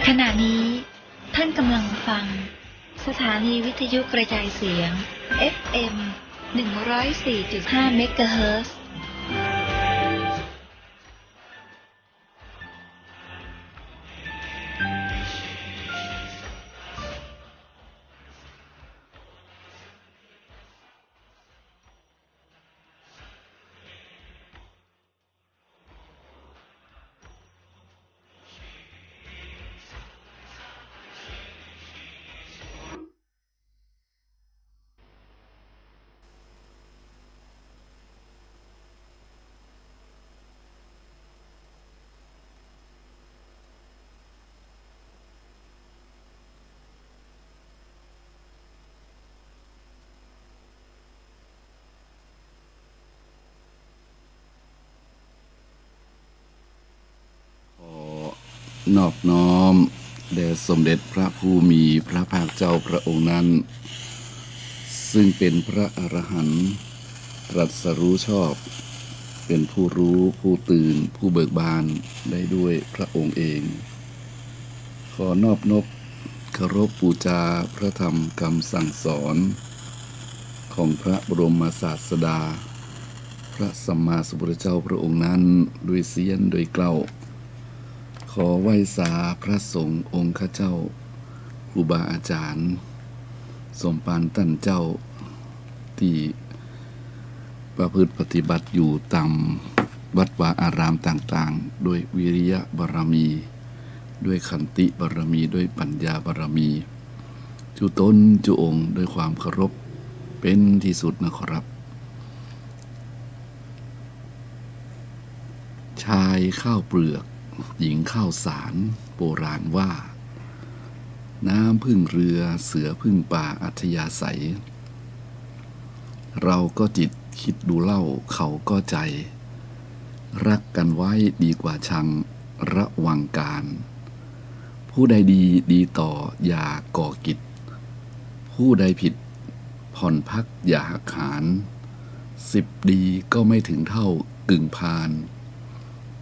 ขณะนี้ท่านกำลังฟังสถานีวิทยุกระจายเสียง FM 104.5 เมกะเฮิรตซ์นอบน้อมแด่สมเด็จพระผู้มีพระภาคเจ้าพระองค์นั้นซึ่งเป็นพระอรหันต์ตรัสรู้ชอบเป็นผู้รู้ผู้ตื่นผู้เบิกบานได้ด้วยพระองค์เองขอนอบนบเคารพบูชาพระธรรมคำสั่งสอนของพระบรมศาสดาพระสัมมาสัมพุทธเจ้าพระองค์นั้นด้วยเสียงโดยเกล้าขอไหว้สาพระสงฆ์องค์ข้าเจ้าครูบาอาจารย์สมภารท่านเจ้าที่ประพฤติปฏิบัติอยู่ตามวัดวาอารามต่างๆด้วยวิริยะบารมีด้วยขันติบารมีด้วยปัญญาบารมีจุตนจุองค์ด้วยความเคารพเป็นที่สุดนะครับชายข้าวเปลือกหญิงข้าวสารโบราณว่าน้ำพึ่งเรือเสือพึ่งป่าอัธยาศัยเราก็จิตคิดดูเล่าเขาก็ใจรักกันไว้ดีกว่าชังระวังการผู้ใดดีดีต่ออย่าก่อกิจผู้ใดผิดผ่อนพักอย่าหักหาน10 ดีก็ไม่ถึงเท่ากึ่งพาน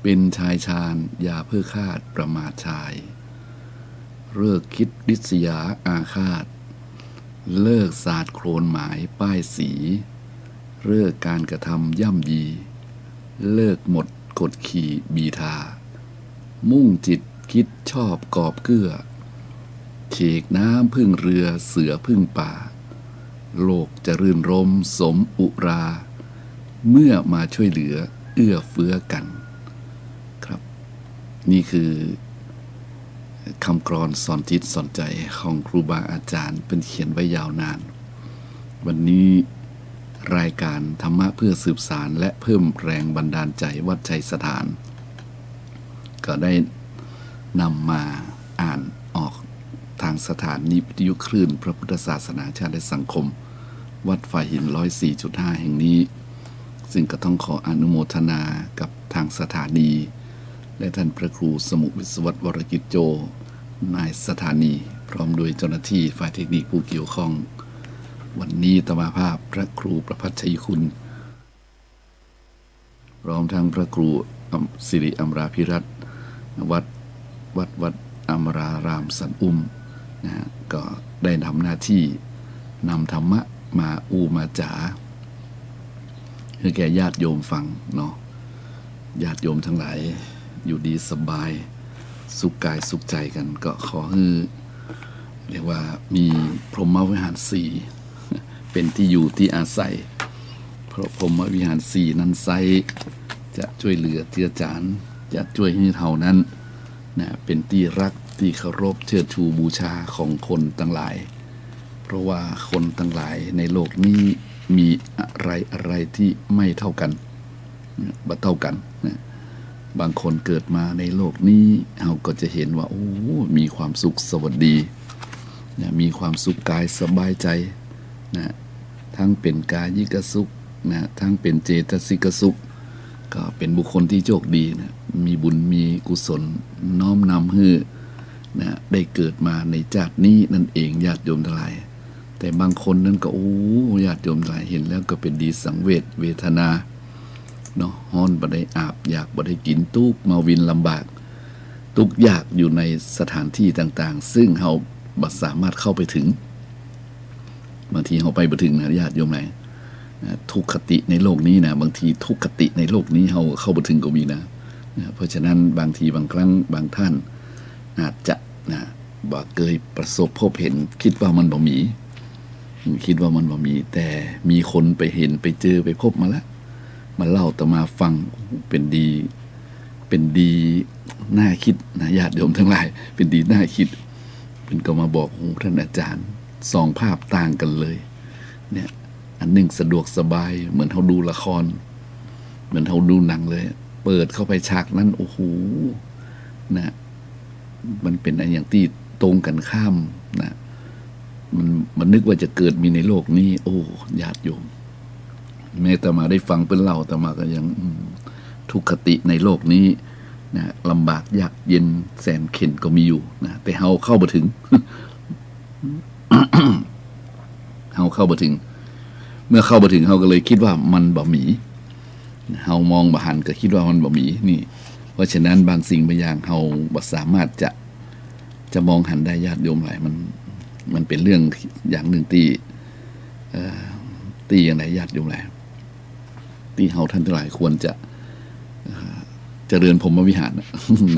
เป็นชายชาญอย่าเพื่อคาดประมาทชายเลิกคิดริษยาอาฆาตเลิกศาสตร์โคลนหมายป้ายสีเลิกการกระทำย่ำยีเลิกหมดกดขี่บีทามุ่งจิตคิดชอบกอบเกื้อเขกน้ำพึ่งเรือเสือพึ่งป่าโลกจะรื่นรมสมอุราเมื่อมาช่วยเหลือเอื้อเฟื้อกัน นี่คือคำกรอนสอนจิตสอนใจของครูบาอาจารย์เป็นเขียนไว้ยาวนาน วันนี้รายการธรรมะเพื่อสืบสารและเพิ่มแรงบันดาลใจวัดชัยสถาน ก็ได้นำมาอ่านออกทางสถานีวิทยุคลื่นพระพุทธศาสนาชาติและสังคม วัดฝ่ายหิน 104.5 แห่งนี้ ซึ่งก็ต้องขออนุโมทนากับทางสถานีและท่านพระครูสมุวิศวัตวรกิจโจนายสถานีพร้อมโดยเจ้าหน้าที่ฝ่ายเทคนิคผู้เกี่ยวข้องวันนี้ตมาภาพพระครูประภัชชัยคุณพร้อมทั้งพระครูสิริอมราภิรัตน์วัดอมรารามสันอุ้มนะก็ได้ทำหน้าที่นำธรรมะมามาจ๋าให้แก่ญาติโยมฟังเนาะญาติโยมทั้งหลายอยู่ดีสบายสุขกายสุขใจกันก็ขอให้เรียกว่ามีพรหมวิหารสี่เป็นที่อยู่ที่อาศัยเพราะพรหมวิหารสี่นั้นไซจะช่วยเหลือเจือจานจะช่วยให้เท่านั้นนะเป็นที่รักที่เคารพเชิดชูบูชาของคนทั้งหลายเพราะว่าคนทั้งหลายในโลกนี้มีอะไรที่ไม่เท่ากันบ่เท่ากันนะบางคนเกิดมาในโลกนี้เราก็จะเห็นว่าโอ้มีความสุขสวัสดีนะมีความสุขกายสบายใจนะทั้งเป็นกายิกสุขนะทั้งเป็นเจตสิกสุขก็เป็นบุคคลที่โชคดีนะมีบุญมีกุศลน้อมนำให้นะได้เกิดมาในชาตินี้นั่นเองญาติโยมทั้งหลายแต่บางคนนั้นก็ญาติโยมทั้งหลายเห็นแล้วก็เป็นดีสังเวชเวทนาเนาะฮ้อนบ่ได้อาบอยากบ่ได้กินทุกมาวินลำบากทุกอยากอยู่ในสถานที่ต่างๆซึ่งเราบ่สามารถเข้าไปถึงบางทีเราไปบ่ถึงนะญาติโยมหลายทุกขติในโลกนี้นะบางทีทุกขติในโลกนี้เราเข้าบ่ถึงก็มีนะเพราะฉะนั้นบางทีบางครั้งบางท่านอาจจะนะบ่เคยประสบพบเห็นคิดว่ามันบ่มีแต่มีคนไปเห็นไปเจอไปพบมาแล้วมาเล่าต่อมาฟังเป็นดีน่าคิดนะญาติโยมทั้งหลายเป็นดีน่าคิดเป็นก็มาบอกท่านอาจารย์สองภาพต่างกันเลยเนี่ยอันหนึ่งสะดวกสบายเหมือนเราดูละครเหมือนเราดูหนังเลยเปิดเข้าไปฉากนั้นโอ้โหนะมันเป็นอะไรอย่างที่ตรงกันข้ามนะมันนึกว่าจะเกิดมีในโลกนี้โอ้ญาติโยมแม้แต่มาได้ฟังเป็นเล่าแต่มาก็ยังทุกขติในโลกนี้นะลำบากยากเย็นแสนเข็ญก็มีอยู่นะแต่เฮาเข้าบ่ถึง เฮาเข้าบ่ถึงเมื่อเข้าบ่ถึงเฮาก็เลยคิดว่ามันบ่มีเฮามองบ่หันก็คิดว่ามันบ่มีนี่เพราะฉะนั้นบางสิ่งบางอย่างเฮาบ่สามารถจะมองหันได้ญาติโยมหลายมันเป็นเรื่องอย่างหนึ่งที่อย่างไรญาติโยมหลายที่เฮาท่านทั้งหลายควรจะเจริญพรหมวิหาร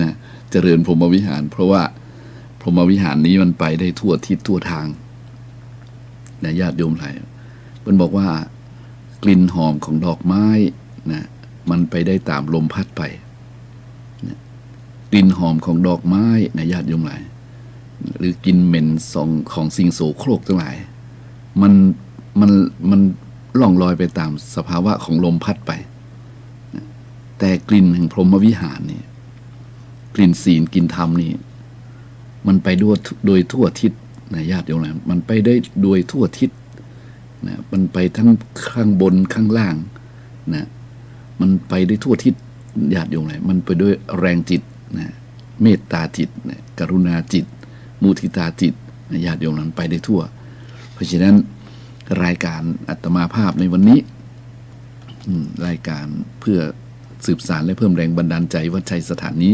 นะเจริญพรหมวิหารเพราะว่าพรหมวิหารนี้มันไปได้ทั่วทิศทั่วทางนะญาติโยมหลายเพิ่นบอกว่ากลิ่นหอมของดอกไม้นะมันไปได้ตามลมพัดไปนะกลิ่นหอมของดอกไม้นะญาติโยมหลายหรือกลิ่นเหม็นของสิ่งโสโครกทั้งหลายมันล่องลอยไปตามสภาวะของลมพัดไปนะแต่กลิ่นแห่งพรหมวิหารนี่กลิ่นศีลกลิ่นธรรมนี่มันไปโดยทั่วทิศนะญาติโยมหลายมันไปได้โดยทั่วทิศนะมันไปทั้งข้างบนข้างล่างนะมันไปได้ทั่วทิศญาติโยมหลายมันไปด้วยแรงจิตนะเมตตาจิตนะกรุณาจิตมุทิตาจิตนะญาติโยมนั้นไปได้ทั่วเพราะฉะนั้นรายการอัตมาภาพในวันนี้รายการเพื่อสืบสานและเพิ่มแรงบันดาลใจวัดชัยสถานนี้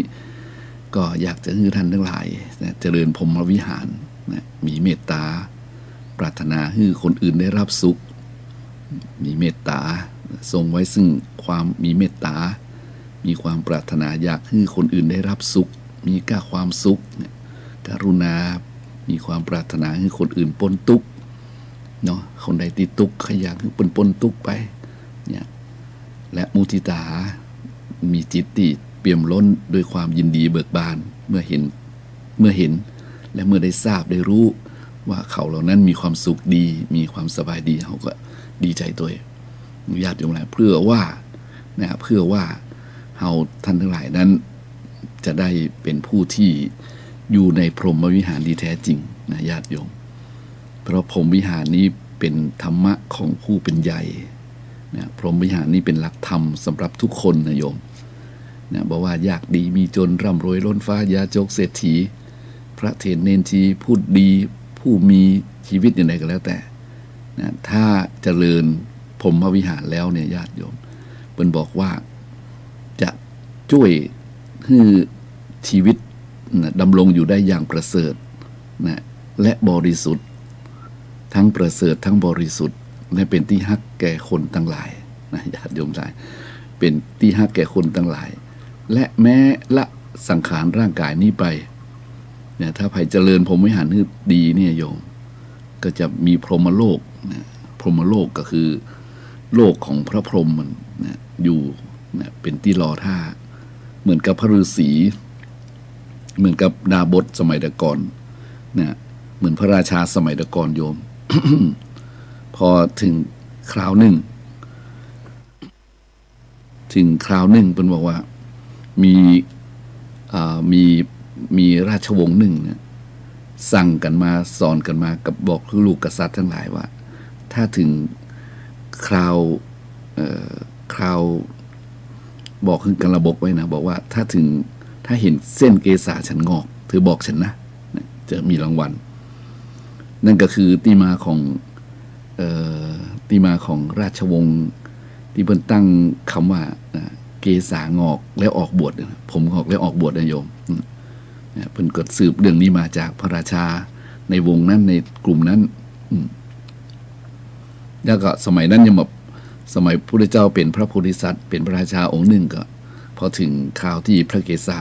ก็อยากจะให้ท่านทั้งหลายนะเจริญพรหมวิหารนะมีเมตตาปรารถนาให้คนอื่นได้รับสุขมีเมตตาทรงไว้ซึ่งความมีเมตตามีความปรารถนาอยากให้คนอื่นได้รับสุขมีความสุขกรุณามีความปรารถนาให้คนอื่นพ้นทุกข์เนาะคนใดติดทุกข์ขยันให้พ้นทุกข์ไปเนี่ยและมุทิตามีจิตที่ เปี่ยมล้นด้วยความยินดีเบิกบานเมื่อเห็นและเมื่อได้ทราบได้รู้ว่าเขาเหล่านั้นมีความสุขดีมีความสบายดีเขาก็ดีใจตัวญาติโยมหลายเพื่อว่านะครับเพื่อว่าเฮาท่านทั้งหลายนั้นจะได้เป็นผู้ที่อยู่ในพรหมวิหารที่แท้จริงนะญาติโยมเพราะพรหมวิหารนี้เป็นธรรมะของผู้เป็นใหญ่นะพรหมวิหารนี้เป็นหลักธรรมสำหรับทุกคนนะโยมนะบอกว่ายากดีมีจนร่ำรวยล้นฟ้ายาจกเศรษฐีพระเถรเนนทีพูดดีผู้มีชีวิตอย่างไรก็แล้วแต่นะถ้าเจริญพรหมวิหารแล้วเนี่ยญาติโยมเพิ่นบอกว่าจะช่วยให้ชีวิตนะดำรงอยู่ได้อย่างประเสริฐนะและบริสุทธิ์ทั้งประเสริฐทั้งบริสุทธิ์และเป็นที่ฮักแก่คนทั้งหลายนะญาติโยมหลายเป็นที่ฮักแก่คนทั้งหลายและแม้ละสังขารร่างกายนี้ไปเนี่ยถ้าใครเจริญพรหมวิหารให้ดีเนี่ยโยมก็จะมีพรหมโลกนะพรหมโลกก็คือโลกของพระพรหมมันนะอยู่นะเป็นที่รอท่าเหมือนกับพระฤาษีเหมือนกับดาบสสมัยแต่ก่อนนะเหมือนพระราชาสมัยแต่ก่อนโยม พอถึงคราวหนึ่งเป็นบอกว่ามีราชวงศ์หนึ่งเนี่ยสั่งกันมาสอนกันมากับบอกลูกกษัตริย์ทั้งหลายว่าถ้าถึงคราวบอกคือกันระบบไว้นะบอกว่าถ้าเห็นเส้นเกษาฉันงอกเธอบอกฉันนะจะมีรางวัลนั่นก็คือที่มาของราชวงศ์ที่เพิ่นตั้งคำว่าเกษางอกแล้วออกบวชผมงอกแล้วออกบวชนะโยมเพิ่นก็สืบเรื่องนี้มาจากพระราชาในวงนั้นในกลุ่มนั้นแล้วก็สมัยนั้นยังแบบสมัยพระพุทธเจ้าเป็นพระโพธิสัตว์เป็นพระราชาองค์หนึ่งก็พอถึงข่าวที่พระเกศา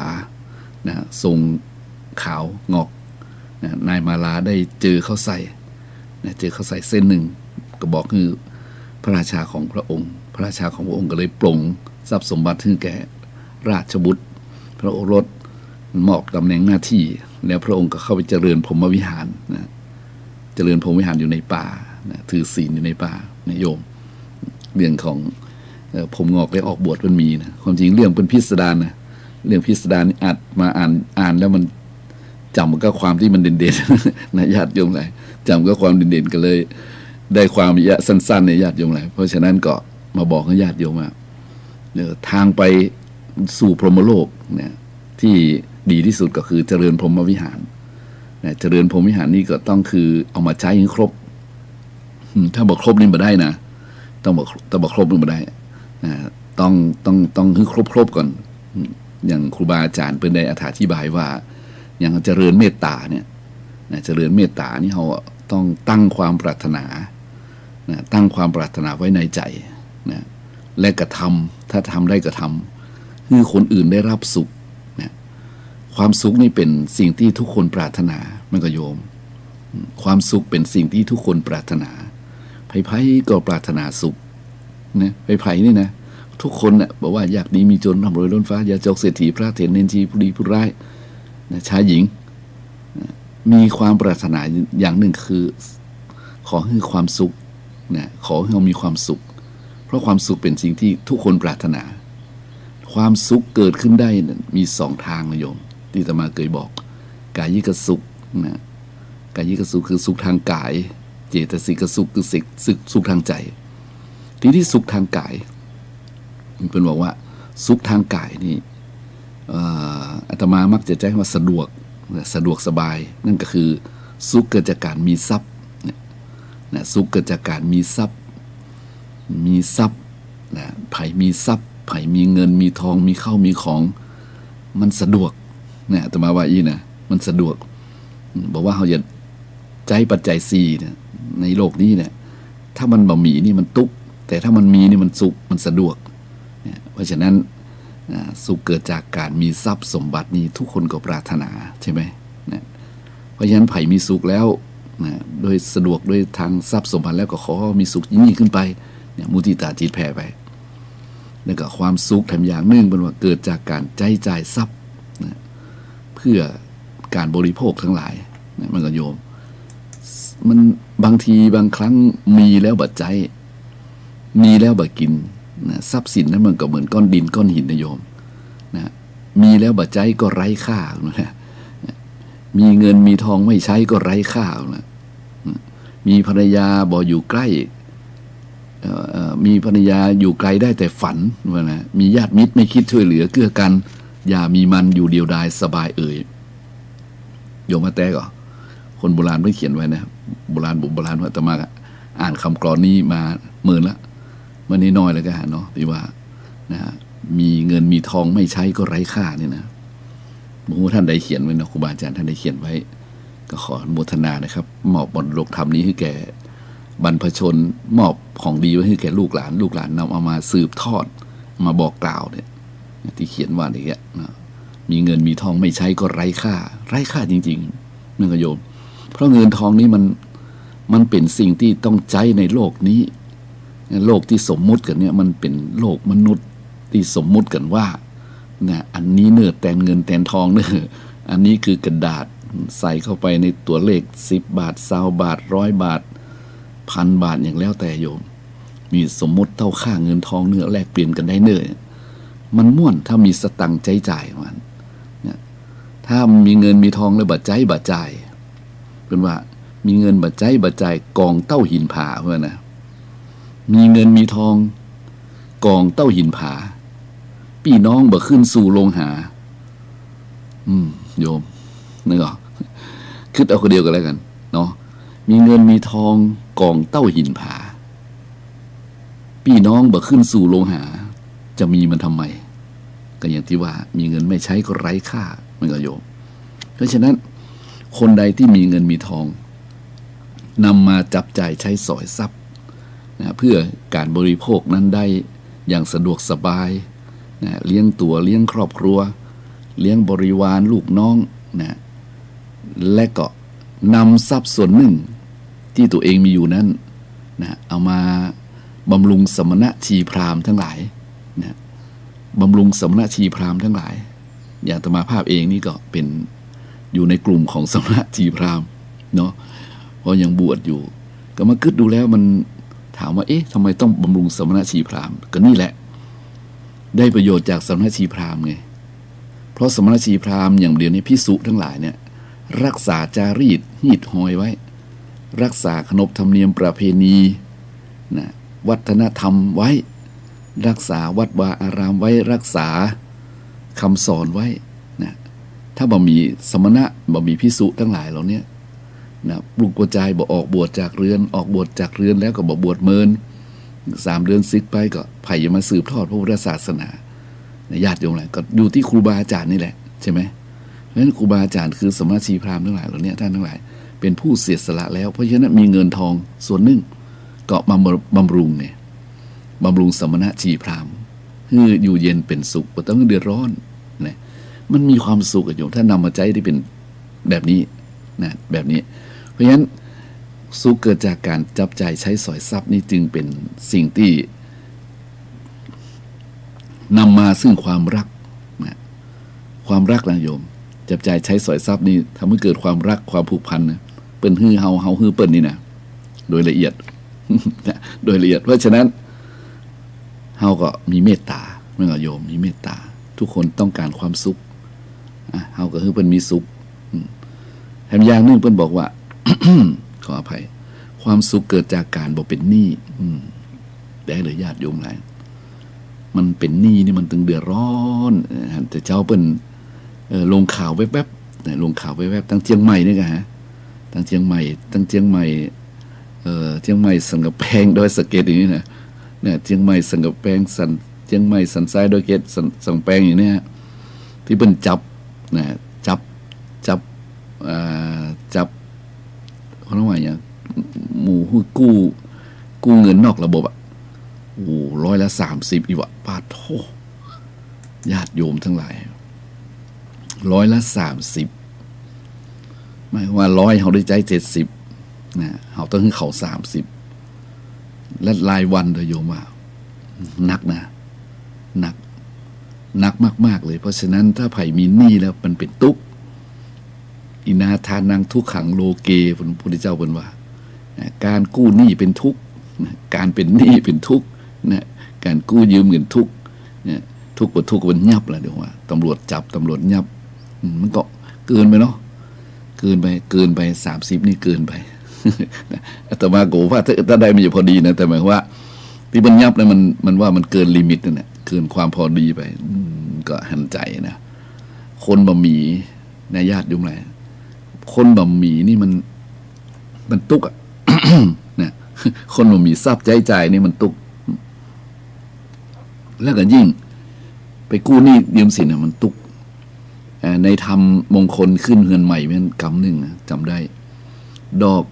ทรงขาวงอกนายมาลาได้เจอเข้าใส่เส้นหนึ่งก็บอกคือพระราชาของพระองค์พระราชาของพระองค์ก็เลยปลงทรัพย์สมบัติให้แก่ราชบุตรพระโอรสมอบตำแหน่งหน้าที่แล้วพระองค์ก็เข้าไปเจริญพรหมวิหารเจริญพรหมวิหารอยู่ในป่าถือศีลอยู่ในป่าโยมเรื่องของผมงอกและออกบวชมันมีนะความจริงเรื่องเป็นพิสดารนะเรื่องพิสดารนี่อาจมาอ่านแล้วมันจำก็ความที่มันเด่นๆนะญาติโยมหลายจำก็ความเด่นๆกันเลยได้ความระยะสั้นๆในญาติโยมหลายเพราะฉะนั้นก็มาบอกให้ญาติโยมว่าทางไปสู่พรหมโลกเนี่ยที่ดีที่สุดก็คือเจริญพรหมวิหารเจริญพรหมวิหารนี่ก็ต้องคือเอามาใช้ให้ครบถ้าบอกครบนี่มาได้นะต้องบอกครบนี่มาได้ต้องให้ครบก่อนอย่างครูบาอาจารย์เป็นได้อธิบายว่าอย่างเจริญเมตตาเนี่ยเจริญเมตตานี่เขาต้องตั้งความปรารถนาตั้งความปรารถนาไว้ในใจนะและกระทำถ้าทำได้กระทำให้คนอื่นได้รับสุขนะความสุขนี่เป็นสิ่งที่ทุกคนปรารถนามันก็โยมความสุขเป็นสิ่งที่ทุกคนปรารถนาไผ่ก็ปรารถนาสุขนะไผ่นี่นะทุกคนน่ะบอกว่าอยากดีมีจนร่ำรวยล้นฟ้ายาจกเศรษฐีพระเถรเนนทีผู้ดีผู้ร้ายนะชายหญิงมีความปรารถนาอย่างหนึ่งคือขอให้ความสุขนะขอให้เรามีความสุขเพราะความสุขเป็นสิ่งที่ทุกคนปรารถนาความสุขเกิดขึ้นได้มีสองทางนะโยมที่อาตมาเคยบอกกายิกสุขนะกายิกสุขคือสุขทางกายเจตสิกสุขคือสุขทางใจที่สุขทางกายมันเป็นบอกว่าสุขทางกายนี่อาตมามักจะใช้คำว่าสะดวกสบายนั่นก็คือสุขเกิดจากการมีทรัพย์นะสุขเกิดจากการมีทรัพย์นะไผ่มีทรัพย์ไผ่มีเงินมีทองมีข้าวมีของมันสะดวกเนี่ยอาตมาว่าอีนะมันสะดวกบอกว่าเขาจะใจปัจจัย4เนี่ยในโลกนี้เนี่ยถ้ามันบ่มีนี่มันทุกข์แต่ถ้ามันมีนี่มันสุขมันสะดวกเพราะฉะนั้นสุขเกิดจากการมีทรัพย์สมบัตินี้ทุกคนก็ปรารถนาใช่ไหมนะเพราะฉะนั้นไผ่มีสุขแล้วนะโดยสะดวกโดยทางทรัพย์สมบัติแล้วก็ขอมีสุขยิ่งขึ้นไปเนี่ยมุทิตาจิตแผ่ไป แล้วก็ความสุขแถมอย่างหนึ่งเป็นว่าเกิดจากการใจจ่ายทรัพย์นะเพื่อการบริโภคทั้งหลายนะมันก็โยมมันบางทีบางครั้งมีแล้วบัดใจมีแล้วบัดกินนะทรัพย์สินนั้นมันก็เหมือนก้อนดินก้อนหินนะโยมนะมีแล้วบัดใจก็ไร้ค่านะมีเงินมีทองไม่ใช้ก็ไร้ค่านะมีภรรยาบ่อยู่ใกล้มีภรรยาอยู่ไกลได้แต่ฝันว่านะมีญาติมิตรไม่คิดช่วยเหลือเกื้อกันอย่ามีมันอยู่เดียวดายสบายโยมมาแต่ก็คนโบราณไม่เขียนไว้นะโบราณว่าแต่มาอ่านคำกลอนนี้มาหมื่นละมันน้อยแล้วก็เนาะที่ว่านะมีเงินมีทองไม่ใช้ก็ไร้ค่าเนี่ยนะหมู่ท่านใดเขียนไว้นะครูบาอาจารย์ท่านใดเขียนไว้ก็ขออนุโมทนานะครับมอบบรรลกธรรมนี้ให้แก่บรรพชนมอบของดีไว้ให้แก่ลูกหลานนำเอามาสืบทอดมาบอกกล่าวเนี่ยที่เขียนว่าอย่างเงี้ยมีเงินมีทองไม่ใช้ก็ไร้ค่าจริงๆนึกโยมเพราะเงินทองนี้มันเป็นสิ่งที่ต้องใช้ในโลกนี้โลกที่สมมุติกันเนี่ยมันเป็นโลกมนุษย์ที่สมมุติกันว่านะอันนี้เนื้อแทนเงินแทนทองเนื้ออันนี้คือกระดาษใส่เข้าไปในตัวเลข10 บาท20 บาท100 บาท1,000 บาทอย่างแล้วแต่โยมมีสมมติเท่าค่าเงินทองเนื้อแลกเปลี่ยนกันได้เนื้อมันม่วนถ้ามีสตังค์ใจจ่ายมันเนี่ยถ้ามีเงินมีทองแล้วบัดจ่ายเป็นว่ามีเงินบัดจ่ายกองเต้าหินผาเพื่อนนะมีเงินมีทองกองเต้าหินผาพี่น้องบ่ขึ้นสู่ลงหาโยมนึกออกคิดเอาคนเดียวกันแล้วกันเนาะมีเงินมีทองกองเต้าหินผาพี่น้องบ่ขึ้นสู่โลหะจะมีมันทำไมก็อย่างที่ว่ามีเงินไม่ใช้ก็ไร้ค่ามันก็โยมเพราะฉะนั้นคนใดที่มีเงินมีทองนำมาจับจ่ายใช้สอยทรัพย์นะเพื่อการบริโภคนั้นได้อย่างสะดวกสบายนะเลี้ยงตัวเลี้ยงครอบครัวเลี้ยงบริวารลูกน้องนะและก็นำทรัพย์ส่วนหนึ่งที่ตัวเองมีอยู่นั้นนะเอามาบำรุงสมณะชีพราหมณ์ทั้งหลายนะบำรุงสมณะชีพราหมณ์ทั้งหลายอย่างอาตมาภาพเองนี่ก็เป็นอยู่ในกลุ่มของสมณะชีพราหมณ์เนาะเพราะยังบวชอยู่ก็มาคิดดูแล้วมันถามว่าเอ๊ะทำไมต้องบำรุงสมณะชีพราหมณ์ก็นี่แหละได้ประโยชน์จากสมณะชีพราหมณ์ไงเพราะสมณะชีพราหมณ์อย่างเดียวนี้ภิกษุทั้งหลายเนี่ยรักษาจารีตหีดหอยไว้รักษาขนบธรรมเนียมประเพณีนะวัฒนธรรมไว้รักษาวัดวาอารามไว้รักษาคำสอนไว้นะถ้าบ่มีสมณะบ่มีภิกษุทั้งหลายเหล่านี้นะปลุกกระจายบ่ออกบวชจากเรือนออกบวชจากเรือนแล้วก็บ่บวชเมิน3 เดือนซึกไปก็ไผ่จะมาสืบทอดพระพุทธศาสนาญาติโยมอะไรก็อยู่ที่ครูบาอาจารย์นี่แหละใช่ไหมเพราะฉะนั้นครูบาอาจารย์คือสมณชีพราหมณ์ทั้งหลายเหล่านี้ท่านทั้งหลายเป็นผู้เสียสละแล้วเพราะฉะนั้นมีเงินทองส่วนหนึ่งก็มาบำรุงเนี่ยบำรุงสมณชีพราหมณ์ให้อยู่เย็นเป็นสุขบ่ต้องเดือดร้อนนะมันมีความสุขโยมถ้านำมาใจได้เป็นแบบนี้นะแบบนี้เพราะฉะนั้นสุขเกิดจากการจับจ่ายใช้สอยทรัพย์นี้จึงเป็นสิ่งที่นำมาซึ่งความรักนะความรักนะโยมจับจ่ายใช้สอยทรัพย์นี่ทำให้เกิดความรักความผูกพันนะเปิ้นฮือเฮาฮือเปิ้นนี่นะโดยละเอียด โดยละเอียดเพราะฉะนั้นเฮาก็มีเมตตาเมื่อโยมมีเมตตาทุกคนต้องการความสุขเฮาก็คือเปิ้นมีสุขแถมอย่างนึงเปิ้นบอกว่า ขออภัยความสุขเกิดจากการบ่เป็นหนี้ได้เลยญาติโยมหลายมันเป็นหนี้นี่มันตึงเดือดร้อนแต่เจ้าเปิ้นลงข่าวแวบๆลงข่าวแวบๆตั้งเชียงใหม่นี่ก็ฮะตั้งเชียงใหม่เชียงใหม่สังกะแพงดอยสะเก็ดอย่างนี้นะเนี่ยเชียงใหม่สังกะแพงสันเชียงใหม่สันทรายดอยเก็ดสังแปงอย่างนี้ที่เปิ้นจับนะจับเขาเรียกว่าอย่างหมู่ฮู้กู้เงินนอกระบบอ่ะโอ้130อีกว่ะปาโธญาติโยมทั้งหลาย130หมายว่า100เขาได้ใจ70นะเขาต้องให้เขา30และรายวันโดยโยมว่านักนะ หนักมากๆเลยเพราะฉะนั้นถ้าไผ่มีหนี้แล้วมันเป็นทุกข์อินาทานังทุกขังโลเกพระพุทธเจ้าบอกว่าการกู้หนี้เป็นทุกข์การเป็นหนี้เป็นทุกข์นะการกู้ยืมเงินทุกข์เนี่ยทุกข์กว่าทุกข์มันยับละเดี๋ยวว่าตำรวจจับตำรวจยับมันก็เกินไปเนาะเกินไป30นี่เกินไป อาตมาโกว่าถ้าได้มันจะพอดีนะแต่หมายว่าที่มันยับเนี่ยมันว่ามันเกินลิมิตนั่นแหละเกินความพอดีไปก็หันใจนะคนบะหมี่ในญาติยุ่งไรคนบะหมี่นี่มันตุกอ่ะ นะคนบะหมี่ทรัพย์ใจนี่มันตุกแล้วก็ยิ่งไปกู้หนี้ยืมสินเนี่ยมันตุกในธรรมมงคลขึ้นเฮือนใหม่เป็นกำหนึ่งนะจำได้ดอก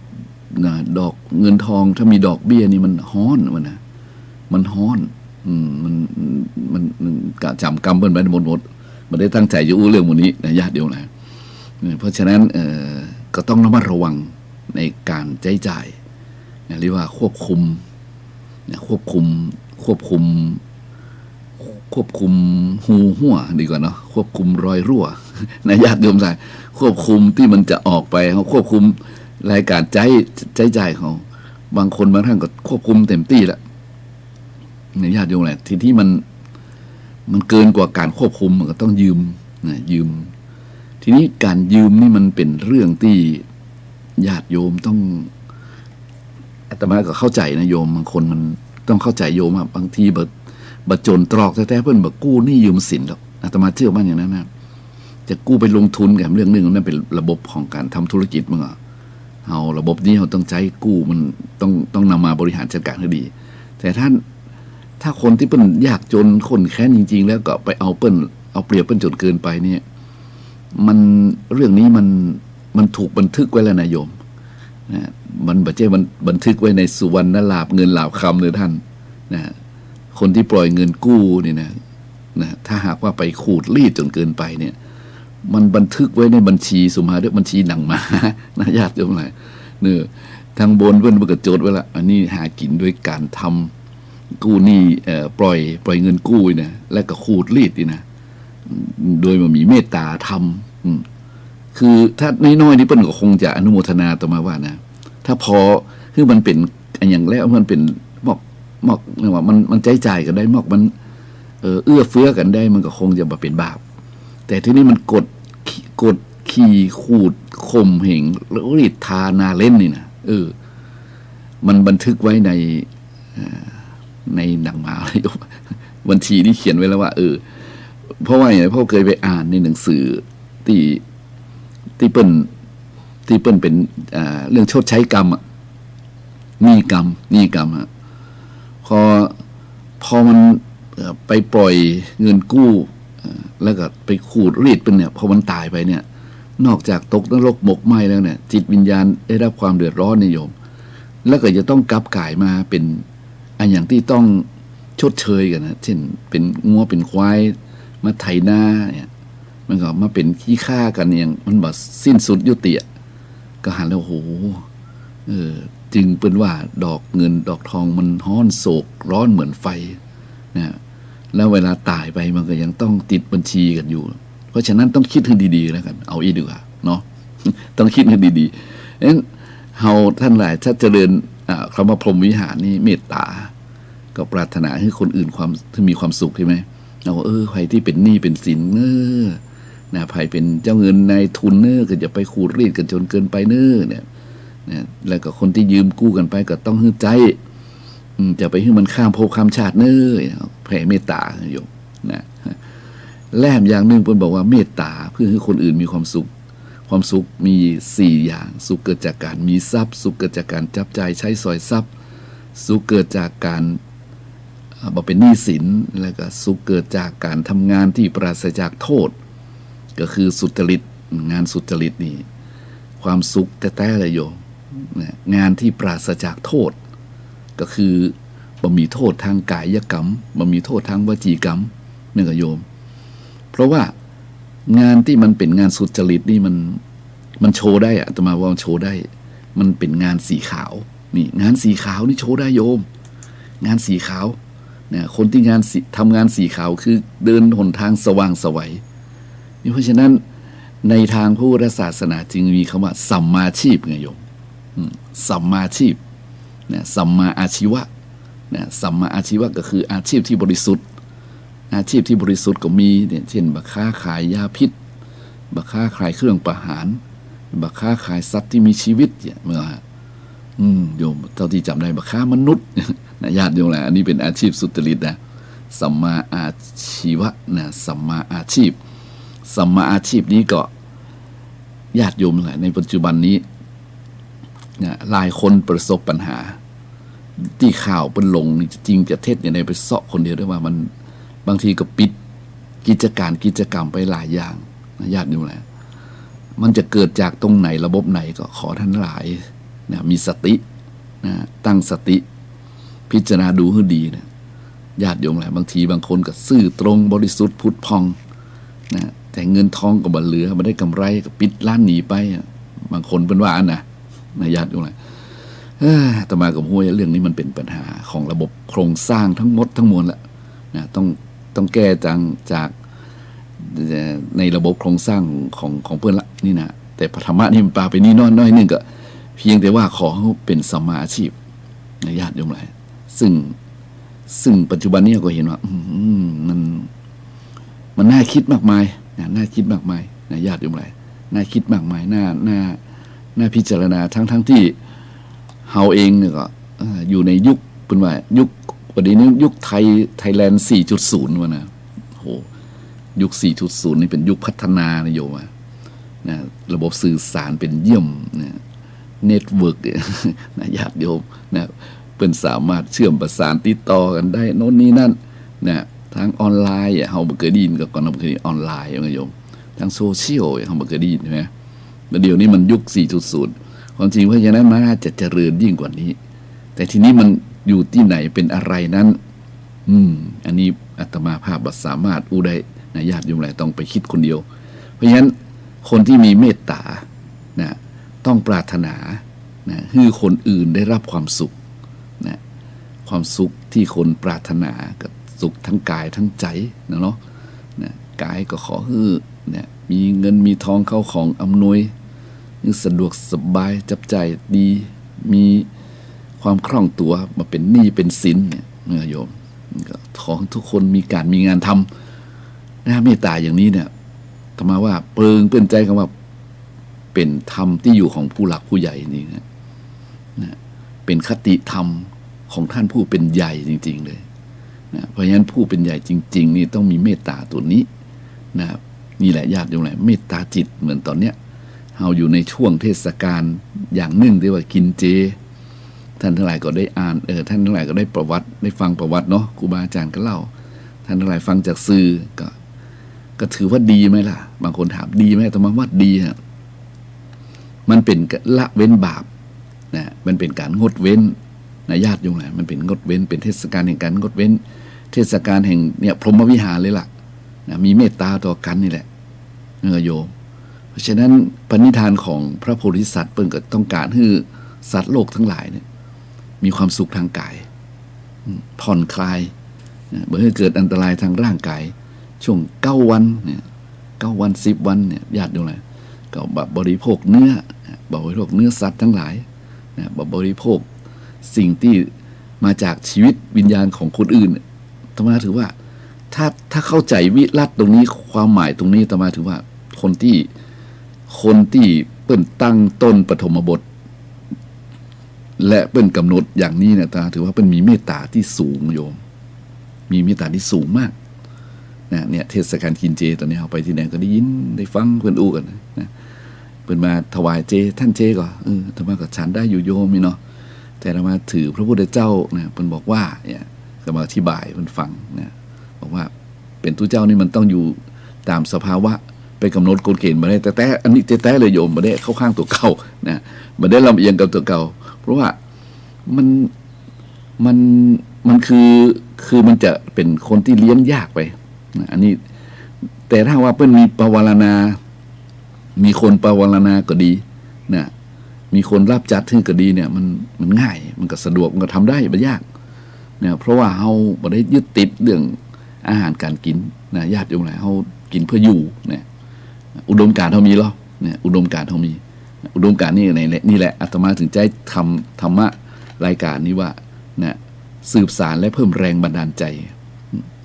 เงินทองถ้ามีดอกเบี้ยนี่มันฮ้อนมันฮ้อนมันกะจำกำเบิ้ลไปหมดมันได้ตั้งใจจะอู้เรื่องพวกนี้นะญาติเดียวนะเพราะฉะนั้นก็ต้องระมัดระวังในการใช้จ่ายเรียกว่าควบคุมหูหัวดีกว่าเนาะควบคุมรอยรั่วนะญาติโยมใจควบคุมที่มันจะออกไปเขาควบคุมรายการใช้จ่ายเขาบางคนบางท่านก็ควบคุมเต็มที่แล้วนะญาติโยมแหละที่มันเกินกว่าการควบคุมมันก็ต้องยืมนะยืมทีนี้การยืมนี่มันเป็นเรื่องที่ญาติโยมต้องอาตมาก็เข้าใจนะโยมบางคนมันต้องเข้าใจโยมบางทีบัดจนตรอกแต่เพิ่นบักกู้นี่ยืมสินหรอกอาตมาเชื่อมั่นอย่างนั้นนะจะกู้ไปลงทุนกับเรื่องนึงนั่นเป็นระบบของการทำธุรกิจมั้งอ่ะเอาระบบนี้เราต้องใช้กู้มันต้องนำมาบริหารจัดการให้ดีแต่ถ้าคนที่เป็นยากจนคนแค้นจริงๆแล้วก็ไปเอาเปรียบเปิ้นจนเกินไปเนี่ยมันเรื่องนี้มันถูกบันทึกไว้แล้วนะโยมนะมันบันทึกไว้ในสุวรรณลาภเงินลาภคำเลยท่านนะคนที่ปล่อยเงินกู้นี่นะถ้าหากว่าไปขูดรีดจนเกินไปเนี่ยมันบันทึกไว้ในบัญชีสุมาด้วยบัญชีหนังมานะญาติโยมหลายเนี่ยทางบนเพิ่นก็โจทย์ไว้ละอันนี้หากินด้วยการทำกู้หนี้ปล่อยเงินกู้นะและก็ขูดรีดนี่นะโดยมันมีเมตตาทำคือถ้าน้อยๆนี่เปิ้นก็คงจะอนุโมทนาต่อมาว่านะถ้าพอคือมันเป็นอย่างแล้วมันเป็นมอกเรียกว่ามันใจจ่ายกันได้มอกมันเอื้อเฟื้อกันได้มันก็คงจะมาเป็นบาปแต่ที่นี่มันกดขี่ขูดข่มเหงแล้วรีดทานาเล่นนี่นะมันบันทึกไว้ในหนังหมาเลยบัญชีนี่เขียนไว้แล้วว่าเพราะว่าอย่างพ่อเคยไปอ่านในหนังสือที่เปิ้นเป็นเรื่องชดใช้กรรมหนี้กรรมพอมันไปปล่อยเงินกู้แล้วก็ไปขูดรีดเป็นเนี่ยพอมันตายไปเนี่ยนอกจากตกนรกหมกไหม้แล้วเนี่ยจิตวิญญาณได้รับความเดือดร้อนนิยมแล้วก็จะต้องกลับกายมาเป็นอันอย่างที่ต้องชดเชยกันนะเช่นเป็นงัวเป็นควายมาไถนาเนี่ยมันก็มาเป็นขี้ข้ากันอย่างมันบ่สิ้นสุดยุติก็หันแล้วโหจึงเป็นว่าดอกเงินดอกทองมันฮ้อนโศกร้อนเหมือนไฟนะแล้วเวลาตายไปมันก็ยังต้องติดบัญชีกันอยู่เพราะฉะนั้นต้องคิดให้ดีๆแล้วกันเอาอีกดีกว่าเนาะ ต้องคิดให้ดีๆงั้นเฮาท่านหลายถ้าเจริญคำว่าพรหมวิหารนี่เมตตาก็ปรารถนาให้คนอื่นที่มีความสุขใช่ไหมเราใครที่เป็นหนี้เป็นสินนะใครเป็นเจ้าเงินนายทุนก็จะไปขูดรีดกันจนเกินไปเนี่ยแล้วก็คนที่ยืมกู้กันไปก็ต้องฮึ่ใจจะไปให้มันข้ามภพข้ามชาติแผ่เมตตาโยมนะแลมอย่างหนึ่งเพิ่นบอกว่าเมตตาเพื่อให้คนอื่นมีความสุขมี4อย่างสุขเกิดจากการมีทรัพย์สุขเกิดจากการจับจ่ายใช้สอยทรัพย์สุขเกิดจากการบ่เป็นหนี้สินแล้วก็สุขเกิดจากการทำงานที่ปราศจากโทษก็คือสุจริตงานสุจริตนี่ความสุขแท้ๆเลยโยมงานที่ปราศจากโทษก็คือบ่มีโทษทางกายกรรมบ่มีโทษทางวจีกรรมนี่ก็โยมเพราะว่างานที่มันเป็นงานสุจริตนี่มันโชว์ได้อาตมาว่ามันโชว์ได้มันเป็นงานสีขาวนี่งานสีขาวนี่โชว์ได้โยมงานสีขาว นะคนที่ทำงานสีขาวคือเดินหนทางสว่างไสวนี่เพราะฉะนั้นในทางพระพุทธศาสนาจึงมีคำว่าสัมมาชีพไงโยมสัมมาชีพนะสัมมาอาชีวะนะสัมมาอาชีวะก็คืออาชีพที่บริสุทธิ์อาชีพที่บริสุทธิ์ก็มีเนี่ยเช่นบักค้าขายยาพิษบักค้าขายเครื่องประหารบักค้าขายสัตว์ที่มีชีวิตเนี่ยเมื่อโยมเท่าที่จำได้บักค้ามนุษย์นะญาติโยมแหละอันนี้เป็นอาชีพสุจริตนะสัมมาอาชีวะนะสัมมาอาชีพสัมมาอาชีพนี้ก็ญาติโยมแหละในปัจจุบันนี้นะหลายคนประสบปัญหาที่ข่าวเป็นลงจริงจะเท็จอย่างไรไปเสาะคนเดียวได้ว่ามันบางทีก็ปิดกิจกรรมไปหลายอย่างนะญาติโยมแหละมันจะเกิดจากตรงไหนระบบไหนก็ขอท่านหลายนะมีสตินะตั้งสติพิจารณาดูให้ดีนะญาติโยมแหละบางทีบางคนก็ซื่อตรงบริสุทธิ์ผุดพองนะแต่เงินทองก็บ่เหลือมาได้กำไรก็ปิดร้านหนีไปบางคนเป็นว่านะญาติโยมแหละต่อมากับห้วยเรื่องนี้มันเป็นปัญหาของระบบโครงสร้างทั้งหมดทั้งมวลแหละนะต้องแก้จากในระบบโครงสร้างของเพื่อนละนี่นะแต่พระธรรมะนี่มันปาไปนี่น้อยนึงก็เพียงแต่ว่าขอให้เป็นสัมมาอาชีพนะญาติโยมหลายซึ่งปัจจุบันนี้ก็เห็นว่ามันน่าคิดมากมายนะน่าคิดมากมายนะญาติโยมหลายน่าคิดมากมายน่าพิจารณาทั้งที่เฮาเองเนี่ยก็อยู่ในยุคเป็นว่ายุควันนี้ยุคไทยแลนด์ 4.0 วะนะโหยุค 4.0 นี่เป็นยุคพัฒนานะโยมนะระบบสื่อสารเป็นเยี่ยมนะเน็ตเวิร์กนะญาติโยมนะเป็นสามารถเชื่อมประสานติดต่อกันได้โน่นนี่นั่นนะทางออนไลน์เฮาบ่เคยได้ยินกับก่อนเราเคยออนไลน์นะโยมทางโซเชียลเฮาบ่เคยได้ยินใช่ไหมเดี๋ยวนี้มันยุค 4.0 ความจริงเพราะฉะนั้นมันน่าจะเจริญยิ่งกว่านี้แต่ทีนี้มันอยู่ที่ไหนเป็นอะไรนั้นอันนี้อาตมาภาพบ่สามารถอู้ได้นะญาติโยมหลายต้องไปคิดคนเดียวเพราะฉะนั้นคนที่มีเมตตานะต้องปรารถนานะให้คนอื่นได้รับความสุขนะความสุขที่คนปรารถนากับสุขทั้งกายทั้งใจเนาะนะกายก็ขอให้เนี่ยมีเงินมีทองเข้าของอำนวยสะดวกสบายจับใจดีมีความคล่องตัวมาเป็นหนี้เป็นสินเนี่ยโยมก็ขอให้ทุกคนมีงานทำนะเมตตาอย่างนี้เนี่ยธรรมาว่าเปิงเปื้อนใจคำว่าเป็นธรรมที่อยู่ของผู้หลักผู้ใหญ่นี่นะเป็นคติธรรมของท่านผู้เป็นใหญ่จริงๆเลยนะเพราะฉะนั้นผู้เป็นใหญ่จริงๆนี่ต้องมีเมตตาตัวนี้นะนี่แหละญาติโยมแหละเมตตาจิตเหมือนตอนเนี้ยเราอยู่ในช่วงเทศกาลอย่างหนึ่งที่ว่ากินเจท่านทั้งหลายก็ได้อ่านท่านทั้งหลายก็ได้ประวัติได้ฟังประวัติเนาะครูบาอาจารย์ก็เล่าท่านทั้งหลายฟังจากสื่อก็ถือว่าดีไหมล่ะบางคนถามดีไหมแต่มาว่าดีฮะมันเป็นละเว้นบาปนะมันเป็นการงดเว้นนะญาติโยมแหละมันเป็นงดเว้นเป็นเทศกาลแห่งการงดเว้นเทศกาลแห่งเนี่ยพรหมวิหารเลยล่ะนะมีเมตตาต่อกันนี่แหละโยมเพราะฉะนั้นปณิธานของพระโพธิสัตว์เพิ่นก็ต้องการให้สัตว์โลกทั้งหลายเนี่ยมีความสุขทางกายผ่อนคลายเมื่อเกิดอันตรายทางร่างกายช่วง9 วันเนี่ย9 วัน10 วันเนี่ยญาติโยมแหละก็บริโภคเนื้อบริโภคเนื้อสัตว์ทั้งหลายนะบริโภคสิ่งที่มาจากชีวิตวิญญาณของคนอื่นธรรมาถือว่าถ้าเข้าใจวิรัตตรงนี้ความหมายตรงนี้ธรรมาถือว่าคนที่เปิ้นตั้งต้นปฐมบทและเปิ้นกำหนดอย่างนี้เนี่ยตาถือว่าเปิ้นมีเมตตาที่สูงโยมมีเมตตาที่สูงมากนะเนี่ยเทศกาลกินเจตอนนี้เอาไปที่ไหนก็ได้ยินได้ฟังเพิ่นอู้กันนะเพิ่นมาถวายเจท่านเจก็ธรรมะก็ฉันได้อยู่โยมนี่เนาะแต่ธรรมาถือพระพุทธเจ้านะเพิ่นบอกว่าเนี่ยก็มาอธิบายเพิ่นฟังนะบอกว่าเป็นตุเจ้านี่มันต้องอยู่ตามสภาวะไปกำหนดกฎเกณฑ์มาได้แต่อันนี้แต่เลยโยมมาได้เข้าข้างตัวเก่านะมาได้ลำเอียงกับตัวเก่าเพราะว่ามันคือมันจะเป็นคนที่เลี้ยงยากไปนะอันนี้แต่ถ้าว่าเพิ่นมีปวารณามีคนปวารณาก็ดีนะมีคนรับจัดให้ก็ดีเนี่ยมันง่ายมันก็สะดวกมันก็ทำได้ไม่ยาก เนี่ยเพราะว่าเฮาบ่ได้ยึดติดเรื่องอาหารการกินนะญาติโยมหลายเฮากินเพื่ออยู่เนี่ยอุดมการณ์เฮามีแล้วเนี่ยอุดมการณ์เฮามีอุดมการณ์นี่แหละอาตมาถึงใจทำธรรมะรายการนี้ว่าเนี่ยสืบสารและเพิ่มแรงบันดาลใจ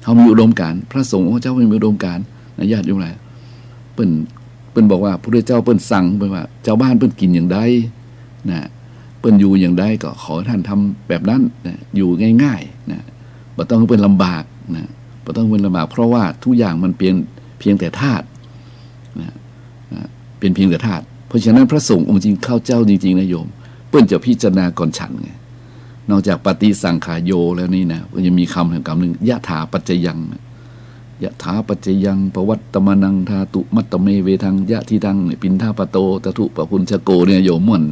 เฮามีอุดมการณ์พระสงฆ์เจ้ามีอุดมการณ์นะญาติโยมหลายเปิ้นบอกว่าพระพุทธเจ้าเปิ้นสั่งไปว่าเจ้าบ้านเปิ้นกินอย่างใดนะเปิ้นอยู่อย่างใดก็ขอท่านทำแบบนั้นนะอยู่ง่ายๆนะบ่ต้องเปิ้นลำบากนะบ่ต้องเปิ้นลำบากเพราะว่าทุกอย่างมันเพียงแต่ธาตุนะเป็นเพียงแต่ธาตุเพราะฉะนั้นพระสงฆ์องค์จริงเข้าเจ้าจริงๆนะโยมเปิ้นจะพิจารณาก่อนฉันไงนอกจากปฏิสังขารโยแล้วนี่นะก็ยังมีคำหนึ่งยะถาปัจจยังยะถาปัจจยังปวัตตมนังธาตุมัตตเมเวทังยะทิทังปินทาปโตตถุปพุญชโกเนี่ยโยมม่วน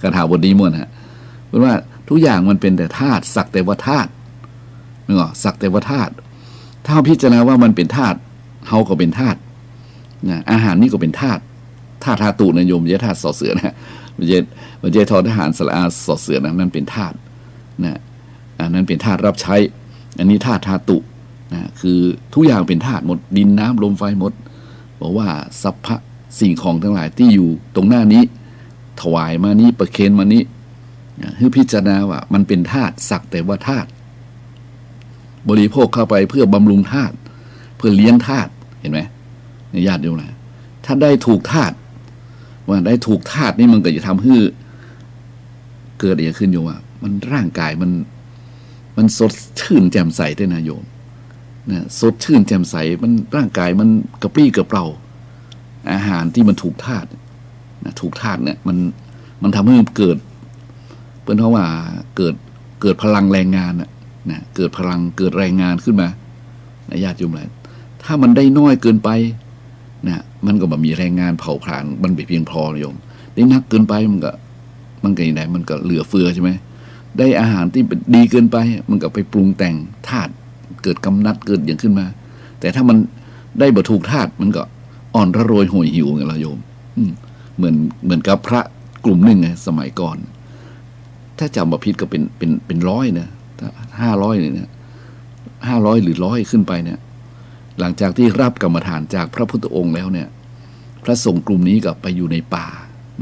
คาถาบทนี้ม่วนฮะเพราะว่าทุกอย่างมันเป็นแต่ธาตุสักแต่ว่าธาตุนึกออกสักแต่ว่าธาตุถ้าพิจารณาว่ามันเป็นธาตุเฮาก็เป็นธาตุนะอาหารนี่ก็เป็นธาตุธาตุนะโยมไม่ใช่ธาตุสอเสือนะไม่ใช่ทอทหารสระอาสอเสือนะนั่นเป็นธาตุนะอันนั้นเป็นธาตุรับใช้อันนี้ธาตุนะคือทุกอย่างเป็นธาตุหมดดินน้ำลมไฟหมดบอกว่าสัพพะสิ่งของทั้งหลายที่อยู่ตรงหน้านี้ถวายมานี้ประเคนมานี้ให้พิจารณาว่ามันเป็นธาตุสักแต่ว่าธาตุบริโภคเข้าไปเพื่อบำรุงธาตุเพื่อเลี้ยงธาตุเห็นไหมในญาติโยมนะถ้าได้ถูกธาตุว่าได้ถูกธาตุนี่มันก็จะทำให้เกิดอะไรขึ้นโยมว่ามันร่างกายมันสดชื่นแจ่มใสด้วยนะโยมนะสดชื่นแจ่มใสมันร่างกายมันกระปรี้กระเปร่าอาหารที่มันถูกธาตุนะถูกธาตุเนี่ยมันทำให้เกิดเป็นเพราะว่าเกิดพลังแรงงานนะเกิดพลังเกิดแรงงานขึ้นมานะญาติโยมหลายถ้ามันได้น้อยเกินไปนะมันก็แบบมีแรงงานเผาผลาญมันไม่เพียงพอโยมได้นักเกินไปมันก็ยังไงมันก็เหลือเฟือใช่ไหมได้อาหารที่ดีเกินไปมันก็ไปปรุงแต่งธาตุเกิดกำนัดเกิดอย่างขึ้นมาแต่ถ้ามันได้บ่ถูกธาตุมันก็อ่อนระโรยห่วยหิวไงล่ะโยมเหมือนกับพระกลุ่มหนึ่งไงสมัยก่อนถ้าจำบ่ผิดก็เป็นร้อยนะถ้า500เนี่ย500หรือ100ขึ้นไปเนี่ยหลังจากที่รับกรรมฐานจากพระพุทธองค์แล้วเนี่ยพระสงฆ์กลุ่มนี้ก็ไปอยู่ในป่า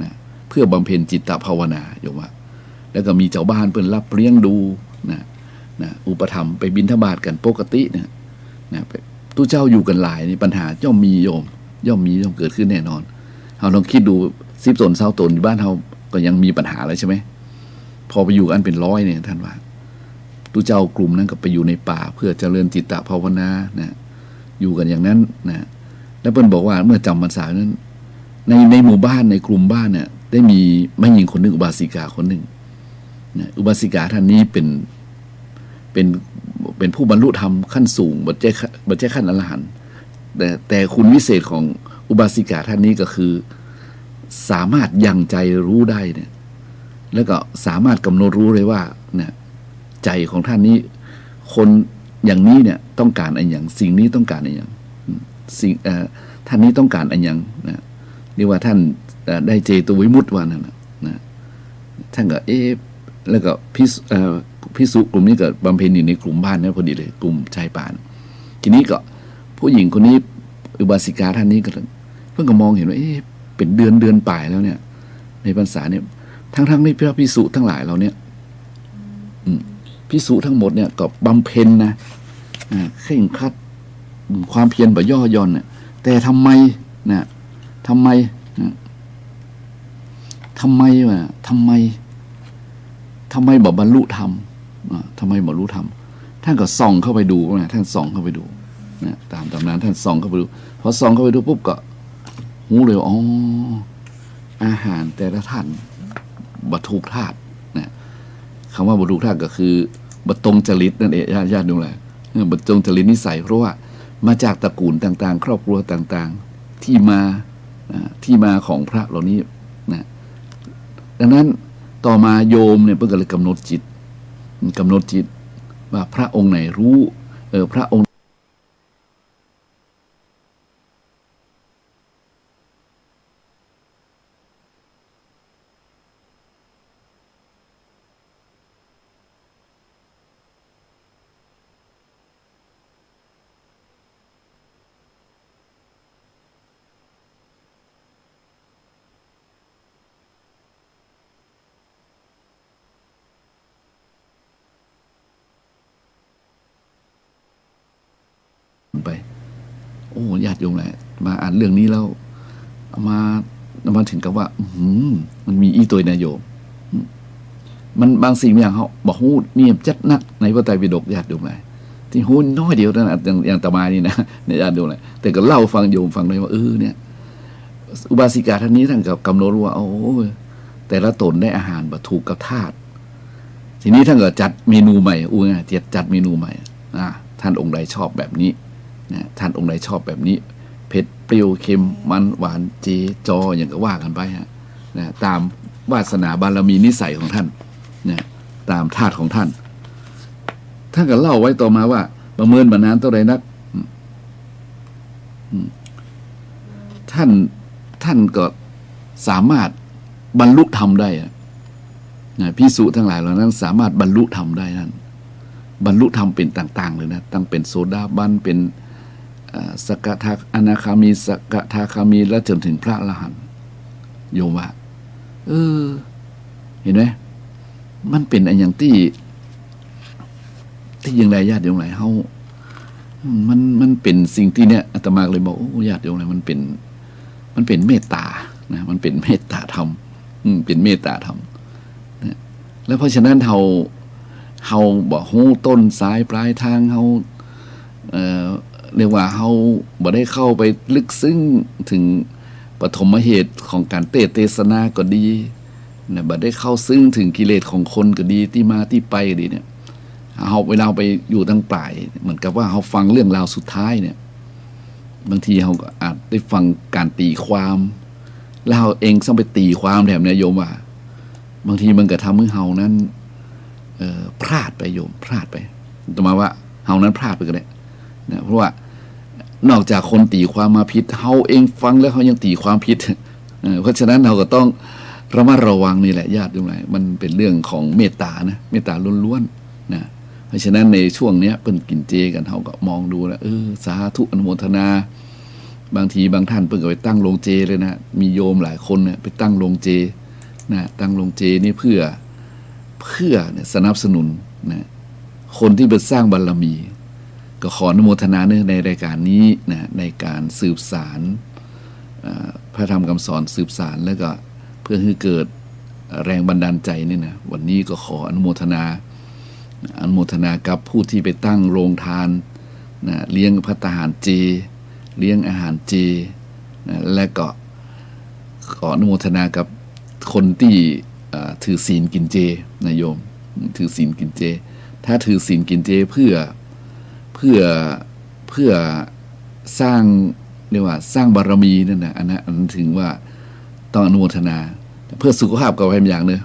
นะเพื่อบำเพ็ญจิตตภาวนาโยมว่าแล้วก็มีเจ้าบ้านเพิ่นรับเลี้ยงดูนะอุปถัมภ์ไปบิณฑบาตกันปกตินะตู้เจ้าอยู่กันหลายนี่ปัญหาย่อมมีโยมย่อมเกิดขึ้นแน่นอนเราลองคิดดู10 ตน20 ตนอยู่บ้านเราก็ยังมีปัญหาเลยใช่ไหมพอไปอยู่กันเป็นร้อยเนี่ยท่านว่าตู้เจ้ากลุ่มนั้นก็ไปอยู่ในป่าเพื่อเจริญจิตตภาวนานะอยู่กันอย่างนั้นนะแล้วเพิ่นบอกว่าเมื่อจำพรรษานั้นในหมู่บ้านในกลุ่มบ้านเนี่ยได้มีแม่หญิงคนหนึ่งอุบาสิกาคนหนึ่งนะอุบาสิกาท่านนี้เป็นผู้บรรลุธรรมขั้นสูงบัจเจขั้นอรหันต์แต่คุณวิเศษของอุบาสิกาท่านนี้ก็คือสามารถยังใจรู้ได้เนี่ยแล้วก็สามารถกำหนดรู้เลยว่าเนี่ยใจของท่านนี้คนอย่างนี้เนี่ยต้องการอะไรอย่างสิ่งนี้ต้องการอะไรอย่างท่านนี้ต้องการอะไรอย่างนะเรียกว่าท่านได้เจโตวิมุตติว่านั่นนะท่านก็แล้วก็พิสุกลุ่มนี้ก็บำเพ็ญอยู่ในกลุ่มบ้านนั้นพอดีเลยกลุ่มชายป่านทีนี้ก็ผู้หญิงคนนี้อุบาสิกาท่านนี้ก็เพิ่งก็มองเห็นว่าเป็นเดือนป่ายแล้วเนี่ยในพรรษาเนี่ยทั้งที่พระภิกษุทั้งหลายเราเนี่ยภิกษุทั้งหมดเนี่ยก็บำเพ็ญนะเคร่งครัดความเพียรแบบย่อหย่อนเนี่ยแต่ทำไมนะทำไมบอกบรรลุธรรมทำไมบรรลุธรรมท่านก็ส่องเข้าไปดูนะท่านส่องเข้าไปดูนะตามตำนานท่านส่องเข้าไปดูพอส่องเข้าไปดูปุ๊บก็หูเลยอ๋ออาหารแต่ละท่านบรรทุกธาตุนะคำว่าบรรทุกธาตุก็คือบรรตรงจริตนั่นเองญาติดูแลบรรตรงจริตนิสัยเพราะว่ามาจากตระกูลต่างๆครอบครัวต่างๆที่มาของพระเหล่านี้นะดังนั้นต่อมาโยมเนี่ยเพิ่งก็เลยกำหนดจิตว่าพระองค์ไหนรู้พระองค์ ญาติโยมแหละมาอ่านเรื่องนี้แล้วมาถึงกับว่ามันมีอีตัวนะโยมมันบางสิ่งอย่างเขาบอกฮู้มีจัดนักในพระไตรปิฎกญาติโยมแหละที่ฮู้น้อยเดียวนั่นอย่างตมานี่นะเนี่ยญาติโยมแหละแต่ก็เล่าฟังโยมฟังเลยว่าเนี่ยอุบาสิกาท่านนี้ท่านกับกำหนดว่าโอ้แต่ละตนได้อาหารบรถูกกับธาตุทีนี้ท่านก็จัดเมนูใหม่จัดเมนูใหม่ท่านองค์ใดชอบแบบนี้นะท่านองค์ใดชอบแบบนี้เผ็ดเปรี้ยวเค็มมันหวานเจจออย่างก็ว่ากันไปนะตามวาสนาบารมีนิสัยของท่านนะตามธาตุของท่านก็เล่าไว้ต่อมาว่าประเมินมานานเท่าไรนักท่านก็สามารถบรรลุธรรมได้นะภิกษุทั้งหลายเหล่านั้นสามารถบรรลุธรรมได้นั่นบรรลุธรรมเป็นต่างๆเลยนะตั้งเป็นโสดาบันเป็นสกทาอนาคามีสกทาคามีและจนถึงพระอรหันต์โยมว่าเห็นไหมมันเป็นอย่างที่ยังไรญาติโยมไหนเฮามันเป็นสิ่งที่เนี่ยอาตมาเลยบอกญาติโยมไหนมันเป็นเมตตานะมันเป็นเมตตาธรรมเป็นเมตตาธรรมนะแล้วเพราะฉะนั้นเฮาบอกฮู้ต้นสายปลายทางเฮาเรียกว่าเฮาบ่ได้เข้าไปลึกซึ้งถึงปฐมเหตุของการเทศนาก็ดีนะบ่ได้เข้าซึ้งถึงกิเลสของคนก็ดีที่มาที่ไปก็ดีเนี่ยเฮาเวลาไปอยู่ทั้งปลายเหมือนกับว่าเฮาฟังเรื่องราวสุดท้ายเนี่ยบางทีเฮาก็อาจได้ฟังการตีความแล้วเฮาเองต้องไปตีความแถมเนี่ยโยมว่าบางทีมันก็ทำให้เฮานั้นพลาดไปโยมพลาดไปต่อมาว่าเฮานั้นพลาดไปก็ได้นะเพราะว่านอกจากคนตีความมาผิดเฮาเองฟังแล้วเฮายังตีความผิดเพราะฉะนั้นเราก็ต้องระมัดระวังนี่แหละญาติโยมหลายมันเป็นเรื่องของเมตตานะเมตตาล้วนๆนะเพราะฉะนั้นในช่วงเนี้ยเพิ่นกินเจกันเฮาก็มองดูแล้วสาธุอนุโมทนาบางทีบางท่านเพิ่นก็ไปตั้งโรงเจเลยนะมีโยมหลายคนเนี่ยไปตั้งโรงเจนะตั้งโรงเจนี่เพื่อเนี่ยสนับสนุนนะคนที่ไปสร้างบารมี ก็ขออนุโมทนาในรายการนี้นะในการสืบสารพระธรรมคำสอนสืบสารแล้วก็เพื่อให้เกิดแรงบันดาลใจนี่นะวันนี้ก็ขออนุโมทนากับผู้ที่ไปตั้งโรงทานนะเลี้ยงภัตตาหารเจเลี้ยงอาหารเจนะและก็ขออนุโมทนากับคนที่ถือศีลกินเจนะโยมถือศีลกินเจถ้าถือศีลกินเจเพื่อสร้างเรียกว่าสร้างบารมีนั่นนะอันนั้นถึงว่าต้องอนุโมทนาเพื่อสุขภาพก็ไปอย่างนึง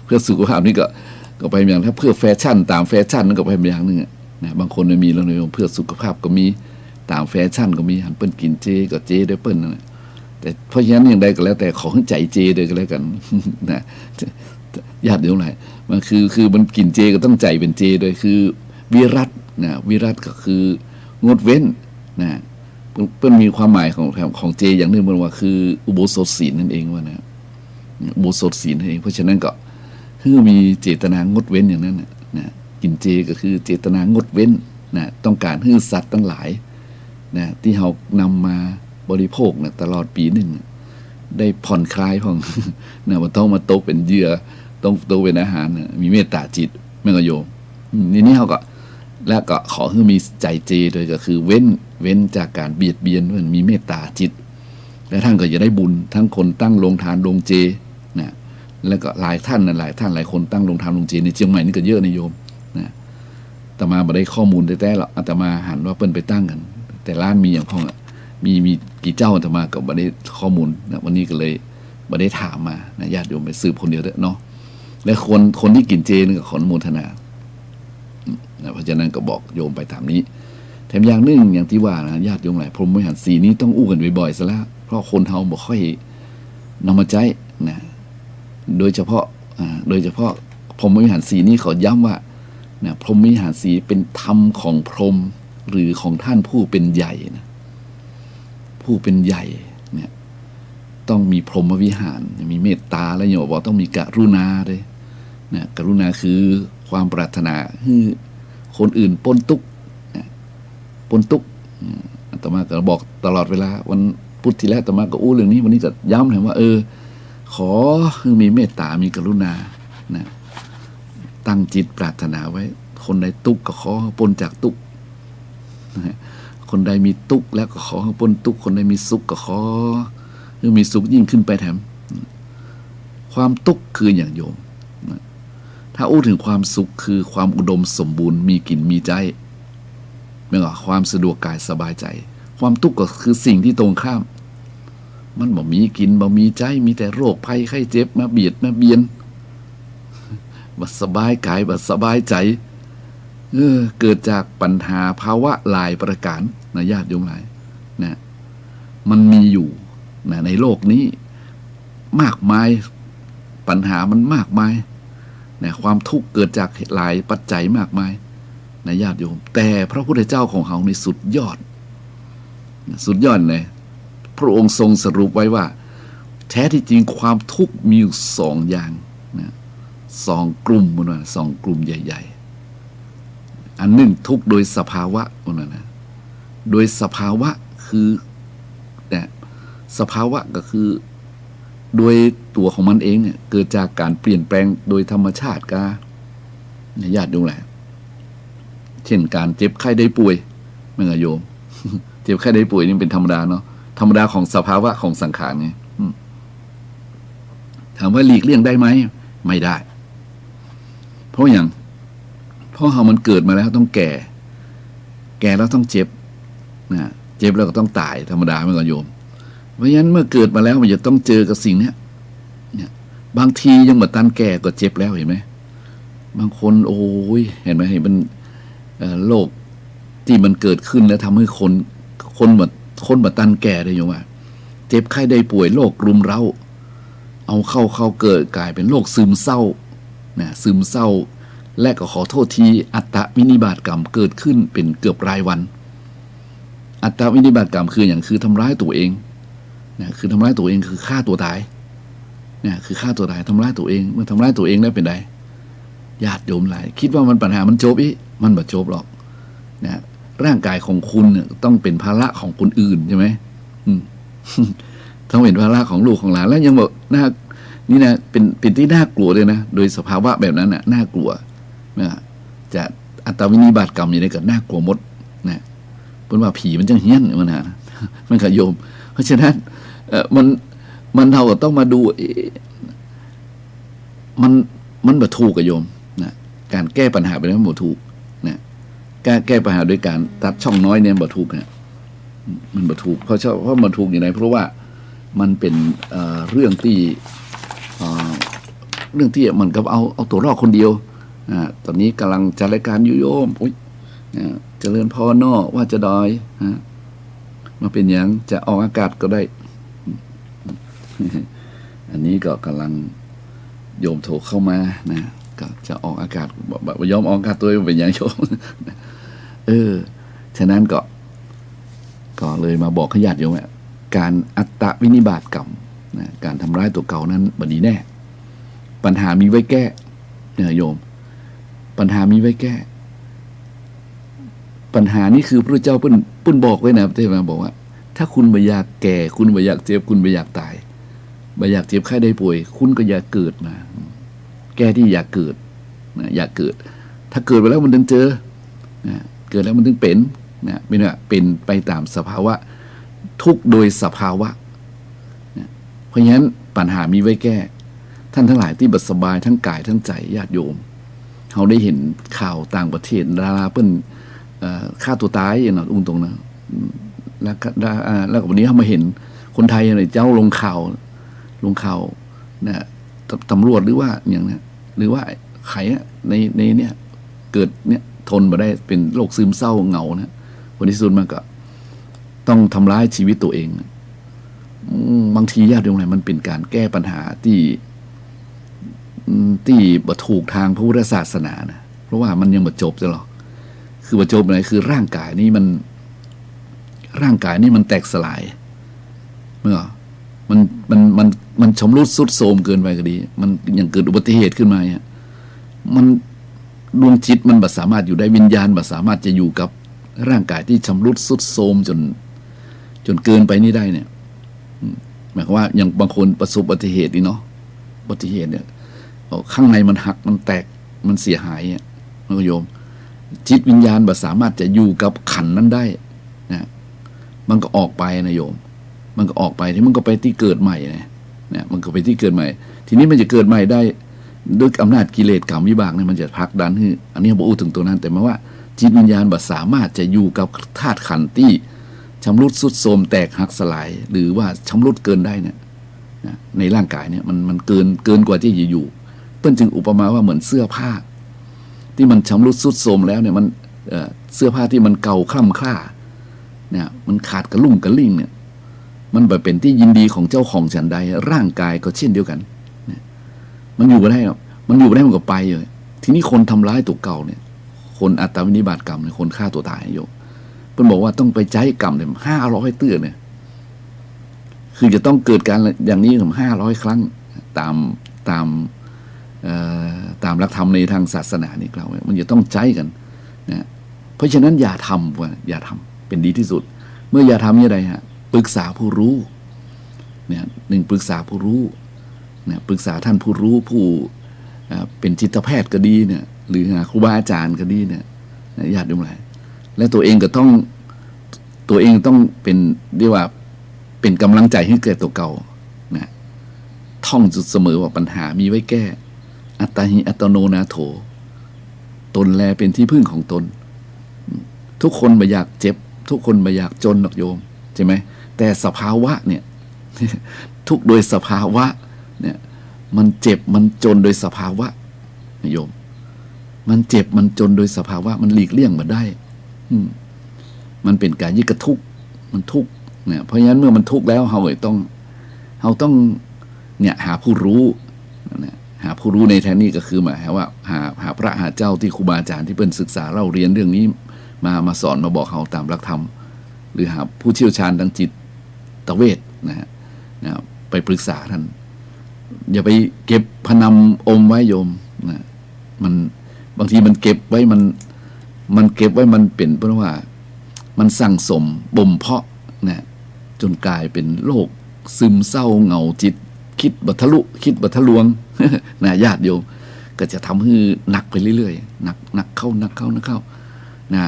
เพื่อสุขภาพนี่ก็ไปอย่างถ้าเพื่อแฟชั่นตามแฟชั่นนั่นก็ไปอย่างนึงนะบางคนมีแล้วเนี่ยเพื่อสุขภาพก็มีตามแฟชั่นก็มีหันเปิ้นกินเจก็เจด้วยเปิ้นนั่นแหละแต่เพราะฉะนั้นอย่างใดก็แล้วแต่ขอให้ใจเจด้วยก็แล้วกัน นะญาติโยมหลายมันคือมันกินเจก็ต้องใจเป็นเจด้วยคือวิรัตนะวิรัตก็คืองดเว้นนะเปิ้นมีความหมายของเจอย่างนึงมันว่าคืออุโบสถศีลนั่นเองว่านะอุโบสถศีลนั่นเองเพราะฉะนั้นก็คือมีเจตนางดเว้นอย่างนั้นนะกินเจก็คือเจตนางดเว้นนะต้องการให้สัตว์ทั้งหลายนะที่เรานำมาบริโภคนะตลอดปีหนึ่งได้ผ่อนคลายของนะมันต้องมาตกเป็นเหยื่อต้องโตเป็นอาหารนะมีเมตตาจิตแม่ก็โยมนี่เขาก็แล้วก็ขอให้มีใจเจโดยก็คือเว้นจากการเบียดเบียนมันมีเมตตาจิตและท่านก็จะได้บุญทั้งคนตั้งโรงทานโรงเจนะแล้วก็หลายท่านหลายคนตั้งโรงทานโรงเจในเชียงใหม่นี่ก็เยอะนะโยมนะแต่มาบ่ได้ข้อมูลแท้ๆหรอกอาตมาหันว่าเปิ้นไปตั้งกันแต่ร้านมีอย่างพ่อมีกี่เจ้าอาตมาก็บ่ได้ข้อมูลนะวันนี้ก็เลยบ่ได้ถามมานะญาติโยมไปสืบคนเดียวเด้อเนาะและคนที่กินเจนี่ก็ขออนุโมทนาเพราะฉะนั้นก็บอกโยมไปตามนี้แถมอย่างนึงอย่างที่ว่านะญาติโยมหลายพรหมวิหารสีนี้ต้องอู้กันบ่อยๆซะแล้วเพราะคนเฮาบ่ค่อยนำมาใจนะโดยเฉพาะพรหมวิหารสีนี้เขาย้ำว่านะพรหมวิหารสีเป็นธรรมของพรหมหรือของท่านผู้เป็นใหญ่นะผู้เป็นใหญ่เนี่ยต้องมีพรหมวิหารมีเมตตาแล้วโยมบอกต้องมีกรุณาด้วยนะกรุณาคือความปรารถนาให้คนอื่นพ้นทุกข์ อาตมาก็บอกตลอดเวลาวันพุธที่แล้วอาตมาก็อู้เรื่องนี้วันนี้จะย้ำเลยว่าขอให้มีเมตตามีกรุณานะตั้งจิตปรารถนาไว้คนใดทุกข์ก็ขอให้พ้นจากทุกข์นะคนใดมีทุกข์แล้วก็ขอให้พ้นทุกข์คนใดมีสุขก็ขอให้มีสุขยิ่งขึ้นไปแถมความทุกข์คืออย่างโยมนะถ้าอู้ถึงความสุขคือความอุดมสมบูรณ์มีกินมีใจไม่หรอความสะดวกกายสบายใจ ความทุกข์ก็คือสิ่งที่ตรงข้ามมันบ่มีกินบ่มีใจมีแต่โรคภัยไข้เจ็บมาเบียดมาเบียนบ่สบายกายบ่สบายใจเกิดจากปัญหาภาวะหลายประการนะญาติโยมหลายนะมันมีอยู่นะในโลกนี้มากมายปัญหามันมากมายนะความทุกข์เกิดจากหลายปัจจัยมากมายนะญาติโยมแต่พระพุทธเจ้าของเราในสุดยอดเลยพระองค์ทรงสรุปไว้ว่าแท้ที่จริงความทุกข์มีอยู่สองอย่างนะสองกลุ่มมันว่าสองกลุ่มใหญ่ๆอันหนึ่งทุกข์โดยสภาวะมันว่านะโดยสภาวะคือเนี่ยสภาวะก็คือโดยตัวของมันเองเนี่ยเกิดจากการเปลี่ยนแปลงโดยธรรมชาติกาญาติดูแลเช่นการเจ็บไข้ได้ป่วยเมื่อโยมเจ็บไข้ได้ป่วยนี่เป็นธรรมดาเนาะธรรมดาของสภาวะของสังขารไงถามว่าหลีกเลี่ยงได้ไหมไม่ได้เพราะอย่างเพราะมันเกิดมาแล้วต้องแก่แล้วต้องเจ็บนะเจ็บแล้วก็ต้องตายธรรมดาไม่ก่อนโยมเพราะฉะนั้นเมื่อเกิดมาแล้วมันจะต้องเจอกับสิ่งนี้เนี่ยบางทียังมาตันแก่ก็เจ็บแล้วเห็นไหมบางคนโอ้ยเห็นไหมเห็นมันโรคที่มันเกิดขึ้นแล้วทำให้คนมาตันแก่ได้ยังว่าเจ็บไข้ได้ป่วยโรครุมเร้าเอาเข้าเกิดกลายเป็นโรคซึมเศร้านะซึมเศร้าและก็ขอโทษทีอัตตวินิบาตกรรมเกิดขึ้นเป็นเกือบรายวันอัตตวินิบาตกรรมคืออย่างคือทำร้ายตัวเองนะคือทำร้ายตัวเองคือฆ่าตัวตายนะคือฆ่าตัวตายทำร้ายตัวเองเมื่อทำร้ายตัวเองแล้วเป็นไงญาติโยมหลายคิดว่ามันปัญหามันจบมันบ่จบหรอกนะร่างกายของคุณเนี่ยต้องเป็นภาระของคนอื่นใช่ไหมต้องเป็นภาระของลูกของหลานแล้วยังบอกนี่นะเป็นที่น่ากลัวเลยนะโดยสภาวะแบบนั้นน่ะน่ากลัวนะจะอัตตวินิบาตกรรมอย่างนี้ก็น่ากลัวมดนะเพราะว่าผีมันจังเฮี้ยนมันขยมเพราะฉะนั้นมันเราก็ต้องมาดูมันบ่ถูกกับโยมนะการแก้ปัญหาไปนั้นบ่ถูกนะแก้ปัญหาโดยการตัดช่องน้อยเนี่ยบ่ถูกนะมันบ่ถูกเพราะมันถูกอย่างไรเพราะว่ามันเป็นเรื่องที่มันก็เอาตัวรอดคนเดียวตอนนี้กำลังจัดรายการอยู่โยมเจริญพรนอว่าจะดอยมาเป็นอย่างจะออกอากาศก็ได้ อันนี้ก็กำลังโยมโทรเข้ามานะก็จะออกอากาศแบบยอมออกอากาศตัวเป็นอย่างโยม ฉะนั้นก็เลยมาบอกขญาติโยมว่าการอัตตวินิบาตกรรมนะการทำร้ายตัวเก่านั้นบัดนี้แน่ปัญหามีไว้แก้เนี่ยโยมปัญหามีไว้แก้ปัญหานี้คือพระเจ้าเพิ่นบอกไว้นะที่มาบอกว่าถ้าคุณไม่อยากแก่คุณไม่อยากเจ็บคุณไม่อยากตายไม่อยากเจ็บไข้ได้ป่วยคุณก็อย่าเกิดมาแก้ที่อยากเกิดนะอยากเกิดถ้าเกิดไปแล้วมันถึงเจอนะเกิดแล้วมันถึงเป็นนะเป็นไปตามสภาวะทุกโดยสภาวะนะเพราะฉะนั้นปัญหามีไว้แก้ท่านทั้งหลายที่บัดสบายทั้งกายทั้งใจญาติโยมเขาได้เห็นข่าวต่างประเทศดาราเปิ้นฆ่าตัวตายอย่างนั้นตรงนะแล้ววันนี้เขามาเห็นคนไทยอะไรเจ้าลงข่าวนะตำรวจหรือว่าอย่างนี้หรือว่าใครในเนี่ยเกิดเนี่ยทนมาได้เป็นโรคซึมเศร้าเหงานะวันที่สุดมันก็ต้องทำร้ายชีวิตตัวเองบางทีญาติโยมอะไรมันเป็นการแก้ปัญหาที่บ่ถูกทางพระพุทธศาสนานะเพราะว่ามันยังบ่จบจะหรอกคือบ่จบอะไรคือร่างกายนี่มันแตกสลายเมื่อมันชำรุดทรุดโทรมเกินไปก็ดีมันยังเกิดอุบัติเหตุขึ้นมาเนี่ยมันดวงจิตมันบ่สามารถอยู่ได้วิญญาณบ่สามารถจะอยู่กับร่างกายที่ชำรุดทรุดโทรมจน จนเกินไปนี่ได้เนี่ยหมายความว่าอย่างบางคนประสบอุบัติเหตุนี่เนาะอุบัติเหตุเนี่ยข้างในมันหักมันแตกมันเสียหายเนี่ยนะโยมจิตวิญญาณบ่สามารถจะอยู่กับขันนั้นได้นะมันก็ออกไปนะโยมมันก็ออกไปที่มันก็ไปที่เกิดใหม่นะมันก็ไปที่เกิดใหม่ทีนี้มันจะเกิดใหม่ได้ด้วยอำนาจกิเลสกรรมวิบากเนี่ยมันจะพักดันให้อันนี้บอกถึงตัวนั้นแต่หมายว่าจิตวิญญาณบ่สามารถจะอยู่กับธาตุขันธ์ที่ชำรุดทรุดโทรมแตกหักสลายหรือว่าชำรุดเกินได้เนี่ยในร่างกายเนี่ยมันเกินกว่าที่จะอยู่เปิ้นจึงอุปมาว่าเหมือนเสื้อผ้าที่มันชำรุดทรุดโทรมแล้วเนี่ยมันเสื้อผ้าที่มันเก่าคล่ำคล้าเนี่ยมันขาดกระลุ่มกระลิ่งเนี่ยมันแบบเป็นที่ยินดีของเจ้าของฉันใดร่างกายก็เช่นเดียวกันมันอยู่ไม่ได้หรอกมันอยู่ไม่ได้มันก็ไปเลยทีนี้คนทำร้ายตัวเก่าเนี่ยคนอัตวินิบาตกรรมเนี่ยคนฆ่าตัวตายโยมเพิ่นบอกว่าต้องไปใจกรรมเนี่ย500 เตื้อเนี่ยคือจะต้องเกิดการอย่างนี้ถึง500 ครั้งตามหลักธรรมในทางศาสนานี่กล่าวมันจะต้องใจกันนะเพราะฉะนั้นอย่าทำว่าอย่าทำเป็นดีที่สุดเมื่ออย่าทำยังไงฮะปรึกษาผู้รู้เนี่ยหนึ่งปรึกษาผู้รู้เนี่ยปรึกษาท่านผู้รู้ผู้เป็นจิตแพทย์ก็ดีเนี่ยหรือครูบาอาจารย์ก็ดีเนี่ยญาติโยมหลายและตัวเองต้องเป็นเรียกว่าเป็นกำลังใจให้เกิดตัวเก่านะท่องจุดเสมอว่าปัญหามีไว้แก้อัตตาหิอัตโนนาโถตนแลเป็นที่พึ่งของตนทุกคนไม่อยากเจ็บทุกคนไม่อยากจนหรอกโยมใช่ไหมแต่สภาวะเนี่ยทุกโดยสภาวะเนี่ยมันเจ็บมันจนโดยสภาวะโยมมันเจ็บมันจนโดยสภาวะมันหลีกเลี่ยงมาได้มันเป็นการยึดกระทุกมันทุกเนี่ยเพราะฉะนั้นเมื่อมันทุกแล้วเราต้องเนี่ยหาผู้รู้เนี่ยหาผู้รู้ในแท้นี้ก็คือหมายว่าหาพระหาเจ้าที่ครูบาอาจารย์ที่เพิ่นศึกษาเล่าเรียนเรื่องนี้มาสอนมาบอกเราตามหลักธรรมหรือหาผู้เชี่ยวชาญทางจิตเวชนะฮะไปปรึกษาท่านอย่าไปเก็บพนำอมไว้โยมนะมันบางทีมันเก็บไว้มันเก็บไว้มันเป็นเพราะว่ามันสั่งสมบ่มเพาะนะจนกลายเป็นโรคซึมเศร้าเหงาจิตคิดบัทะลุคิดบัทะลวง นะญาติโยมก็จะทำให้หนักไปเรื่อยๆหนักเข้านะ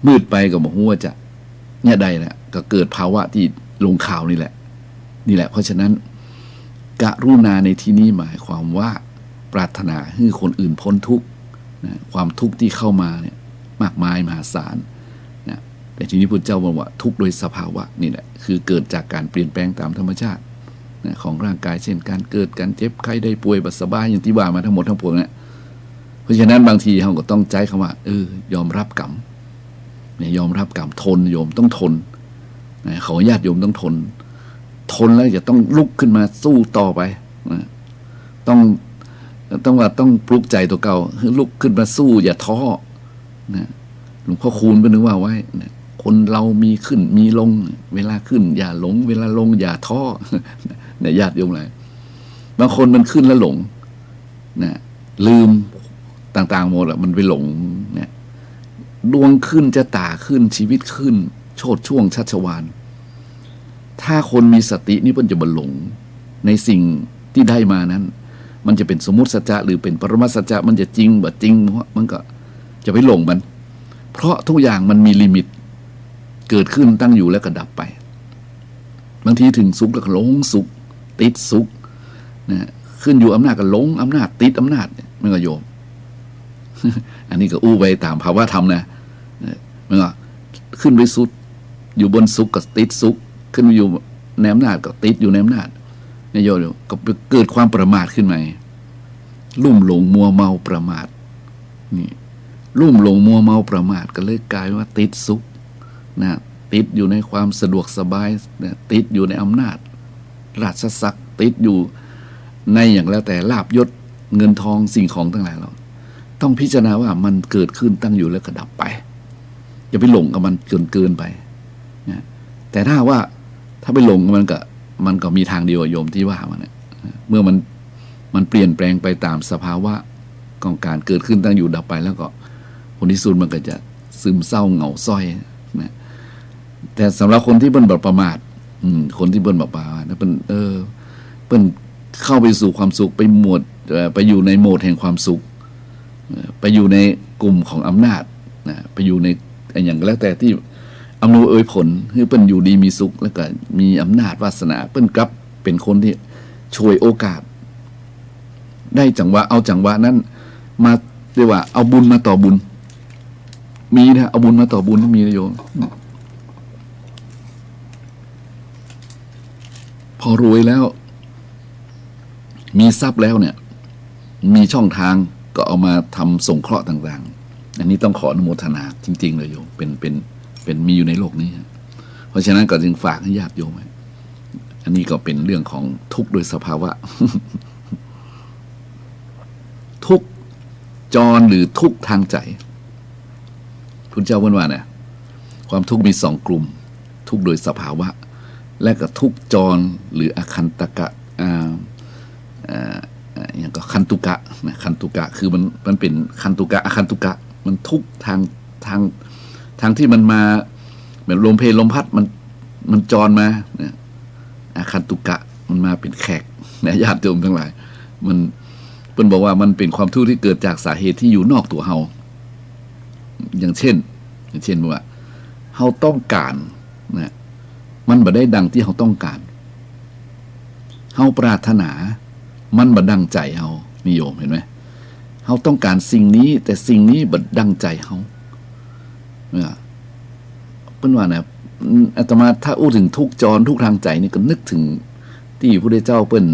มืดไปก็บอกว่าจะเนี่ยใดแหละก็เกิดภาวะที่ลงข่าวนี่แหละเพราะฉะนั้นกรุณาในที่นี้หมายความว่าปรารถนาให้คนอื่นพ้นทุกข์นะความทุกข์ที่เข้ามาเนี่ยมากมายมหาศาลนะแต่ทีนี้พุทธเจ้าบอกว่าทุกข์โดยสภาวะนี่แหละคือเกิดจากการเปลี่ยนแปลงตามธรรมชาตินะของร่างกายเช่นการเกิดการเจ็บไข้ได้ป่วยบัดสบายอย่างที่ว่ามาทั้งหมดทั้งปวงเนี่ยเพราะฉะนั้นบางทีเราก็ต้องใจคำว่ายอมรับกรรมเนี่ยยอมรับกรรมทนโยมต้องทนนะขอญาติโยมต้องทนแล้วจะต้องลุกขึ้นมาสู้ต่อไปนะต้องปลุกใจตัวเก่าลุกขึ้นมาสู้อย่าท้อนะหลวงพ่อคูณก็นึกว่าไว้นะคนเรามีขึ้นมีลงเวลาขึ้นอย่าหลงเวลาลงอย่าท้อเนี่ยญาติโยมหลายบางคนมันขึ้นแล้วหลงนะลืมต่างๆหมดมันไปหลงเนี่ยดวงขึ้นจะตาขึ้นชีวิตขึ้นโชติช่วงชัชวาลถ้าคนมีสตินี่เพิ่นจะบรรลงในสิ่งที่ได้มานั้นมันจะเป็นสมมุติสัจจะหรือเป็นปรมัตถสัจจะมันจะจริงบ่จริงมันก็จะไปหลงมันเพราะทุกอย่างมันมีลิมิตเกิดขึ้นตั้งอยู่แล้วก็ดับไปบางทีถึงสุขแล้วก็หลงสุขติดสุขนะขึ้นอยู่อำนาจก็หลงอำนาจติดอำนาจมันก็โยม อันนี้ก็อู้ไปตามภาวะธรรมนะมันก็ขึ้นไปสุดอยู่บนสุขก็ติดสุขขึ้นอยู่ในอำนาจก็ติดอยู่ในอำนาจเนี่ยโยมก็เกิดความประมาทขึ้นมาลุ่มหลงมัวเมาประมาทนี่ลุ่มหลงมัวเมาประมาทก็เลยกลายว่าติดสุขนะติดอยู่ในความสะดวกสบายนะติดอยู่ในอำนาจราชศักดิ์ติดอยู่ในอย่างแล้วแต่ลาภยศเงินทองสิ่งของทั้งหลายเราต้องพิจารณาว่ามันเกิดขึ้นตั้งอยู่แล้วก็ดับไปอย่าไปหลงกับมันจนเกินไปนะแต่ถ้าว่าถ้าไปหลงมันก็มีทางเดียวโยมที่ว่ามันเนี่ยเมื่อมันเปลี่ยนแปลงไปตามสภาวะของการเกิดขึ้นตั้งอยู่ดับไปแล้วก็ผลที่สุดมันก็จะซึมเศร้าเหงาส้อยนะ แต่สำหรับคนที่เปิ้นแบบประมาทคนที่เปิ้นแบบประมาทนะเปิ้นเปิ้นเข้าไปสู่ความสุขไปหมดไปอยู่ในโหมดแห่งความสุขไปอยู่ในกลุ่มของอำนาจนะไปอยู่ในอย่างก็แล้วแต่ที่อำนวยผลให้เปิ้นอยู่ดีมีสุขแล้วก็มีอำนาจวาสนาเปิ้นกลับเป็นคนที่ช่วยโอกาสได้จังหวะเอาจังหวะนั้นมาเรียกว่าเอาบุญมาต่อบุญมีนะเอาบุญมาต่อบุญมีนะโยมพอรวยแล้วมีทรัพย์แล้วเนี่ยมีช่องทางก็เอามาทำสงเคราะห์ต่างๆอันนี้ต้องขออนุโมทนาจริงๆเลยโยมเป็นมีอยู่ในโลกนี้เพราะฉะนั้นก็จึงฝากให้ญาติโยมอันนี้ก็เป็นเรื่องของทุกข์โดยสภาวะ ทุกข์จรหรือทุกข์ทางใจพุทธเจ้าว่าเนี่ยความทุกข์มีสองกลุ่มทุกข์โดยสภาวะและก็ทุกข์จรหรืออคันตกะอย่างก็คันตุกะนะคันตุกะคือมันเป็นคันตุกะอคันตุกะมันทุกข์ทางที่มันมาแบบลมเพลลมพัดมันจรมาเนี่ยอคันตุกะมันมาเป็นแขกนะญาติโยมทั้งหลายมันเป็นบอกว่ามันเป็นความทุกข์ที่เกิดจากสาเหตุที่อยู่นอกตัวเฮาอย่างเช่นว่าเฮาต้องการนะมันบ่ได้ดังที่เฮาต้องการเฮาปรารถนามันบ่ดังใจเฮานิยมเห็นไหมเฮาต้องการสิ่งนี้แต่สิ่งนี้บ่ดังใจเฮาเนี่ยเพิ่นว่านะอาตมาถ้าอู้ถึงทุกจรทุกทางใจนี่ก็นึกถึงที่พระพุทธเจ้าเพิ่น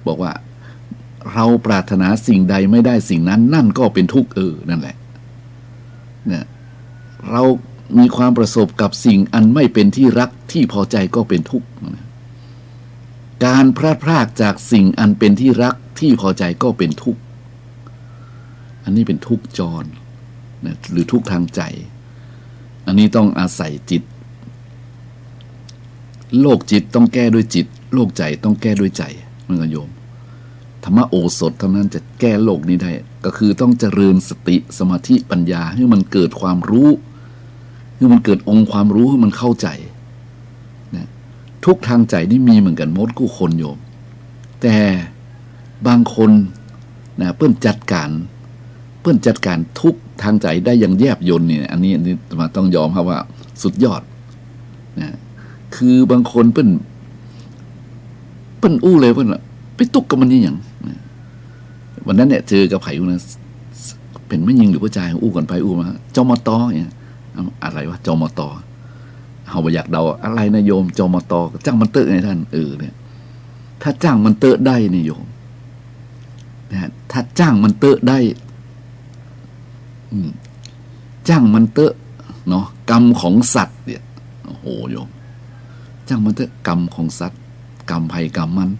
บอกว่าเราปรารถนาสิ่งใดไม่ได้สิ่งนั้นนั่นก็เป็นทุกข์นั่นแหละเนี่ยเรามีความประสบกับสิ่งอันไม่เป็นที่รักที่พอใจก็เป็นทุกข์การพลาดพลาดจากสิ่งอันเป็นที่รักที่พอใจก็เป็นทุกข์อันนี้เป็นทุกข์จรนะหรือทุกข์ทางใจอันนี้ต้องอาศัยจิตโลกจิตต้องแก้ด้วยจิตโลกใจต้องแก้ด้วยใจมันก็โยมธรรมโอสถเท่านั้นจะแก้โลกนี้ได้ก็คือต้องเจริญสติสมาธิปัญญาให้มันเกิดความรู้ให้มันเกิดองค์ความรู้ให้มันเข้าใจนะทุกทางใจนี่มีเหมือนกันหมดกู้คนโยมแต่บางคนนะเพิ่นจัดการทุกทางใจได้อย่างแยบยลเนี่ยอันนี้มาต้องยอมครับว่าสุดยอดนะคือบางคนเพิ่นอู้เลยเพิ่นไปตุกกับมันนี่อย่างวันนั้นเนี่ยเจอกับไผ่นะเป็นไม่ยิงหรือผู้ชายอู้กันไปอู้มาจมตเนี่ยอะไรวะจมตเขาบ่อยากเดาอะไรนะโยมจมตจ้างมันเตอะไงท่านเนี่ยถ้าจ้างมันเตอะได้นี่โยมนะถ้าจ้างมันเตอะได้จ้างมันเตอะเนาะกรรมของสัตว์เนี่ยโอ้โหโยมจ้างมันเตอะกรรมของสัตว์กรรมภัยกรรมมัน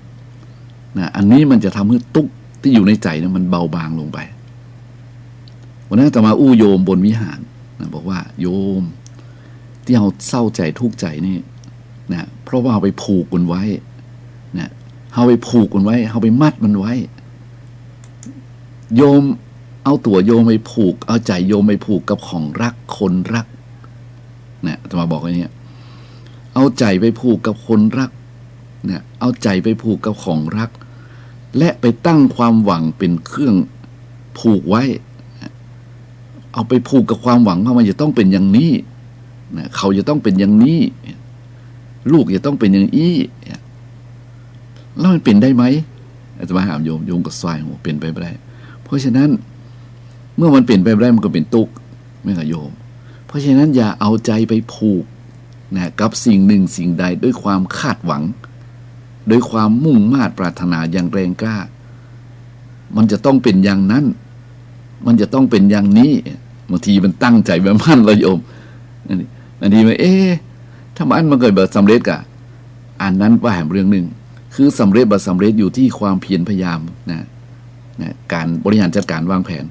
นะอันนี้มันจะทำให้ทุกข์ที่อยู่ในใจเนี่ยมันเบาบางลงไปวันนั้นอาตมาอู้โยมบนวิหารนะบอกว่าโยมที่เราเศร้าใจทุกข์ใจนี่นะเพราะว่าเราไปผูกมันไว้นะเราไปผูกมันไว้เราไปมัดมันไว้โยมเอาตัวโยมไปผูกเอาใจโยมไปผูกกับของรักคนรักนะอาตมาบอกอย่างนี้เอาใจไปผูกกับคนรักเนี่ยเอาใจไปผูกกับของรักและไปตั้งความหวังเป็นเครื่องผูกไว้เอาไปผูกกับความหวังว่ามันจะต้องเป็นอย่างนี้นะเขาจะต้องเป็นอย่างนี้ลูกจะต้องเป็นอย่างนี้แล้วมันเป็นได้ไหมอาจจะมาถามโยมก็สายหัวเป็นไปไม่ได้เพราะฉะนั้นเมื่อมันเปลี่ยนไปได้มันก็เป็นทุกข์ไม่กับโยมเพราะฉะนั้นอย่าเอาใจไปผูกนะกับสิ่งหนึ่งสิ่งใดด้วยความคาดหวังด้วยความมุ่งมา่ปรารถนาอย่างแรงกล้ามันจะต้องเป็นอย่างนั้นมันจะต้องเป็นอย่างนี้บางทีมันตั้งใจแบบมั่นเลยโยมอันนี้ว่าถ้ามันเกิดแบบสำเร็จกะอันนั้นว่าแห่งเรื่องหนึ่งคือสำเร็จแบบสำเร็จอยู่ที่ความเพียรพยายามนะการบริหารจัดการวางแผน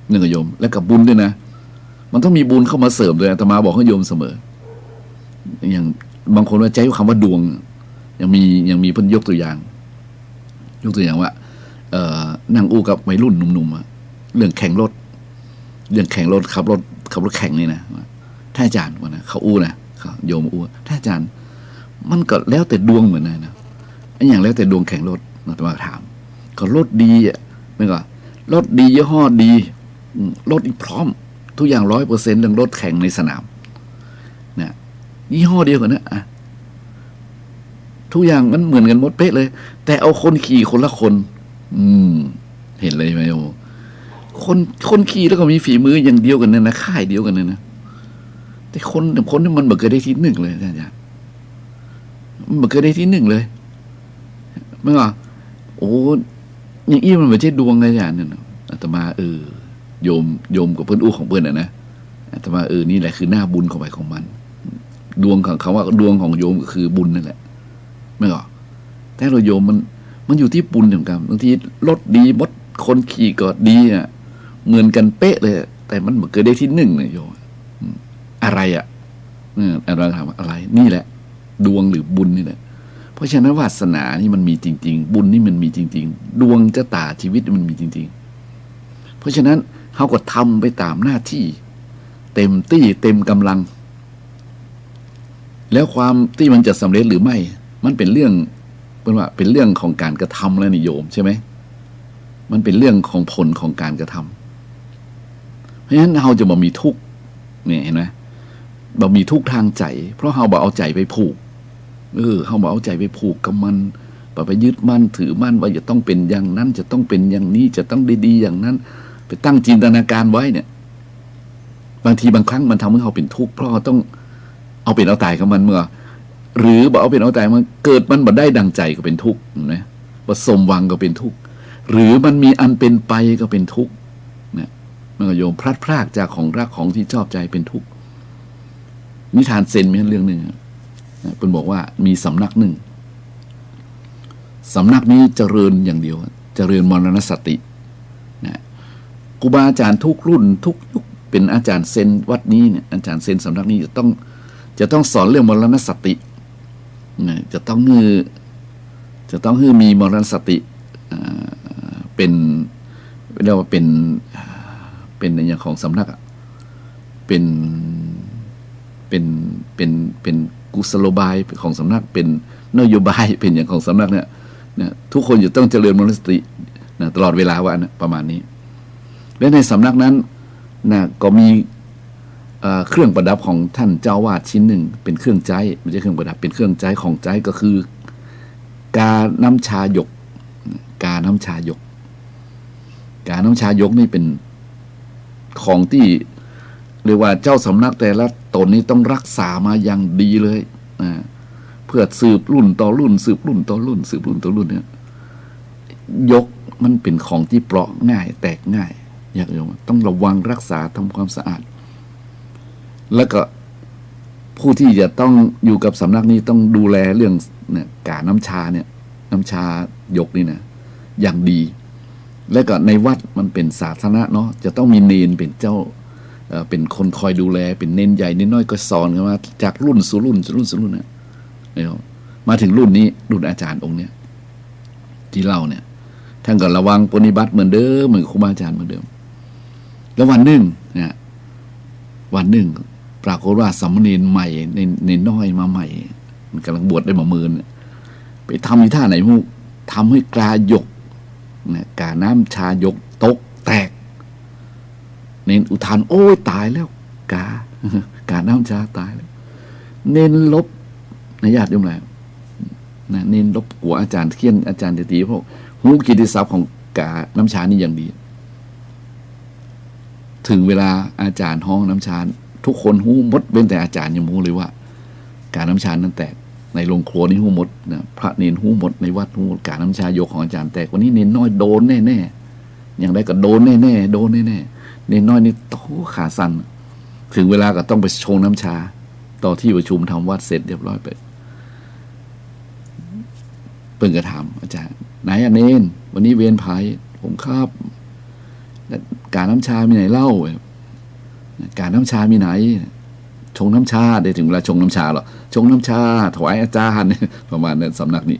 หนึ่งโยมและกับบุญด้วยนะมันต้องมีบุญเข้ามาเสริมด้วยอาตมาบอกให้โยมเสมออย่างบางคนว่าใจคำว่าดวงยังมีเพิ่นยกตัวอย่างว่านั่งอู้กับวัยรุ่นหนุ่มๆเรื่องแข่งรถขับรถแข่งนี่นะท่านอาจารย์ว่านะเขาอู้นะ ก็โยมอ้วถ้าอาจารย์มันก็แล้วแต่ดวงเหมือนกันนะไอ้อย่างแล้วแต่ดวงแข่งรถอาตมาถามก็รถดีอ่ะไม่ก็รถดียี่ห้อดีรถอีกพร้อมทุกอย่าง100%เรื่องรถแข่งในสนามเนี่ยยี่ห้อเดียวกันนะอ่ะทุกอย่างมันเหมือนกันหมดเป๊ะเลย แต่เอาคนขี่คนละคน เห็นเลยไหมโอ้คนขี่แล้วก็มีฝีมืออย่างเดียวกันเนี่ยนะค่ายเดียวกันเนี่ยนะแต่คนที่มันบ่เคยได้ที่หนึ่งเลยอาจารย์มันบ่เคยได้ที่หนึ่งเลยไม่ว่าโอ้อย่างอี้มันไม่ใช่ดวงอาจารย์เนี่ยอาตมาโยมกับเพื่อนอู้ของเพื่อนนะอาตมานี่แหละคือหน้าบุญของไปของมันดวงของเขาว่าดวงของโยมก็คือบุญนั่นแหละไม่หรอแต่เราโยมมันอยู่ที่บุญเหมือนกันบางทีรถดีมดคนขี่ก็ดีอ่ะเหมือนกันเป๊ะเลยแต่มันเกิดได้ที่หนึ่งเลยโยมอะไรอ่ะอะไรถามอะไรนี่แหละดวงหรือบุญนี่แหละเพราะฉะนั้นวาสนานี่มันมีจริงๆบุญนี่มันมีจริงๆดวงชะตาชีวิตมันมีจริงๆเพราะฉะนั้นเขาก็ทำไปตามหน้าที่เต็มที่เต็มกำลังแล้วความที่มันจะสำเร็จหรือไม่มันเป็นเรื่องเป็นเรื่องของการกระทำแล้วนิโยมใช่ไหมมันเป็นเรื่องของผลของการกระทำเพราะฉะนั้นเราจะบ่มีทุกข์เนี่ยเห็นไหมบ่มีทุกข์ทางใจเพราะเราบ่เอาใจไปผูกเราบ่เอาใจไปผูกกับมันบ่ไปยึดมั่นถือมั่นว่าจะต้องเป็นอย่างนั้นจะต้องเป็นอย่างนี้จะต้องดีๆอย่างนั้นไปตั้งจินตนาการไว้เนี่ยบางทีบางครั้งมันทำให้เราเป็นทุกข์เพราะเราต้องเอาเป็นเอาตายกับมันเมื่อหรือบอกเอาเป็นเอาตายมันเกิดมันบ่ได้ดังใจก็เป็นทุกข์นะบ่สมหวังก็เป็นทุกข์หรือมันมีอันเป็นไปก็เป็นทุกข์นะมันก็โยมพลัดพรากจากของรักของที่ชอบใจเป็นทุกข์นิทานเซนมีเรื่องหนึ่งนะเป็นบอกว่ามีสำนักหนึ่งสำนักนี้เจริญอย่างเดียวเจริญมรณสตินะครูบาอาจารย์ทุกรุ่นทุกยุคเป็นอาจารย์เซนวัดนี้เนี่ยอาจารย์เซนสำนักนี้จะต้องสอนเรื่องมรณสติจะต้องมีมรณสติเป็นเรียกว่าเป็นอย่างของสำนักเป็นกุศโลบายของสำนักเป็นนโยบายเป็นอย่างของสำนักเนี่ยทุกคนจะต้องเจริญมรณสติตลอดเวลาว่าประมาณนี้และในสำนักนั้นก็มีเครื่องประดับของท่านเจ้าวาดชิ้นหนึ่งเป็นเครื่องใจไม่ใช่เครื่องประดับเป็นเครื่องใจของใจก็คือกาน้ำชาหยกกาน้ำชาหยกนี่เป็นของที่เรียกว่าเจ้าสำนักแต่ละตนนี้ต้องรักษามาอย่างดีเลยเพื่อสืบรุ่นต่อรุ่นสืบรุ่นต่อรุ่นสืบรุ่นต่อรุ่นเนี่ยยกมันเป็นของที่เปราะง่ายแตกง่ายอยากโยมต้องระวังรักษาทำความสะอาดแล้วก็ผู้ที่จะต้องอยู่กับสำนักนี้ต้องดูแลเรื่องเนี่ยกาน้ำชาเนี่ยน้ำชายกนี่นะอย่างดีแล้วก็ในวัดมันเป็นสาธารณะเนาะจะต้องมีเนนเป็นเจ้าเป็นคนคอยดูแลเป็นเนนใหญ่เนนน้อยก็สอนกันมาจากรุ่นสู่รุ่นเนี่ยมาถึงรุ่นนี้รุ่นอาจารย์องค์เนี้ยที่เล่าเนี่ยท่านก็ระวังปฏิบัติเหมือนเดิมเหมือนครูบาอาจารย์เหมือนเดิมแล้ววันหนึ่งปรากฏว่าสามเณรใหม่ในน้อยมาใหม่มันกำลังบวชได้มา10,000ไปทำที่ท่าไหนมุกทำให้กาหยกกาน้ำชาหยกตกแตกเน้นอุทานโอ้ยตายแล้วกาน้ำชาตายแล้วเน้นลบในญาติโยมแล้วเน้นลบหัวอาจารย์เขียนอาจารย์ตีเพราะหูกิตติศัพท์ของกาน้ำชานี่อย่างดีถึงเวลาอาจารย์ห้องน้ำชาทุกคนหูมดเป็นแต่อาจารย์ยังหูเลยว่าการน้ำชานั้นแตกในโรงครัวนี่หูมดนะพระเนนหูมดในวัดหูการน้ำชายกของอาจารย์แตกวันนี้เนนน้อยโดนแน่ๆอย่างไรก็โดนแน่ๆเนนน้อยนี่โตขาสั่นถึงเวลาก็ต้องไปชงน้ำชาต่อที่ประชุมทำวัดเสร็จเรียบร้อยไปเพิ่งกระถามอาจารย์ไหนอะเนนวันนี้เวียนภัยผมครับการน้ำชามีไหนเล่าการน้ำชามีไหนชงน้ำชาได้ถึงเวลาชงน้ำชาหรอชงน้ำชาถวายอาจารย์ประมาณนั้นสำนักนี้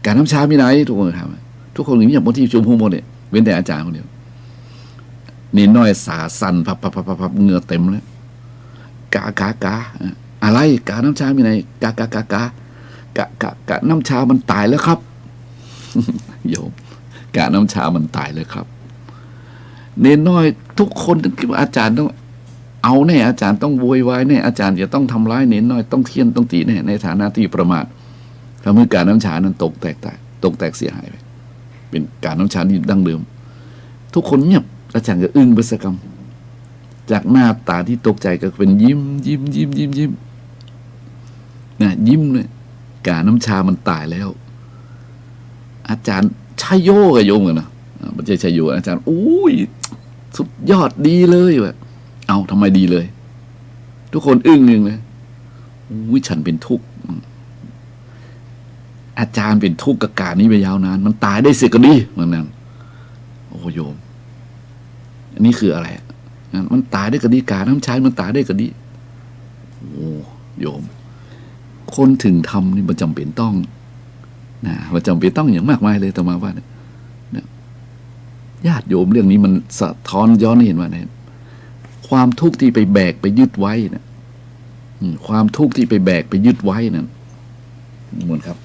การน้ำชามีไหนทุกคนถามทุกคนอย่างนี้อย่างบางที่ชุมพงหมดเนี่ยเว้นแต่อาจารย์คนเดียวนี่น้อยสาสั่นพับเหงื่อเต็มแล้วกา อะไรกาน้ำชามีไหนกะน้ำชามันตายแล้วครับ โยมกะน้ำชามันตายแล้วครับ เนนน้อยทุกคนคิดว่าอาจารย์ต้องเอาแน่อาจารย์ต้องโวยวายแน่อาจารย์จะต้องทำร้ายเนนน้อยต้องเคี่ยนต้องตีแน่ในฐานะที่ประมาททำให้การน้ำชานั้นตกแตกเสียหายไปเป็นการน้ำชาที่ดั้งเดิมทุกคนเงียบอาจารย์ก็อึ้งไปสักคำจากหน้าตาที่ตกใจก็เป็นยิ้มนะยิ้มเลยการน้ำชามันตายแล้วอาจารย์ชัยโยกับโยมกันนะไม่ใช่ชัยโยอาจารย์อุ้ยสุดยอดดีเลยว่ะเอาทำไมดีเลย ทุกคนอึ้งหนึ่งเลยอุ้ยฉันเป็นทุกข์อาจารย์เป็นทุกข์กับการนี้ไปยาวนานมันตายได้เสียก็ดีเหมือนนั้นโอ้โยมอันนี้คืออะไรมันตายได้ก็ดีการน้ำชามันตายได้ก็ดีโอ้โยมคนถึงทำนี่มันจำเป็นต้องนะมันจำเป็นต้องอย่างมากมายเลยแต่มาว่าเนี่ยญาติโยมเรื่องนี้มันสะท้อนย้อนให้เห็นว่าเนี่ยความทุกข์ที่ไปแบกไปยึดไว้เนี่ยความทุกข์ที่ไปแบกไปยึดไว้นั่นนิมนต์ครับ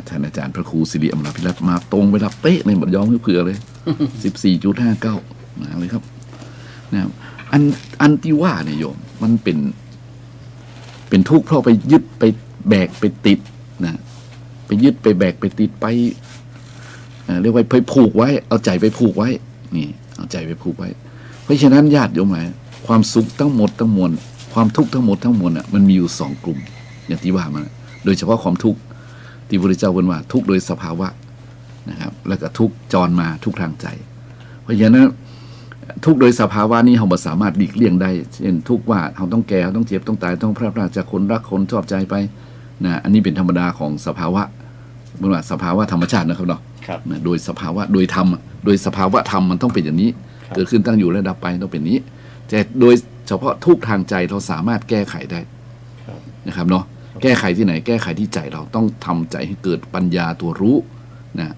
ท่านอาจารย์พระครูสิริอมรพิรัตน์มาตรงเวลาเป๊ะเลยหมดย้อมเผื่อเลย 14.59 มาเลยครับนะครับอันที่ว่าเนี่ยโยมมันเป็นทุกข์เพราะไปยึดไปแบกไปติดนะไปยึดไปแบกไปติดไปเรียกว่าไปผูกไว้เอาใจไปผูกไว้นี่เอาใจไปผูกไว้เพราะฉะนั้นญาติโยมหมายความสุขทั้งหมดทั้งมวลความทุกข์ทั้งหมดทั้งมวลอ่ะมันมีอยู่สองกลุ่มอย่างที่ว่ามาโดยเฉพาะความทุกข์ที่พระพุทธเจ้าบอกว่าทุกข์โดยสภาวะนะครับแล้วก็ทุกข์จรมาทุกข์ทางใจ เพราะฉะนั้นทุกข์โดยสภาวะนี้เราไม่สามารถหลีกเลี่ยงได้เช่นทุกข์ว่าเราต้องแก่เราต้องเจ็บต้องตายต้องพลาดพลาดจากคนรักคนชอบใจไปนะอันนี้เป็นธรรมดาของสภาวะเมื่อว่าสภาวะธรรมชาตินะครับเนาะนะโดยสภาวะโดยธรรมโดยสภาวะธรรมมันต้องเป็นอย่างนี้เกิดขึ้นตั้งอยู่และดับไปต้องเป็นนี้แต่โดยเฉพาะทุกข์ทางใจเราสามารถแก้ไขได้นะครับเนาะแก้ไขที่ไหนแก้ไขที่ใจเราต้องทำใจให้เกิดปัญญาตัวรู้นะ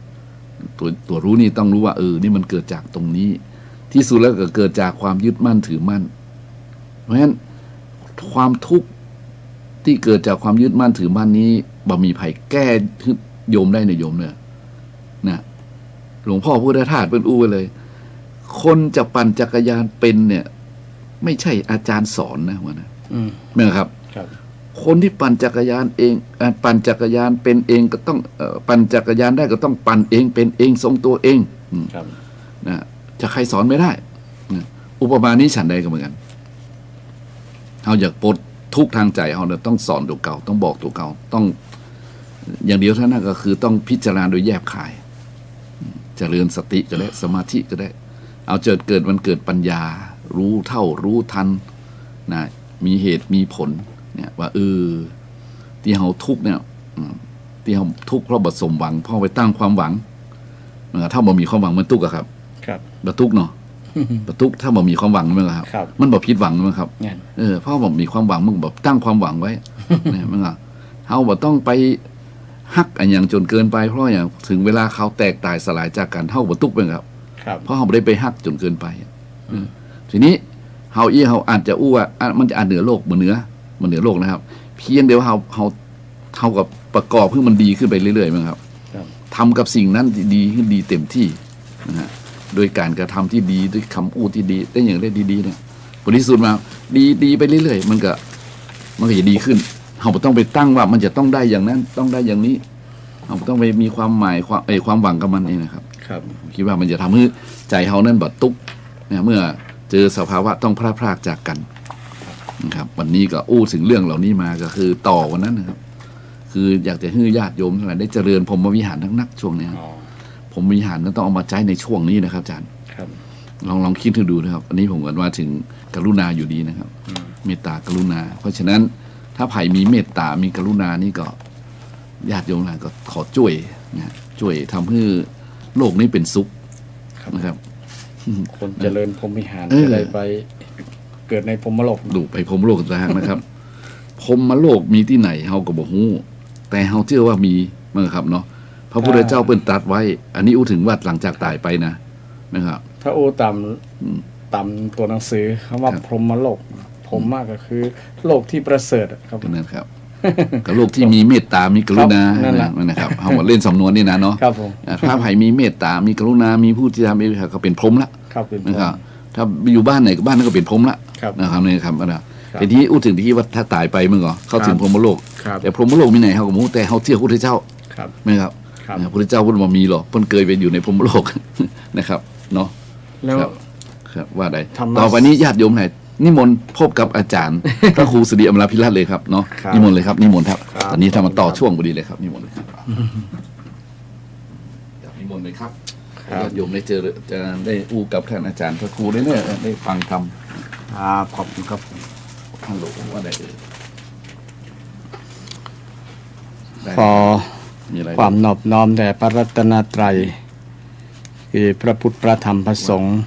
ตัวรู้นี่ต้องรู้ว่านี่มันเกิดจากตรงนี้ที่สุดแล้วก็เกิดจากความยึดมั่นถือมั่นเพราะฉะนั้นความทุกข์ที่เกิดจากความยึดมั่นถือมั่นนี้บ่มีภัยแก้โยมได้ในโยมเนี่ยนะหลวงพ่อพุทธทาสเป็นอู้ไว้เลยคนจะปั่นจักรยานเป็นเนี่ยไม่ใช่อาจารย์สอนนะวะนะไม่ครับคนที่ปั่นจักรยานเองปั่นจักรยานเป็นเองก็ต้องปั่นจักรยานได้ก็ต้องปั่นเองเป็นเองทรงตัวเองนะจะใครสอนไม่ได้นะอุปมานี้ฉันใดก็เหมือนกันเราอยากปลดทุกข์ทางใจเราต้องสอนตัวเก่าต้องบอกตัวเก่าต้องอย่างเดียวเท่านั้นก็คือต้องพิจารณาโดยแยบคายเจริญสติก็ได้สมาธิก็ได้เอาเกิดมันเกิดปัญญารู้เท่ารู้ทันนะมีเหตุมีผลเนี่ยว่าที่เราทุกข์เนี่ยที่เราทุกข์เพราะบัดสมหวังเพราะไปตั้งความหวังถ้าบ่มีความหวังมันทุกข์อะครับบัดทุกข์เนาะบัดทุกข์ถ้าบ่มีความหวังมันครับมันบ่ผิดหวังมันครับเพราะบ่มีความหวังมึงแบบตั้งความหวังไว้เนี่ยมันก็เฮาบ่ต้องไปฮักอันอย่างจนเกินไปเพราะอย่างถึงเวลาเขาแตกตายสลายจากกันเฮาบ่ทุกข์เป็นครับเพราะเฮาบ่ได้ไปฮักจนเกินไปทีนี้เฮาอาจจะอู้ว่ามันจะเหนือโลกมันเหนือโลกนะครับเพียงเดียวเฮากับประกอบเพื่อมันดีขึ้นไปเรื่อยๆมั้งครับทำกับสิ่งนั้นดีขึ้นดีเต็มที่นะฮะโดยการกระทำที่ดีด้วยคำพูดที่ดีได้อย่างได้ดีๆเนี่ยผลที่สุดมาดีไปเรื่อยๆมันก็จะดีขึ้นเราไม่ต้องไปตั้งว่ามันจะต้องได้อย่างนั้นต้องได้อย่างนี้เราไม่ต้องไปมีความหมายความหวังกับมันเองนะครับคิดว่ามันจะทำให้ใจเรานั้นบัดตุกเนี่ยเมื่อเจอสภาวะต้องพลากจากกันนะครับวันนี้ก็อู้ถึงเรื่องเหล่านี้มาก็คือต่อวันนั้นนะครับคืออยากจะให้ญาติโยมทั้งหลายได้เจริญพรหมวิหารทั้งนักช่วงนี้พรหมวิหารนั้นต้องเอามาใช้ในช่วงนี้นะครับอาจารย์ลองคิดดูนะครับอันนี้ผมก็ว่าถึงกรุณาอยู่ดีนะครับเมตตากรุณาเพราะฉะนั้นถ้าไผ่มีเมตตามีกรุณานี่ก็ญาติโยมทั้งหลายก็ขอช่วยทำให้โลกนี้เป็นสุขนะครับคนเจริญพรหมวิหารจะได้ไปเกิดในพรหมโลกดูไปพรหมโลกต่างนะครับพรหมโลกมีที่ไหนเฮาก็บ่ฮู้แต่เฮาเชื่อว่ามีมั้งครับเนาะพระพุทธเจ้าเปิ้นตรัสไว้อันนี้อู้ถึงว่าหลังจากตายไปนะครับถ้าอู้ตามตัวหนังสือคำว่าพรหมโลกพ ผมมากก็คือโลกที่ประเสริฐครับ ก็นั่นครับ กับโลกที่มีเมตตามีกรุณา ครับนั่นแหละ นะครับเอามาเล่นสำนวนนี่นะเนาะ ครับผม ถ้าไผ่มีเมตตามีกรุณามีผู้ที่ทำเองก็เป็นพรหมละ ครับเป็น นะครับถ้าอยู่บ้านไหนก็บ้านนั้นก็เป็นพรหมละ ครับ นะครับนี่ครับทีนี้อู้ถึงที่ว่าถ้าตายไปมึงก็เข้าถึงพรหมโลก ครับ แต่พรหมโลกมีไหนเขาก็มูแต่เขาเที่ยวพระพุทธเจ้า ครับ ไหมครับ ครับ พระพุทธเจ้าพุทธมามีหรอกเพิ่นเกยไปอยู่ในพรหมโลก นะครับเนาะ แล้ว ครับว่าใด ธรรมะ ต่อไปนี้ญาติโยมไหนนิมนต์พบกับอาจารย์ พระครูสิริอมราภิรัตน์เลยครับเนาะ ครับ นิมนต์เลยครับนิมนต์ครับ ครับ ตอนนี้ทำมาต่อช่วงพอดีเลยครับนิมนต์เลยครับนิมนต์เลยครับญาติโยมได้เจอจะได้อู้กับท่านอาจารย์พระครูได้เนี่ยได้ฟังธรรม ครับขอบคุณครับ ฮัลโหลว่าได้เอ่ยได้ ขอ มีอะไร ความนอบน้อมแด่พระรัตนตรัยคือพระพุทธพระธรรมพระสงฆ์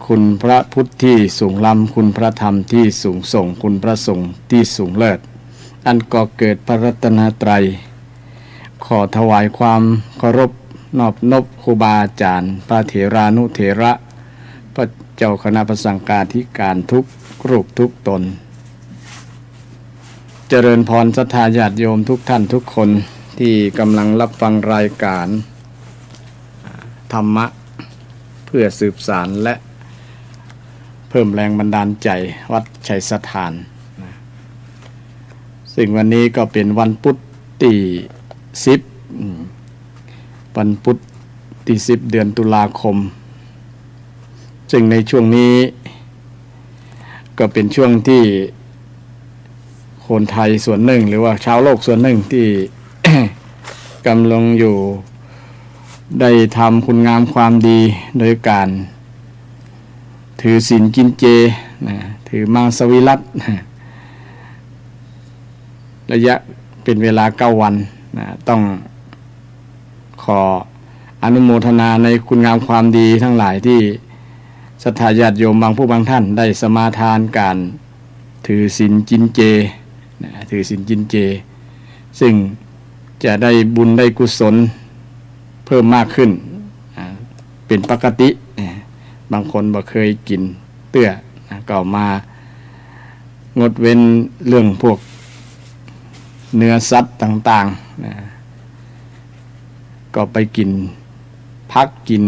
คุณพระพุทธที่สูงล้ำคุณพระธรรมที่สูงส่งคุณพระสงฆ์ที่สูงเลิศอันก่อเกิดพระรัตนตรัยขอถวายความเคารพนอบนบครูบาอาจารย์พระเถรานุเถระพระเจ้าคณะพระสังฆาธิการทุกรูปทุกตน เจริญพรศรัทธาญาติโยมทุกท่านทุกคนที่กำลังรับฟังรายการธรรมะเพื่อสืบสารและเพิ่มแรงบันดาลใจวัดชัยสถานนะซึ่งวันนี้ก็เป็นวันพุธที่10วันพุธที่10เดือนตุลาคมซึ่งในช่วงนี้ก็เป็นช่วงที่ คนไทยส่วนหนึ่งหรือว่าชาวโลกส่วนหนึ่งที่ กำลังอยู่ได้ทำคุณงามความดีโดยการถือศีลกินเจนะถือมังสวิรัติระยะเป็นเวลา9 วันนะต้องขออนุโมทนาในคุณงามความดีทั้งหลายที่ศรัทธาญาติโยมบางผู้บางท่านได้สมาทานการถือศีลกินเจถือศีลกินเจซึ่งจะได้บุญได้กุศลเพิ่มมากขึ้นเป็นปกติบางคนบ่เคยกินเตื้อก็มางดเว้นเรื่องพวกเนื้อสัตว์ต่างๆก็ไปกินพักกิน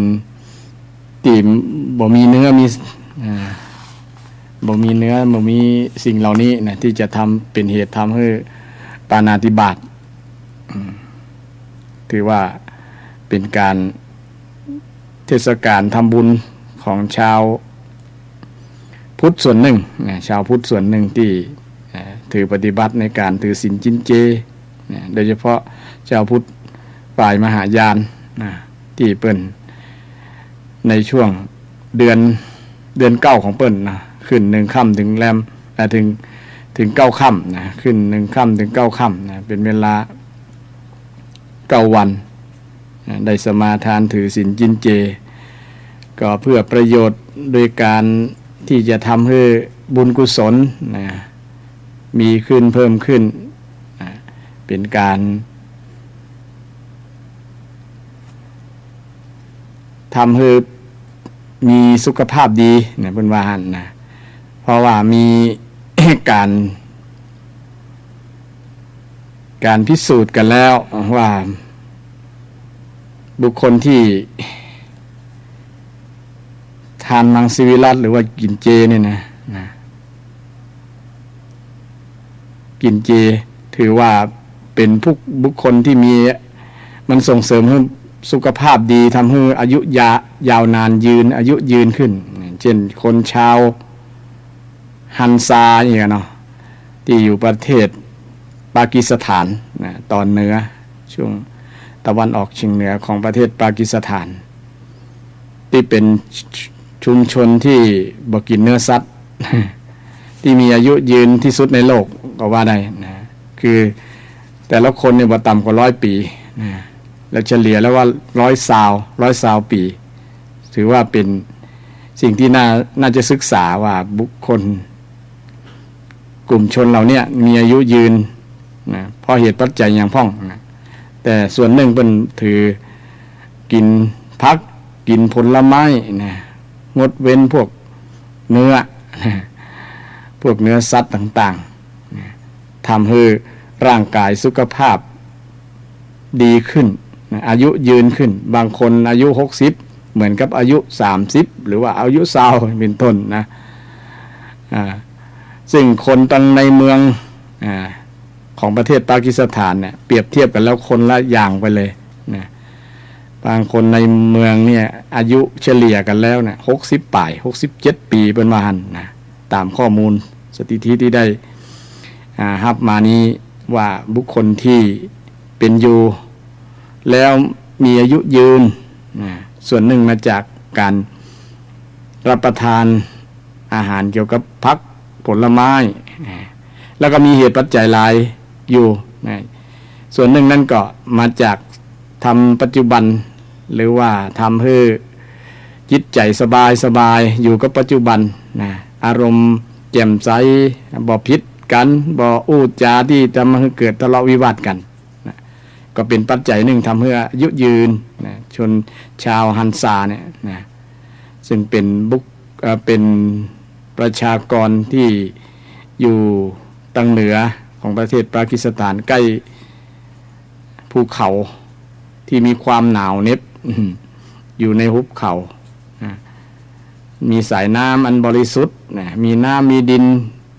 ตีมบ่มีเนื้อมีบ่มีเนื้อบ่มีสิ่งเหล่านี้นะที่จะทำเป็นเหตุทำให้ปาณาติบาตถือว่าเป็นการเทศกาลทำบุญของชาวพุทธส่วนหนึ่งนะชาวพุทธส่วนหนึ่งที่ถือปฏิบัติในการถือศีลกินเจนะโดยเฉพาะชาวพุทธฝ่ายมหายานนะที่เปิ้นในช่วงเดือน9ของเปิ้นนะขึ้น1 ค่ำถึงแรมถึง9 ค่ำนะขึ้น1 ค่ำถึง9 ค่ำนะเป็นเวลา9 วันนะได้สมาทานถือศีลกินเจก็เพื่อประโยชน์โดยการที่จะทำให้บุญกุศลนะมีขึ้นเพิ่มขึ้นนะเป็นการทำให้มีสุขภาพดีนะเพิ่นว่าหั่นนะเพราะว่ามี การพิสูจน์กันแล้วว่าบุคคลที่ทานมังสวิรัติหรือว่ากินเจเนี่ยนะกินเจถือว่าเป็นบุคคลที่มีมันส่งเสริมให้สุขภาพดีทำให้อายุยาวนานอายุยืนขึ้นเช่นคนชาวฮันซาอย่างเงี้ยเนาะที่อยู่ประเทศปากีสถานนะตอนเหนือช่วงตะวันออกเฉียงเหนือของประเทศปากีสถานที่เป็นชุมชนที่บ่กินเนื้อสัตว์ ที่มีอายุยืนที่สุดในโลกก็ว่าได้นะคือแต่ละคนเนี่ยบ่ต่ำกว่า100 ปีนะแล้วเฉลี่ยแล้วว่า100 ปีถือว่าเป็นสิ่งที่น่าจะศึกษาว่าบุคคลกลุ่มชนเหล่านี้มีอายุยืนนะเพราะเหตุปัจจัยอย่างพ้องนะแต่ส่วนหนึ่งเป็นถือกินพักกินผลไม้นะงดเว้นพวกเนื้อนะ พวกเนื้อสัตว์ต่างๆทำให้ร่างกายสุขภาพดีขึ้นอายุยืนขึ้นบางคนอายุ60เหมือนกับอายุ30หรือว่าอายุ20เป็นต้นนะซึ่งคนตั้งในเมืองของประเทศปากีสถานเนี่ยเปรียบเทียบกันแล้วคนละอย่างไปเลยนะบางคนในเมืองเนี่ยอายุเฉลี่ยกันแล้วเนี่ย60 ป่าย67 ปีเป็นว่าหันนะตามข้อมูลสถิติที่ได้ฮับมานี้ว่าบุคคลที่เป็นอยู่แล้วมีอายุยืนนะส่วนหนึ่งมาจากการรับประทานอาหารเกี่ยวกับผักผลไม้แล้วก็มีเหตุปัจจัยหลายอยู่นะส่วนหนึ่งนั่นก็มาจากทำปัจจุบันหรือว่าทำให้จิตใจสบายอยู่กับปัจจุบันนะอารมณ์แจ่มใสบ่ผิดกันบ่อู้จาที่ทำให้เกิดทะเลาะวิวาทกันนะก็เป็นปัจจัยหนึ่งทำให้อายุยืนนะชนชาวฮันซาเนี่ยนะซึ่งเป็นประชากรที่อยู่ทางเหนือของประเทศปากีสถานใกล้ภูเขาที่มีความหนาวเหน็บอยู่ในหุบเขามีสายน้ำอันบริสุทธิ์มีน้ำมีดิน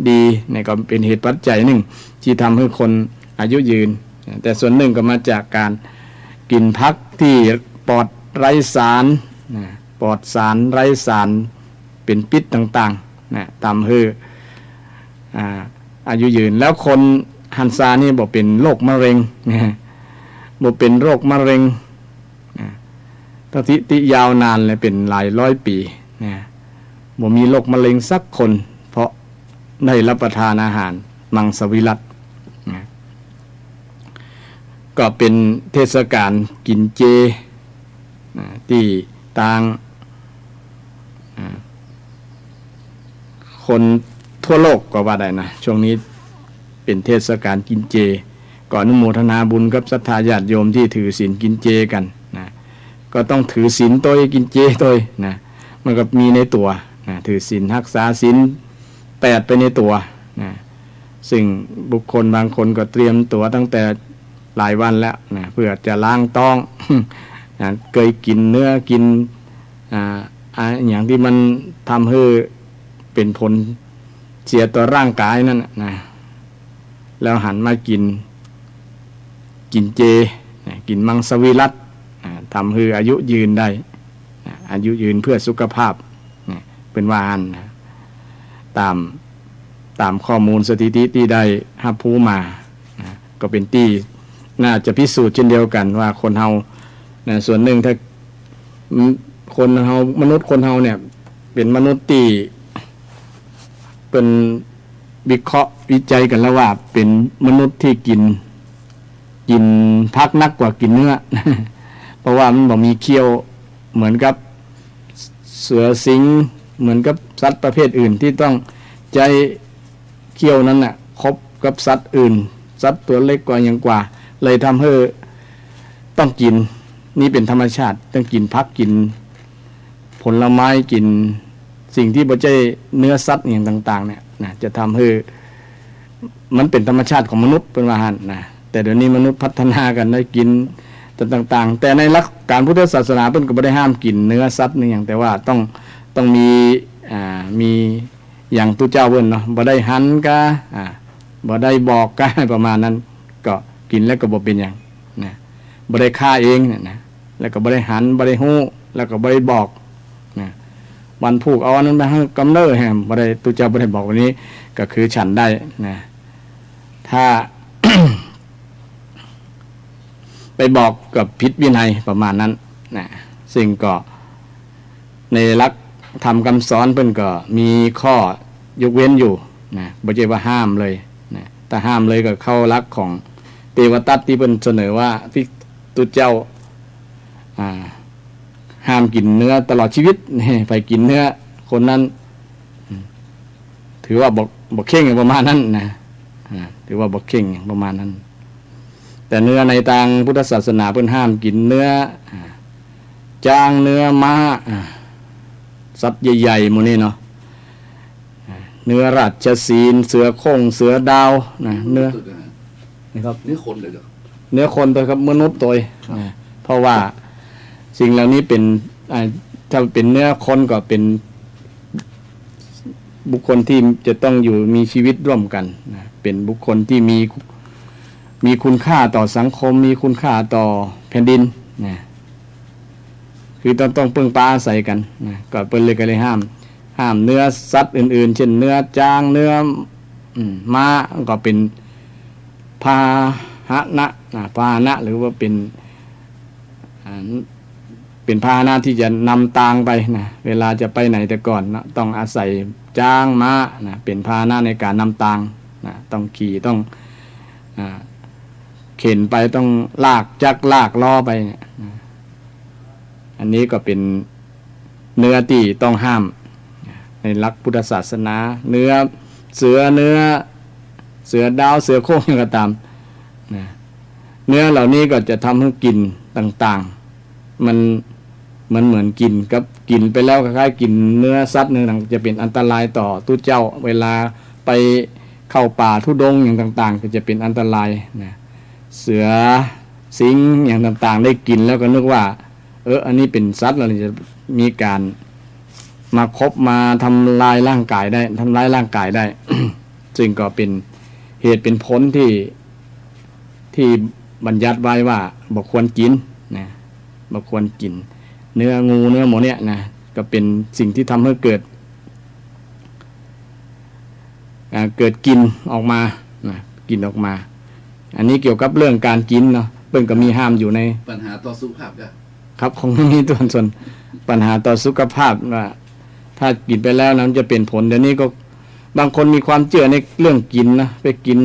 ดีนี่ก็เป็นเหตุปัจจัยหนึ่งที่ทำให้คนอายุยืนแต่ส่วนหนึ่งก็มาจากการกินผักที่ปลอดไร้สารปลอดสารไร้สารเป็นพิษต่างๆทำให้อายุยืนแล้วคนฮันซานี่บอกเป็นโรคมะเร็งบอกเป็นโรคมะเร็งสถิติยาวนานเลยเป็นหลายร้อยปีบอกมีโรคมะเร็งสักคนเพราะได้รับประทานอาหารมังสวิรัติก็เป็นเทศกาลกินเจที่ต่างคนทั่วโลกก็ว่าได้นะช่วงนี้เป็นเทศกาลกินเจก่อนอนุโมทนาบุญกับศรัทธาญาติโยมที่ถือศีลกินเจกันนะก็ต้องถือศีลตัวกินเจตัวนะมันก็มีในตัวนะถือศีลรักษาศีล8ไปในตัวนะซึ่งบุคคลบางคนก็เตรียมตัวตั้งแต่หลายวันแล้วนะเพื่อจะล้างท้อง นะเคยกินเนื้อกินอย่างที่มันทำให้เป็นผลเสียต่อร่างกายนั่นนะแล้วหันมากินเจกินมังสวิรัติทำให้อายุยืนได้อายุยืนเพื่อสุขภาพเป็นว่าอันตามข้อมูลสถิติที่ได้รับผู้มาก็เป็นที่น่าจะพิสูจน์เช่นเดียวกันว่าคนเฮาส่วนหนึ่งถ้าคนเฮามนุษย์คนเฮาเนี่ยเป็นมนุษย์ที่เป็นวิเคราะห์วิจัยกันแล้วว่าเป็นมนุษย์ที่กินผักนักกว่ากินเนื้อ เพราะว่ามันบ่มีเคี้ยวเหมือนกับเสือสิงเหมือนกับสัตว์ประเภทอื่นที่ต้องใจเคี้ยวนั้นน่ะครบกับสัตว์อื่นสัตว์ตัวเล็กกว่าอย่างกว่าเลยทำให้ต้องกินนี่เป็นธรรมชาติต้องกินผักกินผลไม้กินสิ่งที่บ่ใช่เนื้อสัตว์อย่างต่างๆเนี่ยนะจะทำให้มันเป็นธรรมชาติของมนุษย์เป็นว่าหั่นนะแต่เดี๋ยวนี้มนุษย์พัฒนากันได้กินต่างๆแต่ในหลักการพุทธศาสนาเพิ่นก็บ่ได้ห้ามกินเนื้อสัตว์นี่อย่างแต่ว่าต้องมีอย่างตุเจ้าเพิ่นเนาะบ่ได้หันกะบ่ได้บอกกะประมาณนั้นก็กินแล้วก็บ่เป็นหยังนะบ่ได้ฆ่าเองนะแล้วก็บ่ได้หันบ่ได้ฮู้แล้วก็บ่ได้บอกนะวันผูกเอาอันนั้นมาให้กำเนิดแฮมบ่ได้ตุเจ้าบ่ได้บอกวันนี้ก็คือฉันได้นะถ้า ไปบอกกับผิดวินัยประมาณนั้นนะซึ่งก็ในหลักธรรมคำสอนเพิ่นก็มีข้อยกเว้นอยู่นะบ่ใช่ว่าห้ามเลยนะแต่ห้ามเลยก็เข้าหลักของเทวทัตที่เพิ่นเสนอว่าที่ตุเจ้าห้ามกินเนื้อตลอดชีวิตไปกินเนื้อคนนั้นถือว่าบอกเข่งประมาณนั้นนะถือว่าบอกเข่งประมาณนั้นแต่เนื้อในทางพุทธศาสนาเพิ่นห้ามกินเนื้อจางเนื้อม้าสัตว์ใหญ่ๆหมู่นี้เนาะ เนื้อราชสีห์เสือโคร่งเสือดาวนะเนื้อนะครับ เนื้อคนเลยเหรอ เนื้อคนตัวครับมนุษย์ตัวนะเพราะว่าสิ่งเหล่านี้เป็นถ้าเป็นเนื้อคนก็เป็นบุคคลที่จะต้องอยู่มีชีวิตร่วมกันนะเป็นบุคคลที่มีคุณค่าต่อสังคมมีคุณค่าต่อแผ่นดินนะคือต้องพึ่งพาอาศัยกันนะก็เปิ้นเลยก็เลยห้ามเนื้อสัตว์อื่นๆเช่นเนื้อจางเนื้อม้าก็เป็นพาหนะพาหนะหรือว่าเป็นพาหนะที่จะนำทางไปนะเวลาจะไปไหนแต่ก่อนนะต้องอาศัยจ้างม้านะเป็นพาหนะในการนำทางนะต้องขี่ต้องเข็นไปต้องลากจักรลากล้อไปนะอันนี้ก็เป็นเนื้อที่ต้องห้ามในหลักพุทธศาสนาเนื้อเสือดาวเสือโคร่งอย่างก็ตามนะเนื้อเหล่านี้ก็จะทำให้กลิ่นต่างๆมันเหมือนกินไปแล้วคล้ายๆกินเนื้อสัตว์เนื้อต่างจะเป็นอันตรายต่อตู้เจ้าเวลาไปเข้าป่าทุดงอย่างต่างๆก็จะเป็นอันตรายนะเสือสิงอย่างต่างๆได้กินแล้วก็นึกว่าอันนี้เป็นสัตว์เราจะมีการมาคบมาทำลายร่างกายได้ ซึ่งก็เป็นเหตุเป็นผลที่บัญญัติไว้ว่าบ่ควรกินนะบ่ควรกินเนื้องูเนื้อหมูเนี่ยนะก็เป็นสิ่งที่ทำให้เกิดกินออกมานะกินออกมาอันนี้เกี่ยวกับเรื่องการกินเนาะเพิ่นก็มีห้ามอยู่ในปัญหาต่อสุขภาพครับคงมีตัวส่วนปัญหาต่อสุขภาพว่าถ้ากินไปแล้วนั้นจะเป็นผลเดี๋ยวนี้ก็บางคนมีความเชื่อในเรื่องกินนะไปกิน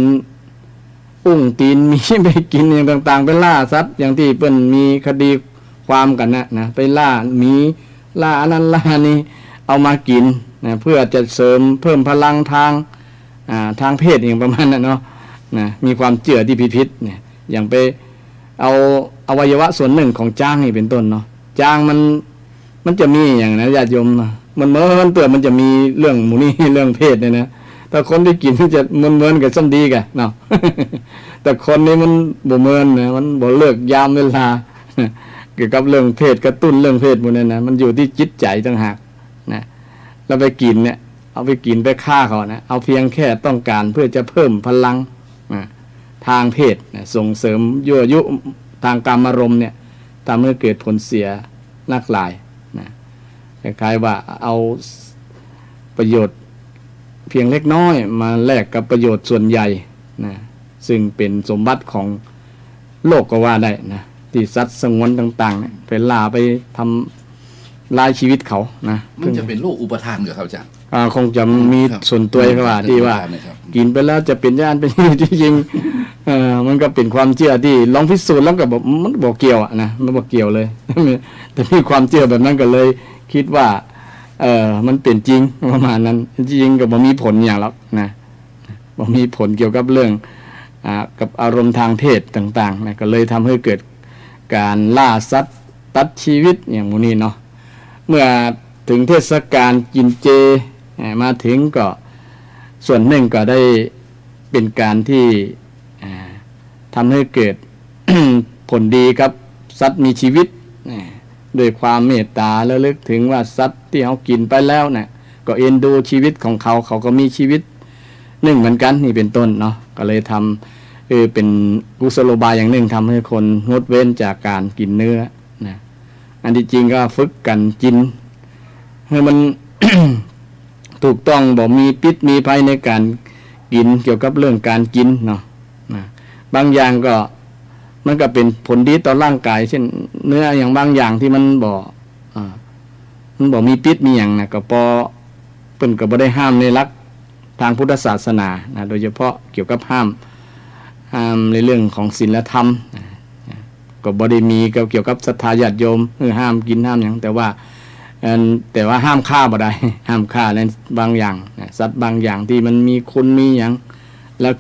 อุ้งตีนมีไปกินอย่างต่างๆไปล่าสัตว์อย่างที่เปิ้นมีคดีความกันนะไปล่าหมีล่าอันนั้นล่านี้เอามากินนะเพื่อจะเสริมเพิ่มพลังทางเพศอย่างประมาณนั้นเนาะนะมีความเชื่อที่ผิดๆเนี่ยอย่างไปเอาอวัยวะส่วนหนึ่งของจ้างนี่เป็นต้นเนาะจ้างมันจะมีอย่างนะญาติโยมมันเตือนมันจะมีเรื่องหมู่นี้เรื่องเพศเนี่ยนะแต่คนที่กินมันจะเหมือนกับซ้ำดีกันเนาะ แต่คนนี้มันบ่เหมือนนะมันบ่เลิกยามเวลาเกี่ยวกับเรื่องเพศกระตุ้นเรื่องเพศพวกนั้นนะมันอยู่ที่จิตใจต่างหากนะแล้วไปกินเนี่ยเอาไปกินไปฆ่าเขานะเอาเพียงแค่ต้องการเพื่อจะเพิ่มพลังทางเพศนะส่งเสริมยั่วยุทางกามารมณ์เนี่ยทำให้เกิดผลเสียนักหลายนะคล้ายๆว่าเอาประโยชน์เพียงเล็กน้อยมาแลกกับประโยชน์ส่วนใหญ่นะซึ่งเป็นสมบัติของโลกก็ว่าได้นะที่สัตว์สงวนต่างๆเนี่ยไปล่าไปทำลายชีวิตเขานะมันจะเป็นโรคอุปทานกับเขาจ้ะคงจะมีส่วนตัวเขาว่าที่ว่ากินไปแล้วจะเป็นญาณเป็นจริงๆมันก็เป็นความเชื่อที่ลองพิสูจน์แล้วก็บอกมันบอกเกี่ยวนะมันบอกเกี่ยวเลยแต่มีความเชื่อแบบนั้นก็เลยคิดว่ามันเป็นจริงประมาณนั้นจริงก็บ่มีผลอย่างหรอกนะบ่มีผลเกี่ยวกับเรื่องกับอารมณ์ทางเพศต่างๆนะก็เลยทำให้เกิดการล่าสัตว์ตัดชีวิตอย่างมูนี้เนาะเมื่อถึงเทศกาลกินเจมาถึงก็ส่วนหนึ่งก็ได้เป็นการที่ทำให้เกิด ผลดีกับสัตว์มีชีวิตด้วยความเมตตาและลึกถึงว่าสัตว์ที่เขากินไปแล้วเนี่ยก็เอ็นดูชีวิตของเขาก็มีชีวิตหนึ่งเหมือนกันนี่เป็นต้นเนาะก็เลยทำเป็นกุศโลบายอย่างหนึ่งทำให้คนงดเว้นจากการกินเนื้อนะอันที่จริงก็ฝึกกันกินให้มัน ถูกต้องบอกมีพิษมีภัยในการกินเกี่ยวกับเรื่องการกินเนาะบางอย่างก็มันก็เป็นผลดีต่อร่างกายเช่นเนื้ออย่างบางอย่างที่มันบอกมีพิษมีอย่างนะก็พอเพิ่นก็บ่ได้ห้ามในหลักทางพุทธศาสนานะโดยเฉพาะเกี่ยวกับห้ามในเรื่องของศีลธรรมก็บ่ได้มีเกี่ยวกับศรัทธาญาติโยมห้ามกินห้ามอย่างแต่ว่าห้ามฆ่าบ่ได้ห้ามฆ่าในบางอย่างสัตว์บางอย่างที่มันมีคุณมีอย่างแล้ว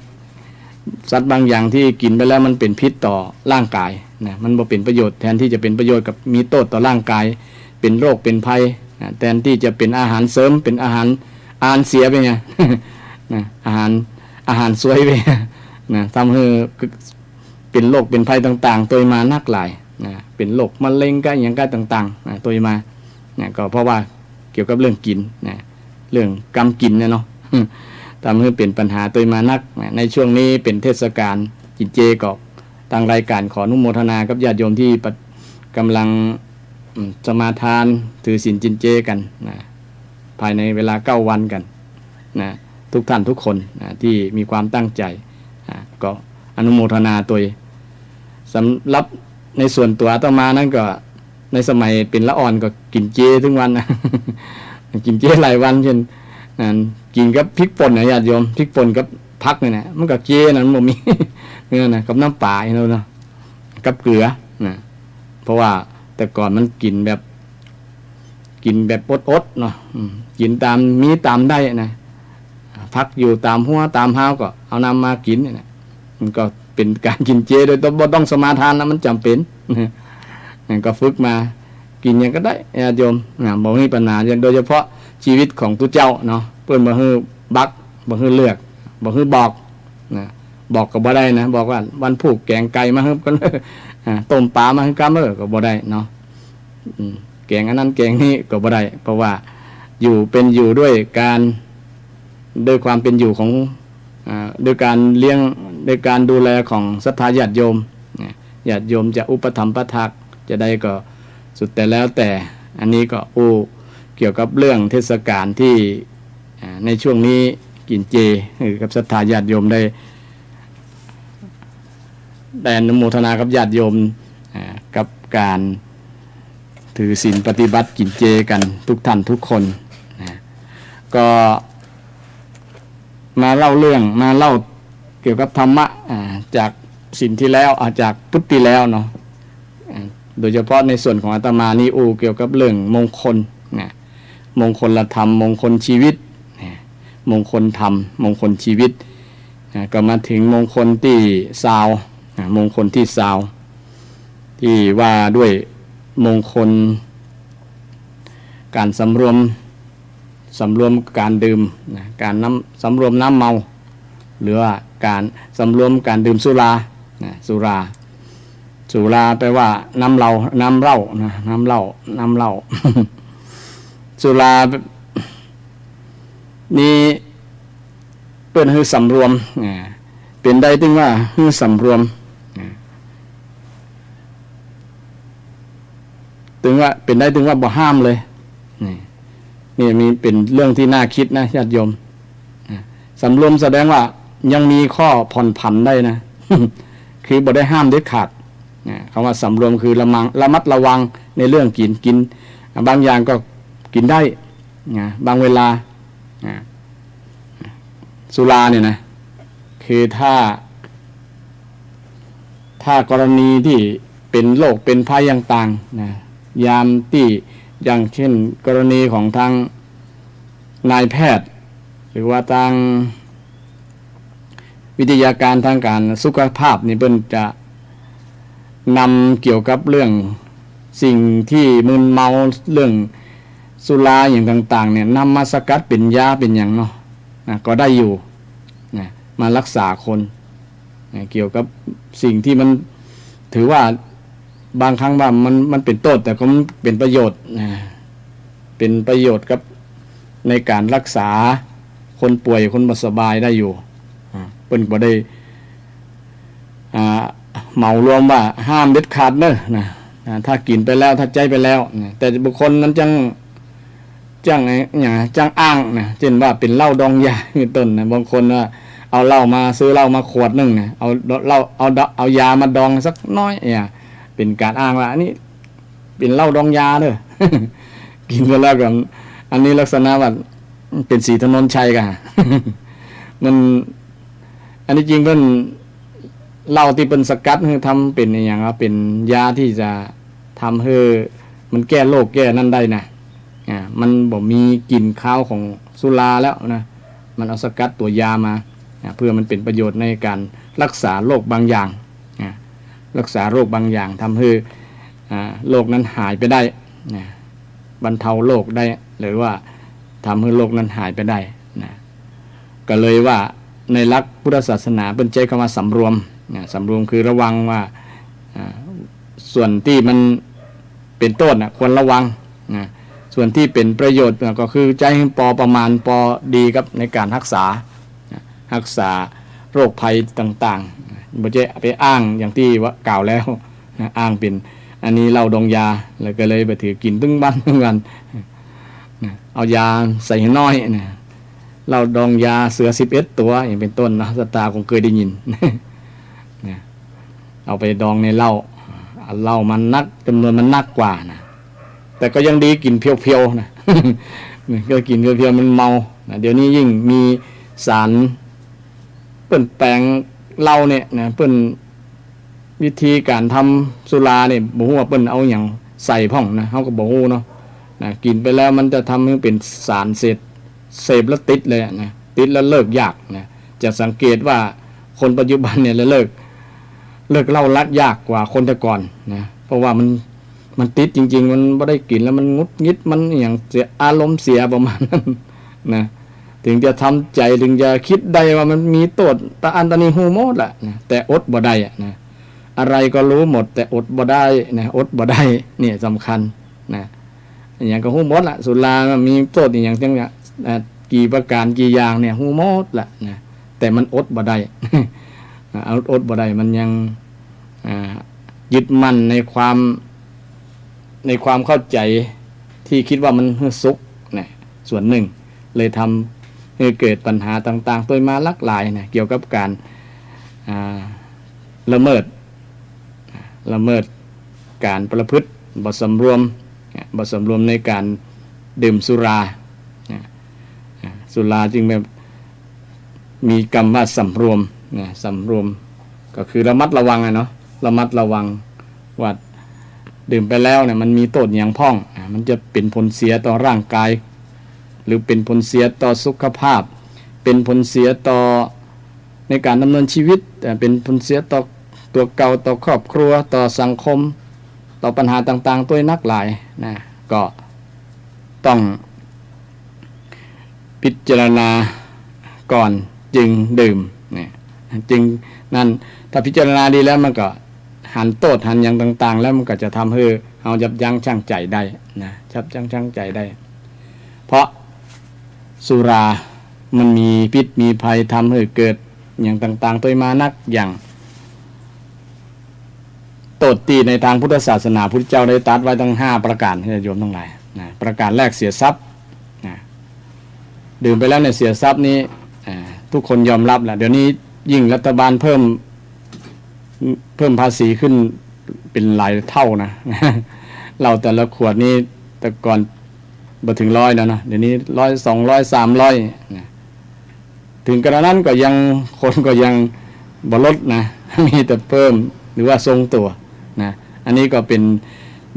สัตว์บางอย่างที่กินไปแล้วมันเป็นพิษต่อร่างกายนะมันบ่เป็นประโยชน์แทนที่จะเป็นประโยชน์กับมีโทษต่อร่างกายเป็นโรคเป็นภัยแทนที่จะเป็นอาหารเสริมเป็นอาหาร อาหารเสียไปไง นะอาหารสวยไปนะทำให้เป็นโรคเป็นภัยต่างๆตัวมานักหลายนะเป็นโรคมะเร็งก็อย่างก็ต่างๆนะตัวมานะก็เพราะว่าเกี่ยวกับเรื่องกินนะเรื่องกรรมกินเนาะ ทำให้เป็นปัญหาตัวมานักนะในช่วงนี้เป็นเทศกาลกินเจก็ทางรายการขออนุโมทนากับญาติโยมที่กำลังสมาทานถือศีลกินเจกันนะภายในเวลา9 วันกันนะทุกท่านทุกคนนะที่มีความตั้งใจก็อนุโมทนาตัวสำหรับในส่วนตัวอาตมานั้นก็ในสมัยเป็นละอ่อนก็กินเจทุกวันนะ กินเจหลายวันเช่นกินกับพริกป่นนะญาติโยมพริกป่นกับผักนี่นะมันก็เจนั่นมันมี เนี่ยนะกับน้ำปลาเนาะกับเกลือนะเพราะว่าแต่ก่อนมันกินแบบอดๆเนาะกินตามมีตามได้นะพักอยู่ตามหัวตามห้าวก็เอานำมากินเนี่ยมันก็เป็นการกินเจโดยต้องสมาทานนะมันจำเป็นก็ฝึกมากินอย่างก็ได้ญาติโยมบ่มีปัญหาโดยเฉพาะชีวิตของตุเจ้าเนาะเพิ่นบ่ฮื้อบักบ่ฮื้อเลือกบ่ฮื้อบอกนะบอกก็บ่ได้นะบอกว่าวันผูกแกงไก่มาฮื้อกันต้มปลามาฮื้อกำก็บ่ได้เนาะแกงอันนั้นแกงนี้ก็บ่ได้เพราะว่าอยู่ด้วยความเป็นอยู่ของด้วยการเลี้ยงด้วยการดูแลของศรัทธาญาติโยมญาติโยมจะอุปถัมภ์ประทักจะได้ก็สุดแต่แล้วแต่อันนี้ก็เกี่ยวกับเรื่องเทศกาลที่ในช่วงนี้กินเจกับศรัทธาญาติโยมได้อนุโมทนากับญาติโยมกับการถือศีลปฏิบัติกินเจกันทุกท่านทุกคนก็มาเล่าเกี่ยวกับธรรมะจากศีลที่แล้วจากพุทธที่แล้วเนาะโดยเฉพาะในส่วนของอาตมานี่เกี่ยวกับเรื่องมงคลมงคลธรรมมงคลชีวิตมงคลธรรมมงคลชีวิตก็มาถึงมงคลที่20มงคลที่20ที่ว่าด้วยมงคลการสำรวมการดื่มการสำรวมน้ำเมาหรือว่าการสำรวมการดื่มสุราสุราแปลว่าน้ำเหล้านะน้ำเหล้า สุรานี่เปิ้นคือสำรวมเป็นได้ถึงว่าคือสำรวมถึงว่าเป็นได้ถึงว่าบ่ห้ามเลยนี่มีเป็นเรื่องที่น่าคิดนะญาติโยมสำรวมแสดงว่ายังมีข้อผ่อนผันได้นะ คือบ่ได้ห้ามเด็ดขาดคำว่าสำรวมคือระมัดระวังในเรื่องกินบางอย่างก็กินได้บางเวลาสุราเนี่ยนะคือถ้ากรณีที่เป็นโรคเป็นภัยต่างๆยามที่อย่างเช่นกรณีของทางนายแพทย์หรือว่าทางวิทยาการทางการสุขภาพนี่เพิ่นจะนำเกี่ยวกับเรื่องสิ่งที่มึนเมาเรื่องสุราอย่างต่างๆเนี่ยนำมาสกัดเป็นยาเป็นอย่างเนาะก็ได้อยู่มารักษาคนเกี่ยวกับสิ่งที่มันถือว่าบางครั้งว่ามันเป็นโทษแต่ก็เป็นประโยชน์เป็นประโยชน์กับในการรักษาคนป่วยคนบ่สบายได้อยู่เพิ่นบ่ได้เหมารวมว่าห้ามเด็ดขาดเด้อถ้ากินไปแล้วถ้าใจไปแล้วแต่บุคคลนั้นจังอ้างเช่นว่าเป็นเหล้าดองยาเป็นต้นบางคนว่าเอาเหล้ามาซื้อเหล้ามาขวดนึงเอาเหล้าเอายามาดองสักน้อยเป็นการอ้างว่าอันนี้เป็นเหล้าดองยาเด้อ กินไปแล้วก็อันนี้ลักษณะว่าเป็นสีถนนชัยกัน มันอันนี้จริงเป็นเหล้าที่เป็นสกัดคือทำเป็นอย่างว่าเป็นยาที่จะทำให้มันแก้โรคแก้นั่นได้นะมันบ่มีกลิ่นคาวของสุราแล้วนะมันเอาสกัดตัวยามาเพื่อมันเป็นประโยชน์ในการรักษาโรคบางอย่างรักษาโรคบางอย่างทำให้โรคนั้นหายไปได้บรรเทาโรคได้หรือว่า ทำให้โลกนั้นหายไปได้นะก็เลยว่าในหลักพุทธศาสนาเป็นใจคำว่าสำรวมนะสำรวมคือระวังว่าส่วนที่มันเป็นโทษนะควรระวังนะส่วนที่เป็นประโยชน์ก็คือใจให้พอประมาณพอดีครับในการรักษาโรคภัยต่างๆไม่ใช่ไปอ้างอย่างที่ว่ากล่าวแล้วอ้างเป็นอันนี้เหล้าดองยาแล้วก็เลยไปถือกินตึ้งบ้านตึ้งวันเอายาใส่น้อยนะเหล้าดองยาเสือ11 ตัวอย่างเป็นต้นนะสตาคงเคยได้ยินเอาไปดองในเหล้ามันนักจำนวนมันนักกว่านะแต่ก็ยังดีกินเพียวๆนะ ก็กินเพียวๆมันเมานะเดี๋ยวนี้ยิ่งมีสารเปิ้นแปลงเหล้าเนี่ยนะเปิ้นวิธีการทำสุราเนี่ยบ่ฮู้ว่าเปิ้นเอาหยังใส่พ่องนะเฮาก็บ่ฮู้เนาะนะกินไปแล้วมันจะทำให้เป็นสารเสพแล้วติดเลยนะติดแล้วเลิกยากนะจะสังเกตว่าคนปัจจุบันเนี่ยเลิกเหล้าลักยากกว่าคนแต่ก่อนนะเพราะว่ามันติดจริงๆมันไม่ได้กินแล้วมันงุดงิดมันอย่างเสียอารมณ์เสียประมาณนั้นนะถึงจะทำใจถึงจะคิดได้ว่ามันมีโทษตาอันตานีฮูหมดแหละนะแต่อดบ่ได้นะอะไรก็รู้หมดแต่อดบ่ได้นะอดบ่ได้เนี่ยสำคัญนะอย่างก็ฮูหมดละสุรามีโทษอย่างจังกี่ประการกี่อย่างเนี่ยฮูหมดละนะแต่มันอดบ่ได้ อดบ่ได้มันยังยึดมั่นในความเข้าใจที่คิดว่ามันสุขนะส่วนหนึ่งเลยทำให้เกิดปัญหาต่างๆโดยมาหลากหลายนะเกี่ยวกับการละเมิดการประพฤติบ่สำรวมในการดื่มสุราจึงแบบมีคำว่าสำรวมก็คือระมัดระวังเนาะระมัดระวังว่าดื่มไปแล้วเนี่ยมันมีโทษอย่างพ่องมันจะเป็นผลเสียต่อร่างกายหรือเป็นผลเสียต่อสุขภาพเป็นผลเสียต่อในการดำเนินชีวิตเป็นผลเสียต่อตัวเก่าต่อครอบครัวต่อสังคมต่อปัญหาต่างๆตัวนักหลายนะก็ต้องพิจารณาก่อนจึงดื่มเนี่ยจึงนั่นถ้าพิจารณาดีแล้วมันก็หันโทษหันอย่างต่างๆแล้วมันก็จะทำให้เรายับยั้งชั่งใจได้นะยับยั้งชั่งใจได้เพราะสุรามันมีพิษมีภัยทำให้เกิดอย่างต่างๆตัวมานักอย่างโทษตีในทางพุทธศาสนาพุทธเจ้าได้ตรัสไว้ทั้ง5ประการที่โยมทั้งหลายนะประการแรกเสียทรัพย์นะดื่มไปแล้วเนี่ยเสียทรัพย์นี้ทุกคนยอมรับแหละเดี๋ยวนี้ยิ่งรัฐบาลเพิ่มภาษีขึ้นเป็นหลายเท่านะ เราแต่ละขวดนี้แต่ก่อนบ่ถึง100แล้วนะเดี๋ยวนี้100 200 300นะถึงกระนั้นก็ยังคนก็ยังบ่ลดนะ มีแต่เพิ่มหรือว่าทรงตัวนะอันนี้ก็เป็น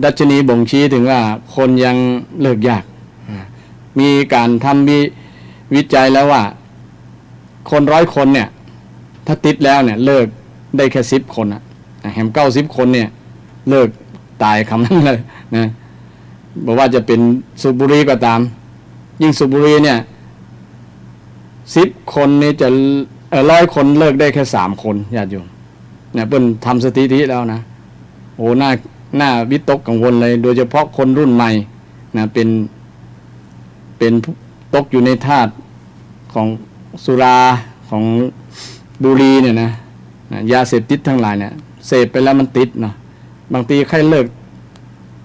ดัชนีบ่งชี้ถึงว่าคนยังเลิกยากมีการทำวิจัยแล้วว่าคน100 คนเนี่ยถ้าติดแล้วเนี่ยเลิกได้แค่10 คนแหม90 คนเนี่ยเลิกตายคำนั้นเลยนะบอกว่าจะเป็นสูบบุหรี่ก็ตามยิ่งสูบบุหรี่เนี่ย10 คนนี่จะ100 คนเลิกได้แค่3 คนญาติโยมเนี่ยเพิ่นทำสถิติแล้วนะโอ้น่าวิตกกังวลเลยโดยเฉพาะคนรุ่นใหม่นะเป็นตกอยู่ในธาตุของสุราของบุหรี่เนี่ยนะยาเสพติดทั้งหลายเนี่ยเสพไปแล้วมันติดเนาะบางทีใครเลิก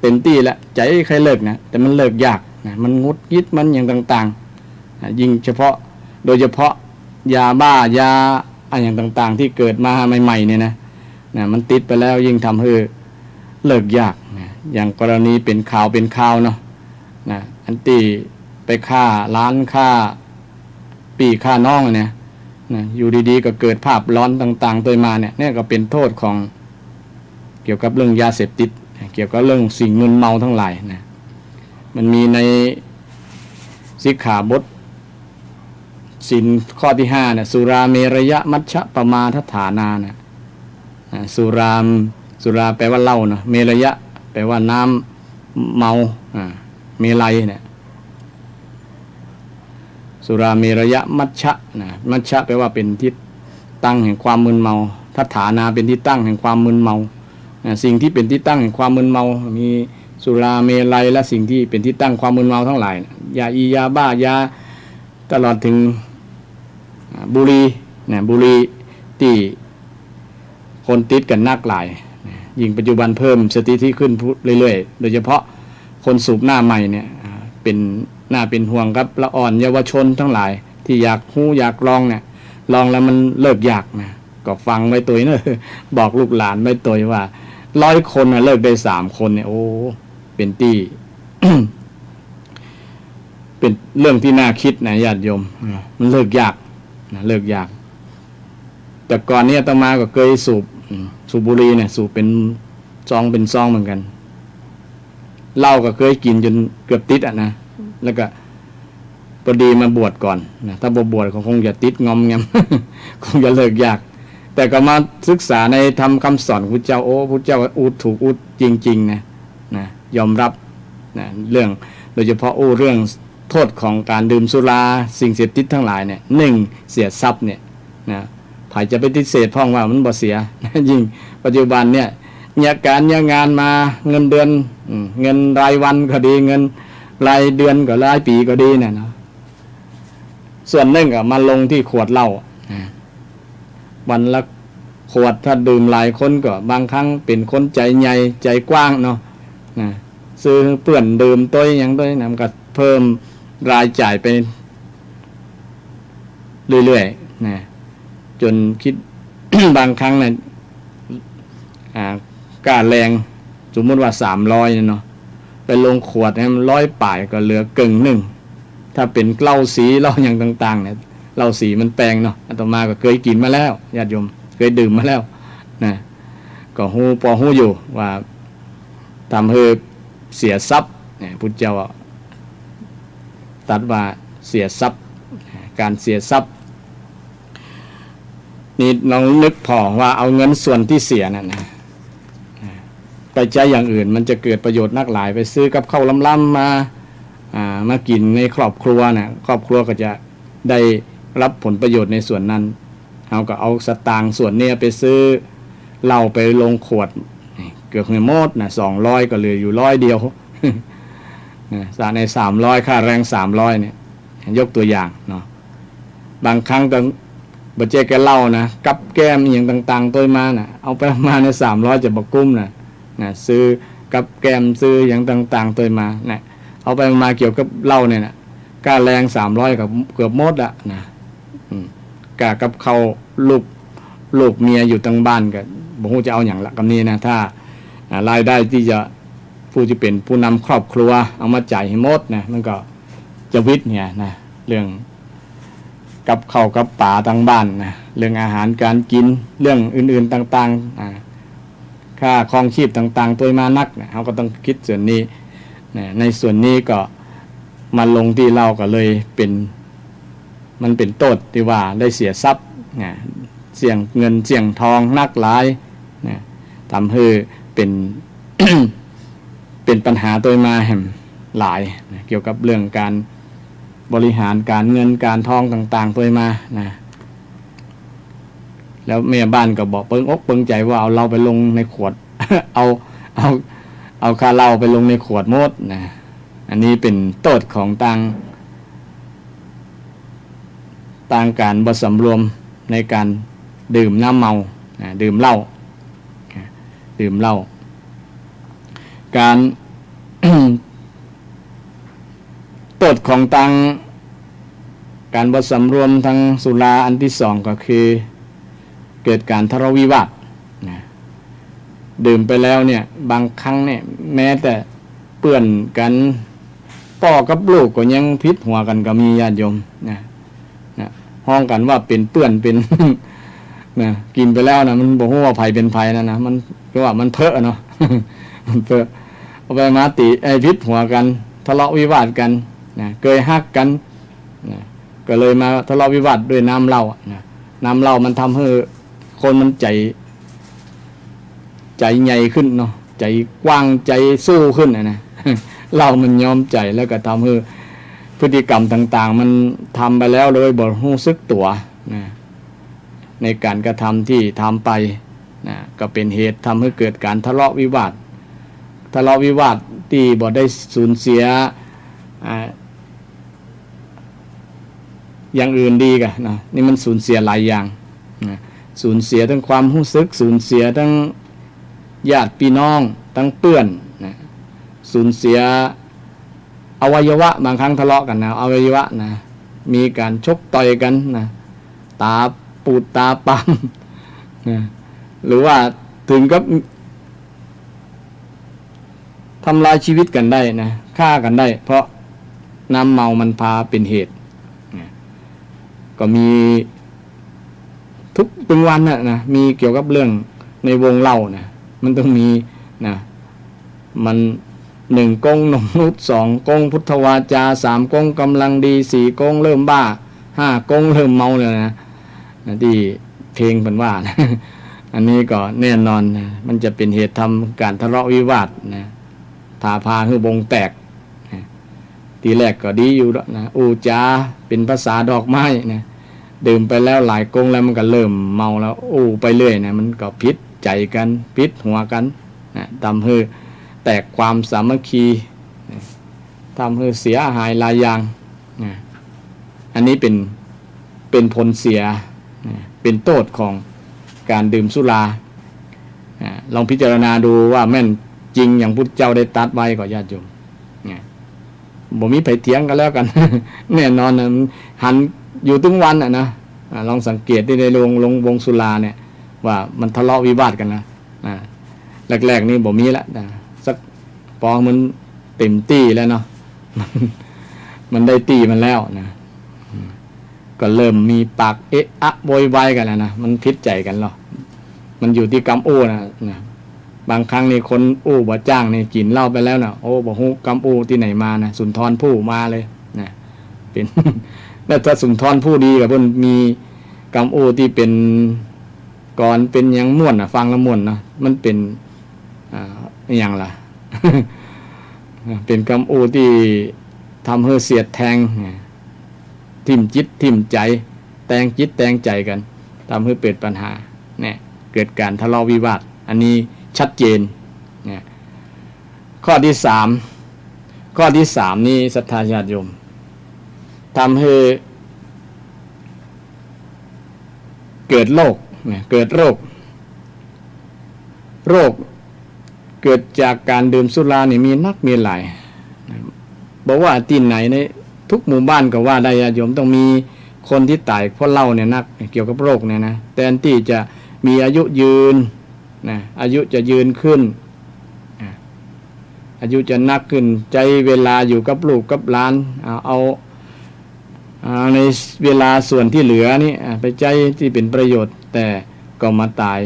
เต็มที่แล้วใจใครเลิกนะแต่มันเลิกยากนะมันงุดยิดมันอย่างต่างๆยิ่งโดยเฉพาะยาบ้ายาอะไรอย่างต่างๆที่เกิดมาใหม่ๆเนี่ยนะมันติดไปแล้วยิ่งทำให้เลิกยากนะอย่างกรณีเป็นข่าวเนาะนะอันที่ไปฆ่าล้านฆ่าปีฆ่าน้องเนี่ยนะอยู่ดีๆก็เกิดภาพร้อนต่างๆตัวมาเนี่ยก็เป็นโทษของเกี่ยวกับเรื่องยาเสพติดเกี่ยวกับเรื่องสิ่งมึนเมาทั้งหลายนะมันมีในสิกขาบทศีลข้อที่5เนี่ยสุราเมรยะมัชฌะปมาทฐานานะสุราแปลว่าเหล้านะเมรยะแปลว่าน้ำเมาเมลัยเนี่ย สุราเมรยมัชชะนะมัชชะแปลว่าเป็นที่ตั้งแห่งความมึนเมาทัฏฐานาเป็นที่ตั้งแห่งความมึนเมาสิ่งที่เป็นที่ตั้งแห่งความมึนเมามีสุราเมลัยและสิ่งที่เป็นที่ตั้งความมึนเมาทั้งหลายยาอียาบ้ายาตลอดถึงบุหรี่บุหรี่ที่คนติดกันนักหลายยิ่งปัจจุบันเพิ่มสถิติขึ้นเรื่อยๆโดยเฉพาะคนสูบหน้าใหม่เนี่ยเป็นหน้าเป็นห่วงครับละอ่อนเยาวชนทั้งหลายที่อยากหู้อยากลองเนี่ยลองแล้วมันเลิกยากนะก็ฟังไว้ตัวเนอะบอกลูกหลานไว้ตัวว่า100 คนเลิกได้3 คนเนี่ยโอ้เป็นที่ เป็นเรื่องที่น่าคิดนะญาติโยมมันเลิกยากนะเลิกยากแต่ก่อนนี้อาตมาก็เคยสูบบุหรี่เนี่ยสูบเป็นซองเหมือนกันเหล้าก็เคยกินจนเกือบติดนะแล้วก็พอดีมาบวชก่อนนะถ้าบวชคงจะติดงอมแงม คงจะเลิกยากแต่ก็มาศึกษาในธรรมคำสอนของพระเจ้าพระเจ้าอูดถูกอูดจริงๆนะยอมรับนะเรื่องโดยเฉพาะเรื่องโทษของการดื่มสุราสิ่งเสพติดทั้งหลายเนี่ย1เสียทรัพย์เนี่ยนะไผจะไปฏิเสธพ้องว่ามันบ่เสียยิ่งปัจจุบันเนี่ยงานมาเงินเดือนเงินรายวันก็ดีเงินรายเดือนก็รายปีก็ดีเนี่ยนะส่วนหนึ่งก็มาลงที่ขวดเหล้าวันละขวดถ้าดื่มหลายคนก็บางครั้งเป็นคนใจใหญ่ใจกว้างเนาะซื้อเปื่อนดื่มตัวอย่างตัวนั้นก็เพิ่มรายจ่ายไปเรื่อยๆนะจนคิด บางครั้งเนี่ยค่าแรงสมมติว่า300เนี่ยเนาะไปลงขวดเนี่ยมัน100 ป่ายก็เหลือกึ่งหนึ่งถ้าเป็นเหล้าสีเหล้าอย่างต่างๆเนี่ยเหล้าสีมันแปลงเนาะอาตมาก็เคยกินมาแล้วญาติโยมเคยดื่มมาแล้วนะก็พอฮู้อยู่ว่าทำให้เสียทรัพย์เนี่ยพุทธเจ้าตรัสว่าเสียทรัพย์การเสียทรัพย์นี่ลองนึกพอว่าเอาเงินส่วนที่เสียนั่นนะไปใช้อย่างอื่นมันจะเกิดประโยชน์นักหลายไปซื้อกับข้าวล้ำๆมากินในครอบครัวนะครอบครัวก็จะได้รับผลประโยชน์ในส่วนนั้นเราก็เอาสตางค์ส่วนนี้ไปซื้อเหล้าไปลงขวดเกือบหมดนะ200ก็เหลืออยู่100 เดียวสาใน300ค่าแรง300เนี่ยยกตัวอย่างเนาะบางครั้งก็บ่เจ๊แกเหล้านะกับแก้มอย่างต่างๆตัวมานะเอาไปมาใน300จะบ่กุ้มนะซื้อกับแก้มซื้ออย่างต่างๆตัวมานะเอาไปมาเกี่ยวกับเหล้าเนี่ยนะค่าแรง300กับเกือบหมดละนะกะกับเขาลูกเมียอยู่ตั้งบ้านก็บ่ฮู้จะเอาอย่างละกับนี้นะถ้ารายได้ที่จะผู้ที่เป็นผู้นำครอบครัวเอามาจ่ายให้หมดนะมันก็จะวิทย์เนี่ยนะเรื่องกับข้าวกับป่าตั้งบ้านนะเรื่องอาหารการกินเรื่องอื่นๆต่างๆค่าครองชีพต่างๆตัวมานักนะเขาก็ต้องคิดส่วนนี้นะในส่วนนี้ก็มาลงที่เราก็เลยมันเป็นโทษที่ว่าได้เสียทรัพย์นะเสี่ยงเงินเสี่ยงทองนักหลายนะทำให้เป็น เป็นปัญหาตัวมาแห่งหลายนะเกี่ยวกับเรื่องการบริหารการเงินการทองต่างๆตัวมานะแล้วแม่บ้านก็บอกเปิ้งใจว่าเอาเราไปลงในขวด เอาค่าเหล้าไปลงในขวดหมดนะอันนี้เป็นโทษของต่างการบ่สำรวมในการดื่มน้ำเมาดื่มเหล้าการ โทษของการบ่สำรวมทางสุราอันที่สองก็คือเกิดการทะเลาะวิวาทดื่มไปแล้วเนี่ยบางครั้งเนี่ยแม้แต่เปื่อนกันพ่อกับลูกก็ยังพิษหัวกันก็มีญาติโยมห้องกันว่าเป็นเปื่อนเป็น กินไปแล้วนะมันบอกว่าภัยเป็นภัยนะมันก็ว่ามันเพ้อเนาะ มันเพ้อเอาไปมาติพิษหัวกันทะเลาะวิวาทกันเคยฮักกันก็เลยมาทะเลาะวิวาทด้วยน้ำเหล้าน้ำเหล้ามันทำให้คนมันใจใหญ่ขึ้นเนาะใจกว้างใจสู้ขึ้นนะ เหล้ามันยอมใจแล้วก็ทำให้ พฤติกรรมต่างๆมันทำไปแล้วโดยบ่รู้สึกตัวนะในการกระทำที่ทำไปนะก็เป็นเหตุทำให้เกิดการทะเลาะวิวาทที่บ่ได้สูญเสียอย่างอื่นดีกันนะนี่มันสูญเสียหลายอย่างนะสูญเสียทั้งความรู้สึกสูญเสียทั้งญาติพี่น้องทั้งเพื่อนนะสูญเสียอวัยวะบางครั้งทะเลาะกันนะอวัยวะนะมีการชกต่อยกันนะตาปูดตาปั๊มนะหรือว่าถึงกับทำลายชีวิตกันได้นะฆ่ากันได้เพราะน้ำเมามันพาเป็นเหตุนะก็มีทุกวันนะมีเกี่ยวกับเรื่องในวงเล่านะมันต้องมีนะมัน1 กงนมนุษย์2 กงพุทธวาจา3 กงกำลังดี4 กงเริ่มบ้า5 กงเริ่มเมาเลยนะที่เพลงเพิ่นว่านะอันนี้ก็แน่นอนนะมันจะเป็นเหตุทำการทะเลาะวิวาทนะพาให้วงแตกนะทีแรกก็ดีอยู่แล้วนะอูจาเป็นภาษาดอกไม้นะดื่มไปแล้วหลายกงแล้วมันก็เริ่มเมาแล้วอู้ไปเรื่อยนะมันก็พิษใจกันพิษหัวกันนะทำให้แตกความสามัคคีนะทำให้เสียหายหลายอย่างนะอันนี้เป็นผลเสียนะเป็นโทษของการดื่มสุรานะลองพิจารณาดูว่าแม่นจริงอย่างพุทธเจ้าได้ตรัสไว้ก็ญาติโยมนะบ่มีไผเถียงกันแล้วกัน แน่นอนนะหันอยู่ทุกวันนะลองสังเกตในลงวงสุราเนี่ยว่ามันทะเลาะวิวาทกันนะแรกๆนี่บ่มีละนะสักพอมันเต็มตี้แล้วเนาะ มันได้ตีมันแล้วนะก็เริ่มมีปากเอะอะโวยวายกันแล้วนะมันพิษใจกันหรอมันอยู่ที่กำอู้นะบางครั้งนี่คนอู้บ่จ้างนี่กินเหล้าไปแล้วนะโอ้บ่ฮู้กำอู้ที่ไหนมานะสุนทรภู่มาเลยนะเป็น แล้วถ้าสุนทรภู่ดีกับเพิ่นมีกำอู้ที่เป็นก่อนเป็นหยังม่วนน่ะฟังแล้วม่วนนะมันเป็นหยังล่ะ เป็นกำอู้ที่ทำให้เสียดแทงทิ่มจิตทิ่มใจแตงจิตแตงใจกันทำให้เกิดปัญหาเนี่ยเกิดการทะเลาะวิวาทอันนี้ชัดเจนเนี่ยข้อที่3นี่ศรัทธาญาติโยมทำให้เกิดโรคเกิดโรคเกิดจากการดื่มสุรานี่มีนักมีหลายบอกว่าที่ไหนในทุกหมู่บ้านก็ว่าได้ญาติโยมต้องมีคนที่ตายเพราะเหล้าเนี่ยนักเกี่ยวกับโรคเนี่ยนะแทนที่จะมีอายุยืนนะอายุจะยืนขึ้นอายุจะนักขึ้นใจเวลาอยู่กับลูกกับหลานเอาในเวลาส่วนที่เหลือนี่ไปใจที่เป็นประโยชน์แต่ก็มาตาย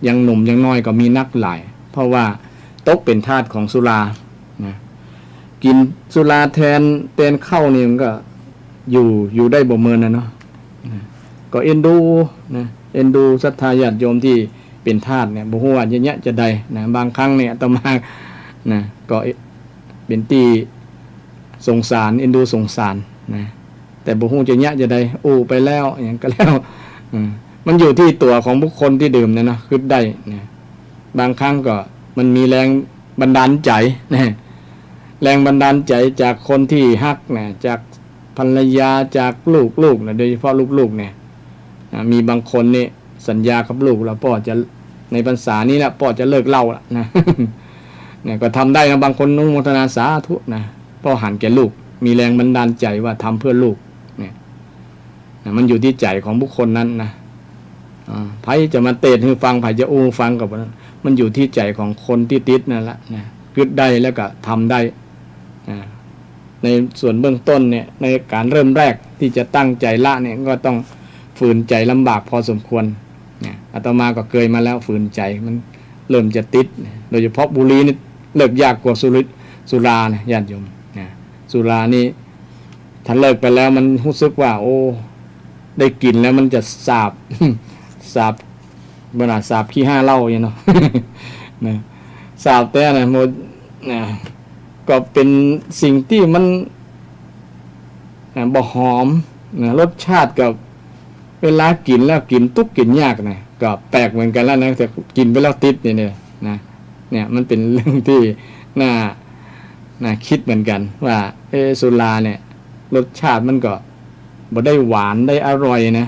ยังหนุ่มยังน้อยก็มีนักหลายเพราะว่าตกเป็นทาสของสุรานะกินสุราแทนเข้านี่มันก็อยู่ได้บ่เมินนะเนาะก็เอ็นดูนะเอ็นดูศรัทธาญาติโยมที่เป็นทาสเนี่ยบ่ฮู้ว่าเยอะๆจะได้นะบางครั้งเนี่ยอาตมานะก็เป็นที่สงสารเอ็นดูสงสารนะแต่บ่ฮู้จะเยอะจะได้อู้ไปแล้วอย่างก็แล้วมันอยู่ที่ตัวของบุคคลที่ดื่มเนี่ยนะคิดได้นะบางครั้งก็มันมีแรงบันดาลใจนะแรงบันดาลใจจากคนที่ฮักนะจากภรรยาจากลูกนะโดยเฉพาะลูกเนี่ยมีบางคนนี่สัญญากับลูกแล้วพ่อจะในพรรษานี้แหละพ่อจะเลิกเหล้าละนะ เนี่ยก็ทำได้นะบางคนนุโมทนาสาธุนะพ่อหันแก่ลูกมีแรงบันดาลใจว่าทำเพื่อลูกเนี่ยมันอยู่ที่ใจของบุคคลนั้นนะไผจะมาเตะให้ฟังไผจะอู้ฟังกับมันอยู่ที่ใจของคนที่ติดนั่นแหละนะคิดได้แล้วก็ทำได้ในส่วนเบื้องต้นเนี่ยในการเริ่มแรกที่จะตั้งใจละเนี่ยก็ต้องฝืนใจลำบากพอสมควรเนี่ยอาตมาก็เคยมาแล้วฝืนใจมันเริ่มจะติดโดยเฉพาะบุหรี่นี่เลิกยากกว่าสุรานะญาติโยมสุรานี่ถ้าเลิกไปแล้วมันรู้สึกว่าโอ้ได้กินแล้วมันจะสาบ ขนาดสาบขี้5เหล้าอย่างเนาะ นะสาบแต่นะหมดนะก็เป็นสิ่งที่มัน บ่หอมนะรสชาติกับเวลากินแล้วกินตุ๊กกินยากนะก็แปลกเหมือนกันแล้วนะแต่กินไปแล้วติดเนี่ยนะเนี่ยมันเป็นเรื่องที่น่าคิดเหมือนกันว่าสุราเนี่ยรสชาติมันก็บ่ได้หวานได้อร่อยนะ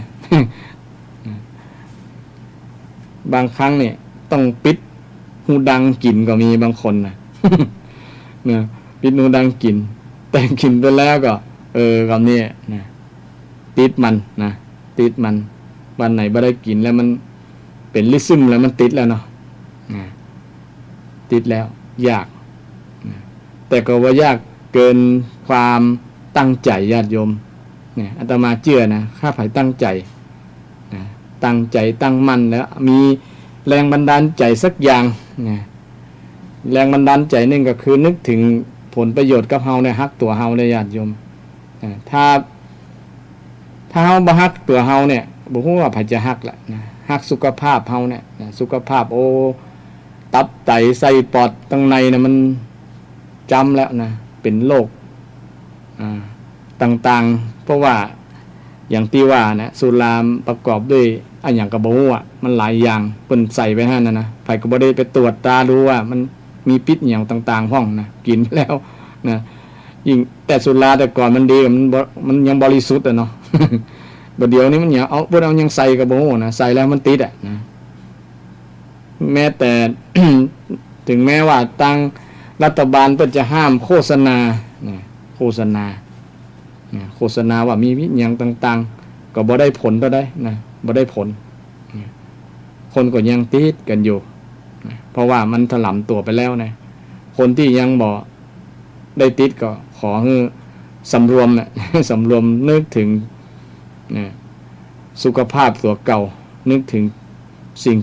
บางครั้งเนี่ยต้องปิดหูดังกินก็มีบางคนนะ เนี่ยปิดหูดังกินแต่กินไปแล้วก็คำนี้นะติดมันนะติดมันวันไหนบ่ได้กินแล้วมันเป็นลิซึมแล้วมันติดแล้วเนาะติดแล้วยากนะแต่ก็ว่ายากเกินความตั้งใจญาติโยมเนี่ยอาตมาเชื่อนะข้าไผตั้งใจนะตั้งใจตั้งมั่นแล้วมีแรงบันดาลใจสักอย่างนะแรงบันดาลใจนึงก็คือนึกถึงผลประโยชน์กับเฮาเนี่ยฮักตัวเฮาเลยญาติโยมถ้าเฮาบ่ฮักตัวเฮาเนี่ยบ่ฮู้ว่าไผจะฮักล่ะนะฮักสุขภาพเฮาเนี่ยสุขภาพตับไตไส้ปอดตรงในเนี่ยมันจำแล้วนะเป็นโรคต่างๆเพราะว่าอย่างที่ว่านะสุราประกอบด้วยอันอย่างกระบอกว่ามันหลายอย่างเปิ้นใส่ไปให้นะไผก็บ่ได้ไปตรวจตาดูว่ามันมีพิษอย่างต่างๆห้องนะกินแล้วนะยิ่งแต่สุราแต่ก่อนมันดีมันยังบริสุทธิ์เนาะ บัดเดี๋ยวนี้มันเอาเพิ่นเอายังใส่กระบอกนะใส่แล้วมันติดนะแม้แต่ ถึงแม้ว่าตั้งรัฐบาลเพิ่นจะห้ามโฆษณาโฆษณาว่ามีพิษอย่างต่างๆก็บ่ได้ผลเท่าใดนะบ่ได้ผลคนก็ยังติดกันอยู่เพราะว่ามันถล่มตัวไปแล้วนะคนที่ยังบ่ได้ติดก็ขอให้สำรวมนะ สำรวมนึกถึงสุขภาพตัวเก่านึกถึงสิ่ง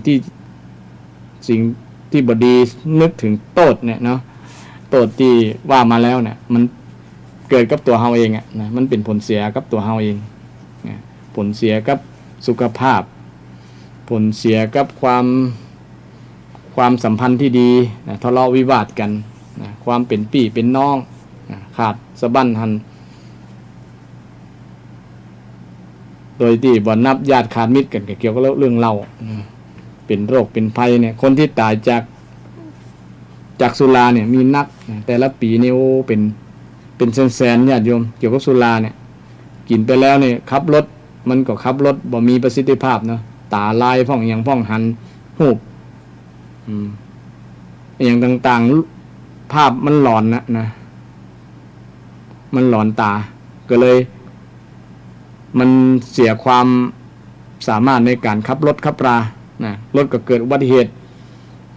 ที่บ่ดีนึกถึงโทษเนี่ยเนาะโทษที่ว่ามาแล้วเนี่ยมันเกิดกับตัวเฮาเองนะมันเป็นผลเสียกับตัวเฮาเองผลเสียกับสุขภาพผลเสียกับความสัมพันธ์ที่ดีนะทะเลาะวิวาทกันนะความเป็นพี่เป็นน้องนะขาดสะบั้นหันโดยที่บ่นับญาติขาดมิตรกันเกี่ยวกับเรื่องเล่าเป็นโรคเป็นภัยเนี่ยคนที่ตายจากสุราเนี่ยมีนักแต่ละปีนี่เป็นแสนญาติโยมเกี่ยวกับสุราเนี่ยกินไปแล้วเนี่ยขับรถมันก็ขับรถบ่มีประสิทธิภาพเนาะตาลายพ่องอย่างพ่องหันหูบอย่างต่างๆภาพมันหลอนนะมันหลอนตาก็เลยมันเสียความสามารถในการขับรถขับรานะรถก็เกิดอุบัติเหตุ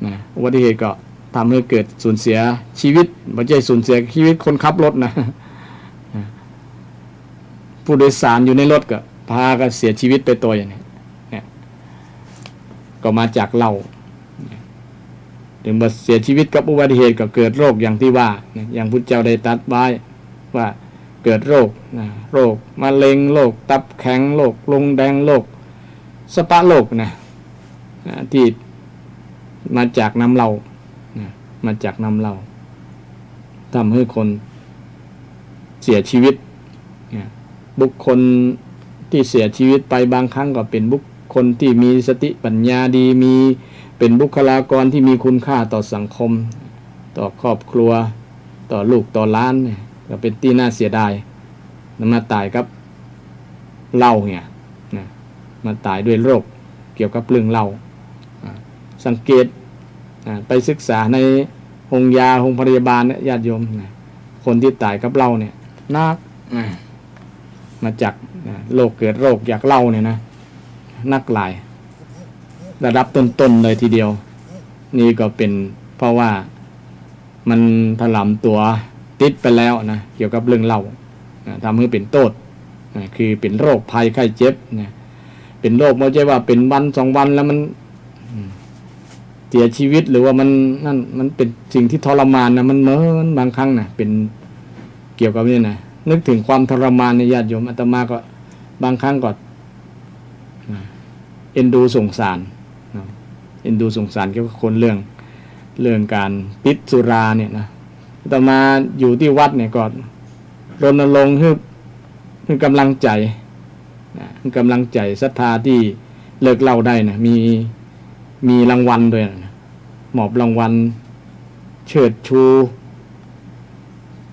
นะอุบัติเหตุก็ทำให้เกิดสูญเสียชีวิตไม่ใช่สูญเสียชีวิตคนขับรถนะผู้โดยสารอยู่ในรถก็พากันเสียชีวิตไปตัวอย่างนี้เนี่ยก็มาจากเหล้าถึงมาเสียชีวิตกับอุบัติเหตุก็เกิดโรคอย่างที่ว่าอย่างพุทธเจ้าได้ตรัสไว้ว่าเกิดโรคโรคมะเร็งโรคตับแข็งโรคลงแดงโรคสปะโรคนะที่มาจากน้ำเหล้ามาจากน้ำเหล้าทำให้คนเสียชีวิตบุคคลที่เสียชีวิตไปบางครั้งก็เป็นบุคคลที่มีสติปัญญาดีมีเป็นบุคลากรที่มีคุณค่าต่อสังคมต่อครอบครัวต่อลูกต่อหลานก็เป็นที่น่าเสียดายมาตายกับเหล้าเนี่ยมาตายด้วยโรคเกี่ยวกับเรื่องเหล้าสังเกตไปศึกษาในโรงยาโรงพยาบาลญาติโยมคนที่ตายกับเหล้าเนี่ยนักมาจากโรคเกิดโรคจากเหล้าเนี่ยนะนักหลายระดับต้นๆเลยทีเดียวนี่ก็เป็นเพราะว่ามันถลำตัวติดไปแล้วนะเกี่ยวกับเรื่องเหล้าทำให้เป็นโทษคือเป็นโรคภัยไข้เจ็บเป็นโรคไม่ใช่ว่าเป็นวัน2 วันแล้วมันเสียชีวิตหรือว่ามันเป็นสิ่งที่ทรมานนะมันเหมือนบางครั้งนะเป็นเกี่ยวกับนี่นะนึกถึงความทรมานในญาติโยมอาตมาก็บางครั้งก็เอ็นดูสงสารเอ็นดูสงสารเกี่ยวกับคนเรื่องการติดสุราเนี่ยนะอาตมาอยู่ที่วัดเนี่ยก็รณรงค์ให้ คือกำลังใจคือกำลังใจศรัทธาที่เลิกเหล้าได้นะมีรางวัลด้วยนะมอบรางวัลเชิดชู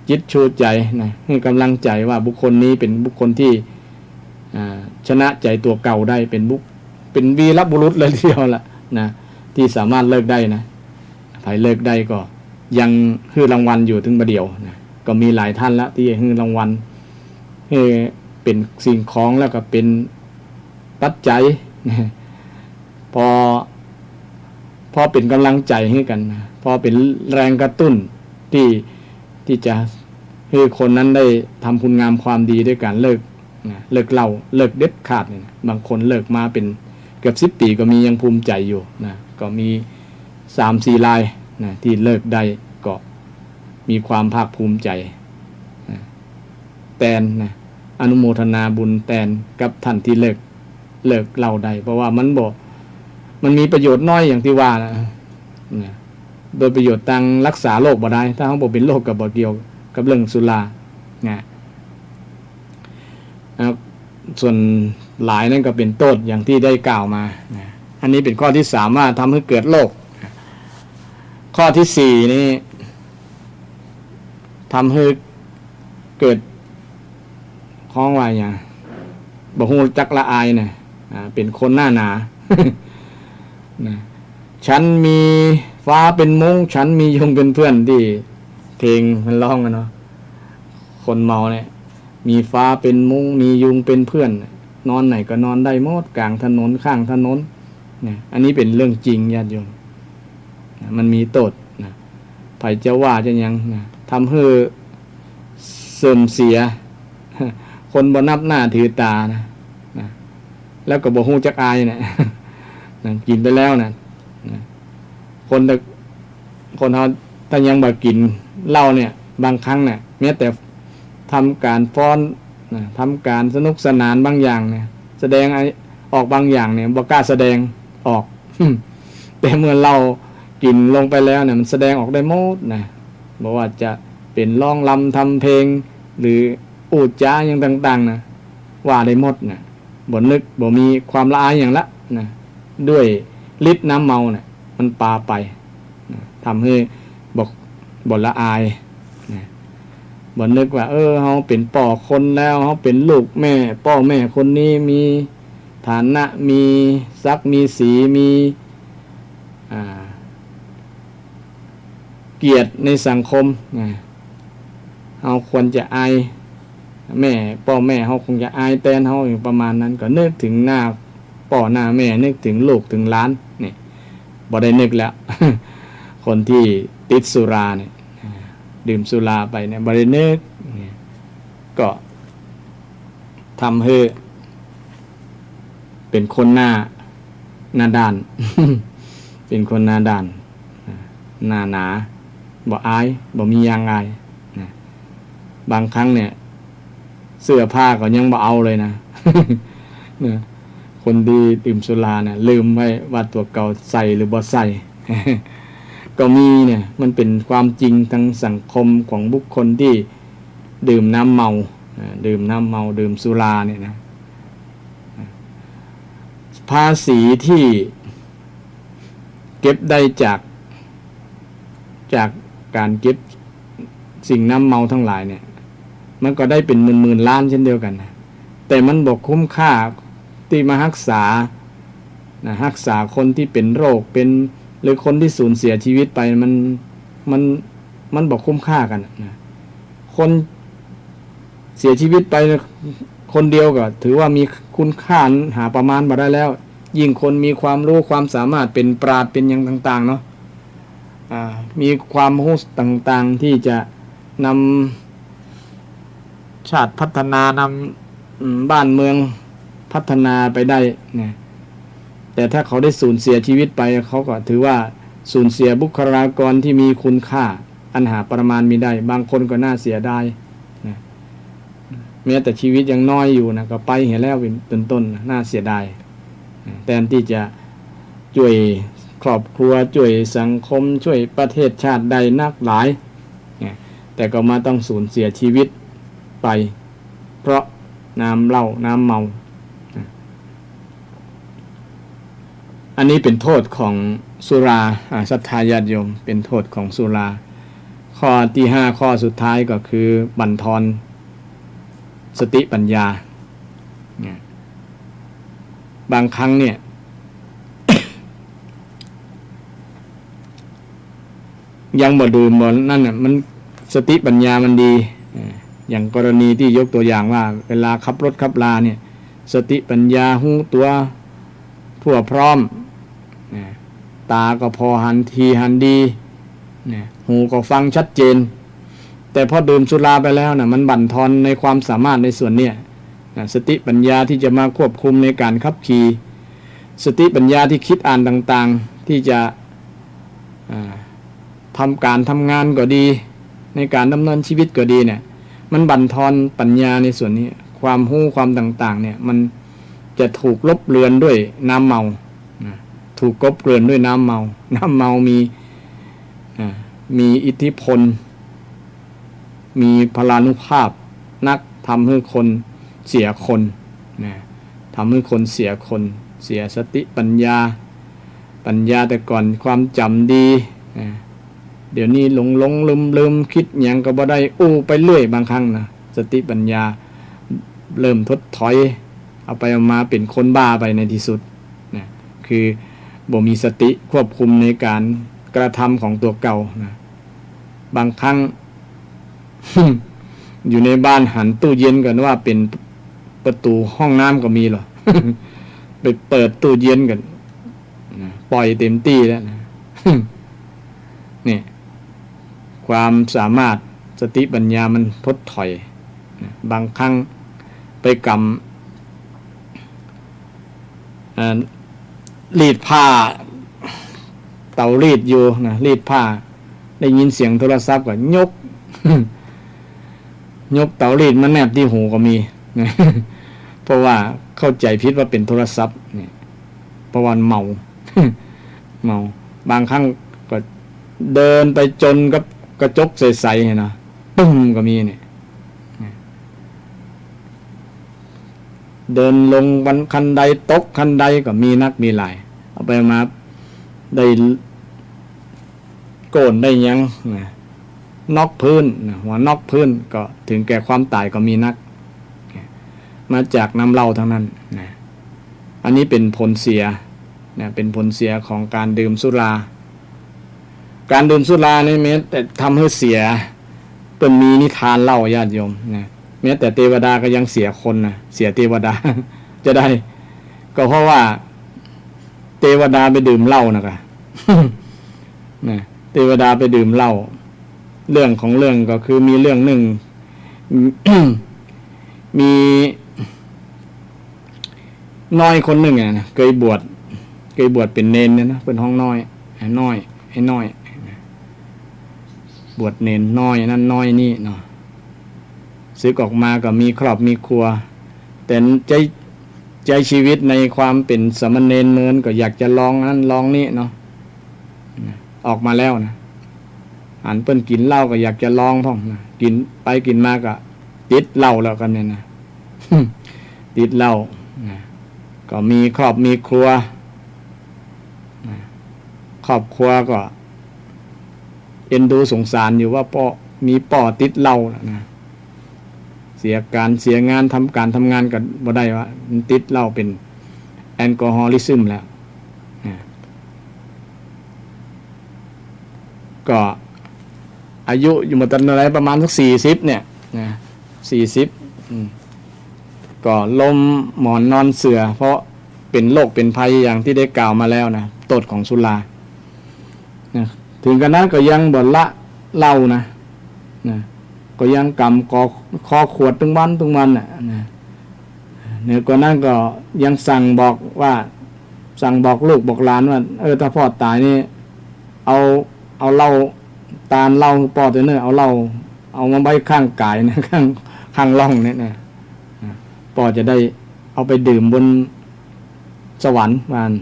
จิตชูใจนะคือกำลังใจว่าบุคคลนี้เป็นบุคคลที่ชนะใจตัวเก่าได้เป็นวีรบุรุษเลยทีเดียวล่ะนะที่สามารถเลิกได้นะใครเลิกได้ก็ยังให้รางวัลอยู่ถึงประเดียวนะก็มีหลายท่านละที่ให้รางวัลให้เป็นสิ่งของแล้วก็เป็นปัจจัยนะพอเป็นกำลังใจให้กันนะพอเป็นแรงกระตุ้นที่จะให้คนนั้นได้ทำคุณงามความดีด้วยการเลิกเหล้าเลิกเด็ดขาดเนี่ยนะบางคนเลิกมาเป็นเกือบ10 ปีก็มียังภูมิใจอยู่นะก็มี 3-4 รายนะที่เลิกได้ก็มีความภาคภูมิใจนะแตนนะอนุโมทนาบุญแตนกับท่านที่เลิกเหล้าได้เพราะว่ามันมีประโยชน์น้อยอย่างที่ว่านะโดยประโยชน์ทางรักษาโรคบ่ได้ถ้าเขาบอกเป็นโรคกับบ่เกี่ยวกับเรื่องสุรานะส่วนหลายนั่นก็เป็นโทษอย่างที่ได้กล่าวมานะอันนี้เป็นข้อที่3ว่าทำให้เกิดโรคข้อที่4นี่ทำให้เกิดข้องว่าอย่างบ่ฮู้จักละอายนะเป็นคนหน้าหนา นะฉันมีฟ้าเป็นมุ้งฉันมียุงเป็นเพื่อนที่เพลงมันร้องกันเนาะคนเมาเนี่ยมีฟ้าเป็นมุ้งมียุงเป็นเพื่อนนอนไหนก็นอนได้หมดกลางถนนข้างถนนเนี่ยอันนี้เป็นเรื่องจริงญาติโยมมันมีโทษนะไผจะว่าจะยังนะทำให้เสื่อมเสียคนบ่นับหน้าถือตานะแล้วก็บ่ฮู้จักอายนะกินไปแล้วนะคนเขาถ้ายังบ่กินเหล้าเนี่ยบางครั้งเนี่ยแม้แต่ทำการฟ้อนทำการสนุกสนานบางอย่างเนี่ยแสดงออกบางอย่างเนี่ยบ่กล้าแสดงออก แต่เมื่อเรากินลงไปแล้วเนี่ยมันแสดงออกได้หมดนะบอกว่าจะเป็นร้องรำทำเพลงหรืออูดจ้าอย่างต่างๆนะว่าได้หมดนะบ่นึกบ่มีความละอายอย่างละนะด้วยฤทธิ์น้ำเมาเนี่ยมันปาไปนะทำให้บ่ละอายนะบ่นึกว่าเฮาเป็นป่อคนแล้วเฮาเป็นลูกแม่ป่อแม่คนนี้มีฐานะมีศักดิ์มีสีมีเกียรติในสังคมนะเฮาควรจะอายแม่ป่อแม่เฮาคงจะอายแตนเฮาอย่างประมาณนั้นก็นึกถึงหน้าป่อหน้าแม่นึกถึงลูกถึงหลานนี่บ่ได้นึกแล้ว คนที่ติดสุราเนี่ยดื่มสุราไปเนี่ยบ่ได้นึกก็ทำให้เป็นคนหน้าด้าน เป็นคนหน้าด้านหน้าหนาบ่อายบ่มียางอายนะบางครั้งเนี่ยเสื้อผ้าก็ยังบ่เอาเลยนะ นะคนดีดื่มสุราเนี่ยลืมไว้ว่าตัวเก่าใส่หรือบ่ใส่ ก็มีเนี่ยมันเป็นความจริงทางสังคมของบุคคลที่ดื่มน้ำเมาดื่มสุราเนี่ยนะภาษีที่เก็บได้จากการเก็บสิ่งน้ำเมาทั้งหลายเนี่ยมันก็ได้เป็นหมื่นล้านเช่นเดียวกันนะแต่มันบอกคุ้มค่าที่มารักษาคนที่เป็นโรคเป็นหรือคนที่สูญเสียชีวิตไปมันบอกคุ้มค่ากันนะคนเสียชีวิตไปคนเดียวก็ถือว่ามีคุณค่าหาประมาณบ่ได้แล้วยิ่งคนมีความรู้ความสามารถเป็นปราชญ์เป็นอย่างต่างๆเนาะมีความรู้ต่างๆที่จะนำชาติพัฒนานำบ้านเมืองพัฒนาไปได้เนี่ยแต่ถ้าเขาได้สูญเสียชีวิตไปเขาก็ถือว่าสูญเสียบุคลากรที่มีคุณค่าอันหาประมาณมีได้บางคนก็น่าเสียดายนะแม้แต่ชีวิตยังน้อยอยู่นะก็ไปเห็นแล้วเป็นต้นน่าเสียดายแทนที่จะช่วยครอบครัวช่วยสังคมช่วยประเทศชาติใดนักหลายแต่ก็มาต้องสูญเสียชีวิตไปเพราะ น้ำเหล้าน้ำเมาอันนี้เป็นโทษของสุราศรัทธาญาติโยมเป็นโทษของสุราข้อที่5ข้อสุดท้ายก็คือบั่นทอนสติปัญญาบางครั้งเนี่ย ยังบ่ดื่มบ่นั่นน่ะมันสติปัญญามันดีอย่างกรณีที่ยกตัวอย่างว่าเวลาขับรถขับลาเนี่ยสติปัญญาหูตัวทั่วพร้อมตาก็พอหันทีหันดีหูก็ฟังชัดเจนแต่พอดื่มสุราไปแล้วนะมันบั่นทอนในความสามารถในส่วนเนี้ยสติปัญญาที่จะมาควบคุมในการขับขี่สติปัญญาที่คิดอ่านต่างๆที่จะทำการทำงานก็ดีในการดำเนินชีวิตก็ดีเนี่ยมันบั่นทอนปัญญาในส่วนนี้ความรู้ความต่างๆเนี่ยมันจะถูกลบเลือนด้วยน้ำเมาถูกกลบเกลื่อนด้วยน้ำเมามีอิทธิพลมีพลานุภาพนักทำให้คนเสียคนทำให้คนเสียคนเสียสติปัญญาแต่ก่อนความจำดีเดี๋ยวนี้หลงลืมคิดอย่างก็บ่ได้ไปเรื่อยบางครั้งนะสติปัญญาเริ่มถดถอยเอาไปเอามาเป็นคนบ้าไปในที่สุดนะคือบ่มีสติควบคุมในการกระทำของตัวเก่านะบางครั้ง อยู่ในบ้านหันตู้เย็นกันว่าเป็นประตูห้องน้ำก็มีหรอ ไปเปิดตู้เย็นกันนะปล่อยเต็มที่แล้วนะ นี่ความสามารถสติปัญญามันทดถอยนะบางครั้งไปกำรีดผ้าเตารีดอยู่นะรีดผ้าได้ยินเสียงโทรศัพท์ก็ยก เตารีดมาแนบที่หูก็มี เพราะว่าเข้าใจผิดว่าเป็นโทรศัพท์นี่เพราะว่าเมา เมาบางครั้งก็เดินไปจนกับกระจกใสๆนะปึ้งก็มีเนี่ยเดินลงบันคันใดตกคันใดก็มีนักมีหลายเอาไปมาได้โกนได้ยังนอกพื้นหัวนอกพื้นก็ถึงแก่ความตายก็มีนักมาจากน้ำเหล้าทั้งนั้นอันนี้เป็นผลเสียเป็นผลเสียของการดื่มสุราการดื่มสุรานี่แม้แต่ทำให้เสียเป็นมีนิทานเล่าญาติโยมแม้แต่เทวดาก็ยังเสียคนนะเสียเทวดา จะได้ก็เพราะว่าเทวดาไปดื่มเหล้านะคะ เทวดาไปดื่มเหล้าเรื่องของเรื่องก็คือมีเรื่องหนึ่ง มีน้อยคนหนึ่งเคยบวชเป็นเนนนะเป็นห้องน้อยไอ้น้อยบวชเนนน้อยนั่นน้อยนี่เนาะสึกออกมาก็มีครอบมีครัวแต่ใจชีวิตในความเป็นสมณเณรเนินก็อยากจะลองนั้นลองนี่เนาะออกมาแล้วนะอันเปิ้นกินเหล้าก็อยากจะลองพ่องนะกินไปกินมาก็ติดเหล้าแล้วกันเนี่ยนะ ติดเหล้าก็มีครอบมีครัวครอบครัวก็เอ็นดูสงสารอยู่ว่าป่อติดเหล้านะเสียการเสียงานทำการทำงานกันบ่ได้ว่ามันติดเหล้าเป็นแอลกอฮอลิซึมแล้วก็อายุอยู่มาตอนอะไรประมาณสัก40เนี่ย40ก็ล้มหมอนนอนเสื่อเพราะเป็นโรคเป็นภัยอย่างที่ได้กล่าวมาแล้วนะโทษของสุราถึงกันนั้นก็ยังบ่ละเหล้านะก็ยังกำคอขวดทุกวันน่ะเนี่ยก่อนนั้นก็ยังสั่งบอกลูกบอกหลานว่าถ้าพ่อตายนี่เอาเหล้าตาลเหล้าปอดเนี่ยเอาเหล้าเอามาไว้ข้างกายนะข้างร่องเนี่ยนะปอจะได้เอาไปดื่มบนสวรรค์มัน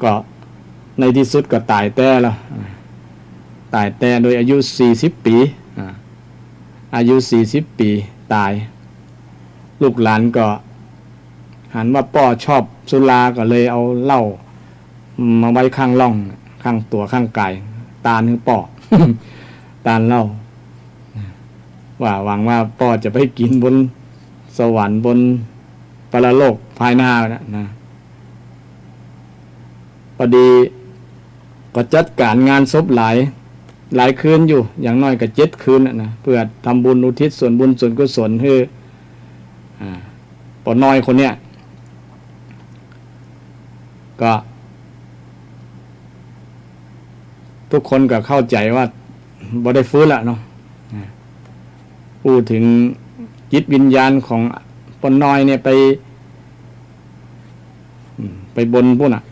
ก็ในที่สุดก็ตายแต่แล้วตายแต่โดยอายุ40 ปี อายุ40 ปีตาย ลูกหลานก็หันว่าป้อชอบสุราก็เลยเอาเหล้ามาไว้ข้างล่องข้างตัวข้างกายตาลคือป้อ ตาลเหล้าว่าหวังว่าป้อจะไปกินบนสวรรค์บนปรโลกภายหน้านะพอดีก็จัดการงานศพหลายคืนอยู่อย่างน้อยก็7 คืนนะเพื่อทำบุญอุทิศส่วนบุญส่วนกุศลให้ปอน้อยคนเนี้ยก็ทุกคนก็เข้าใจว่าบ่ได้ฟื้นละเนาะพูดถึงจิตวิญญาณของปอน้อยเนี่ยไปบนพุ่นนะ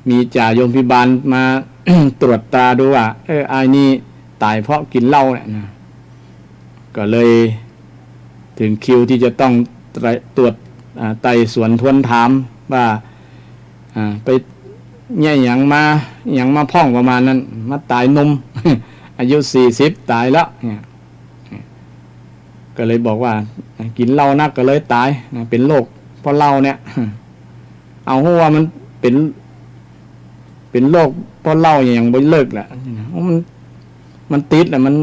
มีจ่าโยมพิบาลมา ตรวจตาดูว่าไอ้นี่ตายเพราะกินเหล้าเนี่ยนะก็เลยถึงคิวที่จะต้องตรวจไต่สวนทวนถามว่าไปแย่หยังมาพ่องประมาณนั้นมาตายนม อายุ40ตายแล้วเนี่ยก็เลยบอกว่ากินเหล้านักก็เลยตายเป็นโรคเพราะเหล้าเนี่ย เอาหัวมันเป็นโรคเพราะเหล้าอย่างบ่เลิกแหละมันติดแหละมัน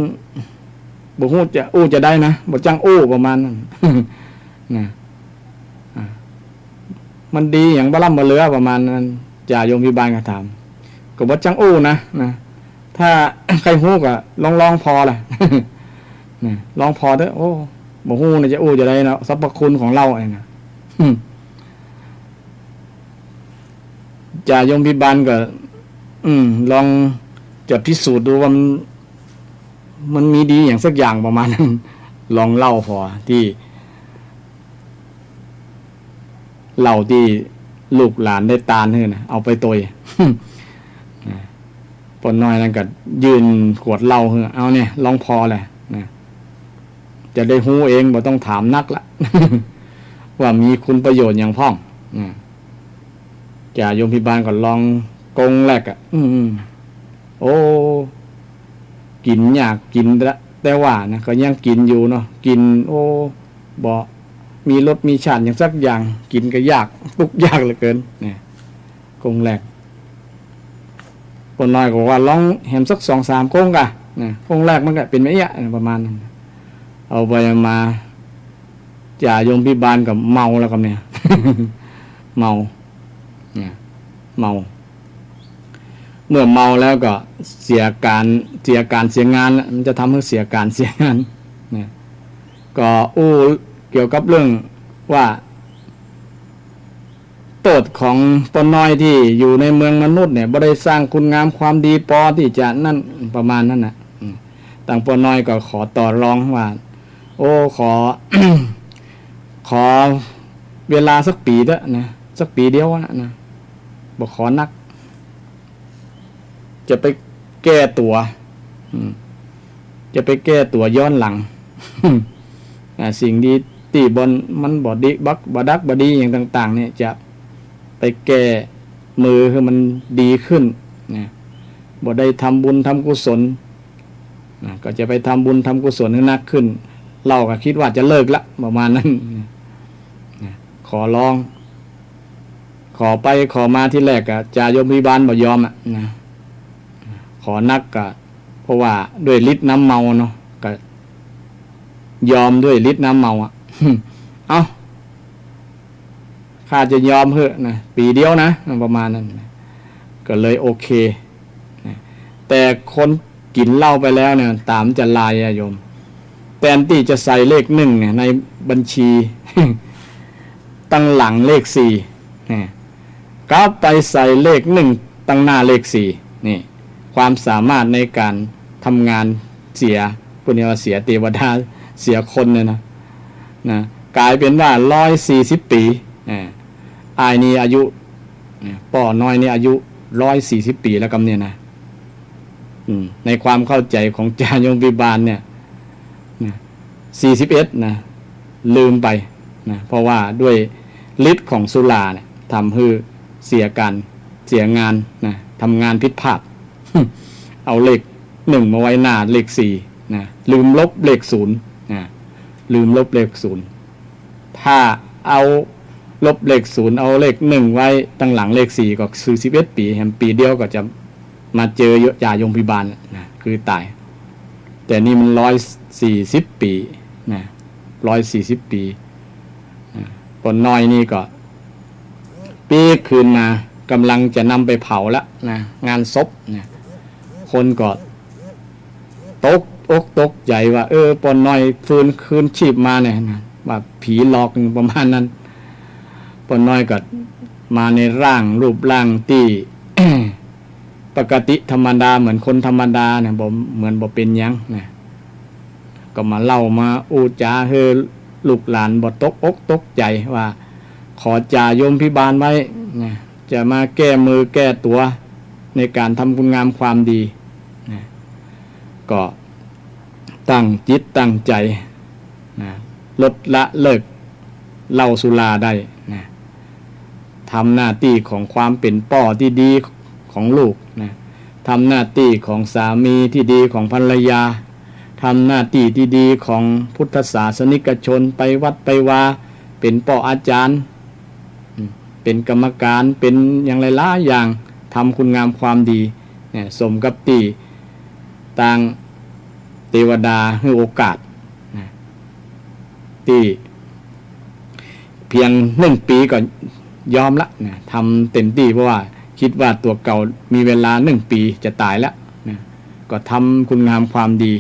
บ่ฮู้จะได้นะบ่จังประมาณนั้น นะมันดีอย่างบ่ล่ำบ่เหลือประมาณนั้นจ่าโยมพิบาลก็ถามก็บ่จังนะถ้า ใครฮู้ก็ลองพอล่ะ นะลองพอเด้อโอ้บ่ฮู้น่ะจะจะได้เนาะสรรพคุณของเหล้าไอ้น่ะ จ่าโยมพิบาลก็ลองจะพิสูจน์ดูว่ามันมีดีอย่างสักอย่างประมาณนั้น ลองเล่าพอที่เล่าที่ลูกหลานได้ตาลให้นะเอาไปตย ปนน้อยนั่นก็ยืนขวดเหล้าเอาเนี่ยลองพอแหละนะจะได้ฮู้เองบ่ต้องถามนักละ ว่ามีคุณประโยชน์อย่างพ่องจ่าโยมพิบาลก็ลองกงแรกโอ้กินอยากกินแต่ว่านะก็ยังกินอยู่เนาะกินบ่มีรสมีชาติอย่างสักอย่างกินก็ยากทุกยากเหลือเกินเนี่ยกงแรกคนน้อยก็ว่าลองแหมสัก2-3กงกะนะกงแรกมันก็เป็นไม่ยะประมาณนั้นเอาไปมาจ่าโยมพิบาลกับเมาแล้วกับเนี่ย เมาเมื่อเมาแล้วก็เสียการเสียงานมันจะทำให้เสียการเสียงานเนี่ยก็เกี่ยวกับเรื่องว่าโทษของปนน้อยที่อยู่ในเมืองมนุษย์เนี่ยบ่ได้สร้างคุณงามความดีพอที่จะนั่นประมาณนั้นน่ะต่างปนน้อยก็ขอต่อรองว่าขอเวลาสักปีเด้อนะสักปีเดียวนะบ่ขอนักจะไปแก้ตัวย้อนหลัง สิ่งดีตีบนมันบ่ดีบ่ดักบ่ดีอย่างต่างๆเนี่ยจะไปแก้มือคือมันดีขึ้นนะบ่ได้ทำบุญทำกุศลก็จะไปทำบุญทำกุศลให้นักขึ้นเราก็คิดว่าจะเลิกละประมาณนั้นขอร้องขอไปขอมาที่แรกอะจ่าโยมพิบาลบ่ยอมนะขอนักก็เพราะว่าด้วยฤทธิ์น้ำเมาเนาะก็ยอมด้วยฤทธิ์น้ำเมาอ่ะ เอาข้าจะยอมเถอะนะปีเดียวนะประมาณนั้นก็เลยโอเคแต่คนกินเหล้าไปแล้วเนี่ยตามจะลายโยมแทนที่จะใส่เลข1เนี่ยในบัญชี ตั้งหลังเลข4ก็ไปใส่เลข1ตั้งหน้าเลข4นี่ความสามารถในการทำงานเสียปุญญาเสียเทวดาเสียคนเนี่ยนะกลายเป็นว่า140 ปีอายนี่อายุป่อน้อยนี่อายุ140 ปีแล้วกำเนี่ยนะในความเข้าใจของจ่าโยมพิบาลเนี่ย41นะลืมไปนะเพราะว่าด้วยฤทธิ์ของสุราเนี่ยทำให้เสียงานนะทำงานผิดพลาด เอาเลข 1มาไว้หน้าเลข4นะลืมลบเลข0นะลืมลบเลข0ถ้าเอาลบเลข0เอาเลข1ไว้ตั้งหลังเลข4ก็คือ11ปีแฮมปีเดียวก็จะมาเจอยาโยมพิบาลนะคือตายแต่นี่มัน140ปีนะ140ปีคนน้อยนี่ก็ปีคืนมากำลังจะนำไปเผาแล้วนะงานศพนะคนก็ตกใจว่าปนน้อยฟื้นคืนชีพมาเนี่ยนะว่าผีหลอกประมาณนั้นปนน้อยก็มาในร่างรูปร่างที่ ปกติธรรมดาเหมือนคนธรรมดาเนี่ยบ่เหมือนบ่เป็นหยังนะก็มาเล่ามาอูจาเฮอลูกหลานบ่ตกใจว่าขอจ่าโยมพิบาลไว้นะจะมาแก้มือแก้ตัวในการทำคุณงามความดีนะก็ตั้งจิตตั้งใจนะลดละเลิกเหล้าสุราได้นะทำหน้าที่ของความเป็นพ่อที่ดีของลูกนะทำหน้าที่ของสามีที่ดีของภรรยาทำหน้าที่ที่ดีของพุทธศาสนิกชนไปวัดไปวาเป็นพ่ออาจารย์เป็นกรรมการเป็นอย่างไรล่ะอย่างทำคุณงามความดีเนี่ยสมกับที่ต่างเทวดาให้โอกาสที่เพียง1 ปีก็ยอมละนะทำเต็มที่เพราะว่าคิดว่าตัวเก่ามีเวลา1 ปีจะตายแล้วนะก็ทำคุณงามความดี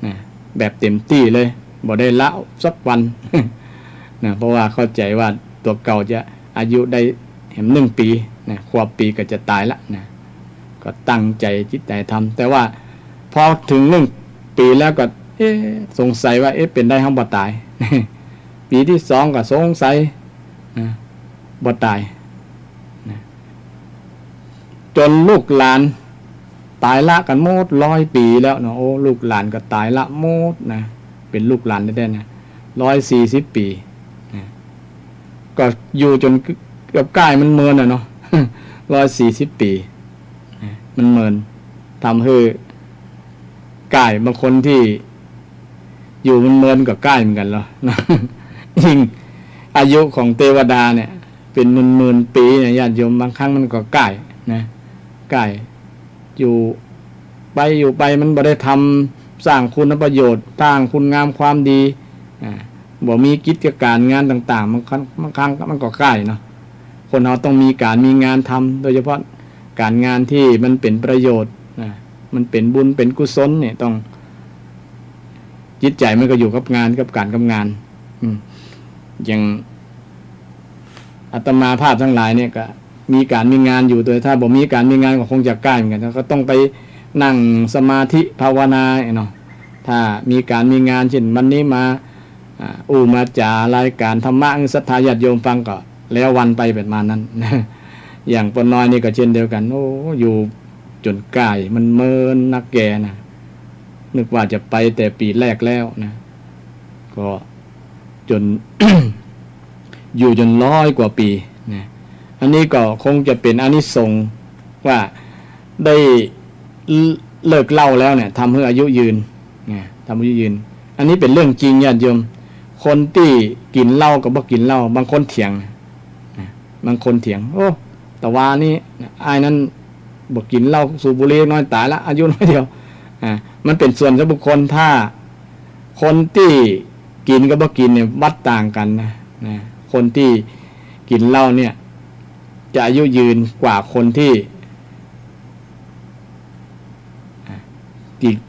นะแบบเต็มที่เลยบ่ได้ละสักวัน นะเพราะว่าเข้าใจว่าตัวเก่าจะอายุได้แหม1 ปีนะควบปีก็จะตายละนะก็ตั้งใจจิตใจทำแต่ว่าพอถึง1 ปีแล้วก็สงสัยว่าเป็นได้ห้องบ่ตาย ปีที่2ก็สงสัยบ่ตายนะจนลูกหลานตายละกันหมด100 ปีแล้วเนาะโอ้ลูกหลานก็ตายละหมดนะเป็นลูกหลานได้นะ140 ปีนะก็อยู่จนเกือบใกล้มันเมินเนาะ 140 ปีนะมันเมินทำให้ใกล้บางคนที่อยู่มันเมินกับใกล้เหมือนกันเหรอ ยิ่งอายุของเทวดาเนี่ยเป็นหมื่นปีเนี่ยญาติโยมบางครั้งมันก็ใกล้นะใกล้อยู่ไปมันบ่ได้ทำสร้างคุณประโยชน์สร้างคุณงามความดีบ่มีกิจการงานต่างๆบางครั้งมันก็ใกล้เนาะคนเราต้องมีการมีงานทำโดยเฉพาะการงานที่มันเป็นประโยชน์มันเป็นบุญเป็นกุศลเนี่ยต้องจิตใจมันก็อยู่กับงานกับการกับงานอย่างอาตมาภาพทั้งหลายเนี่ยก็มีการมีงานอยู่โดยถ้าบ่มีการมีงานก็คงจะใกล้เหมือนกันก็ต้องไปนั่งสมาธิภาวนาเนาะถ้ามีการมีงานเช่นวันนี้มามาจารายการธรรมะศรัทธาญาติโยมฟังก็แล้ววันไปแบบมานั้น อย่างปนน้อยนี่ก็เช่นเดียวกันโอ้อยู่จนใกล้มันเมินนักแกนะนึกว่าจะไปแต่ปีแรกแล้วนะก็จน อยู่จน100 กว่าปีนะอันนี้ก็คงจะเป็นอานิสงส์ว่าได้เลิกเหล้าแล้วเนี่ยทำให้อายุยืนนะทำให้อายุยืนอันนี้เป็นเรื่องจริงญาติโยมคนที่กินเหล้ากับบ่กินเหล้าบางคนเถียงนะบางคนเถียงโอ้แต่ว่านี่อ้ายนั้นบ่กินเหล้าสูบบุหรี่น้อยตายละอายุน้อยเดียวมันเป็นส่วนของบุคคลถ้าคนที่กินกับบ่กินเนี่ยวัดต่างกันนะคนที่กินเหล้าเนี่ยจะอายุยืนกว่าคนที่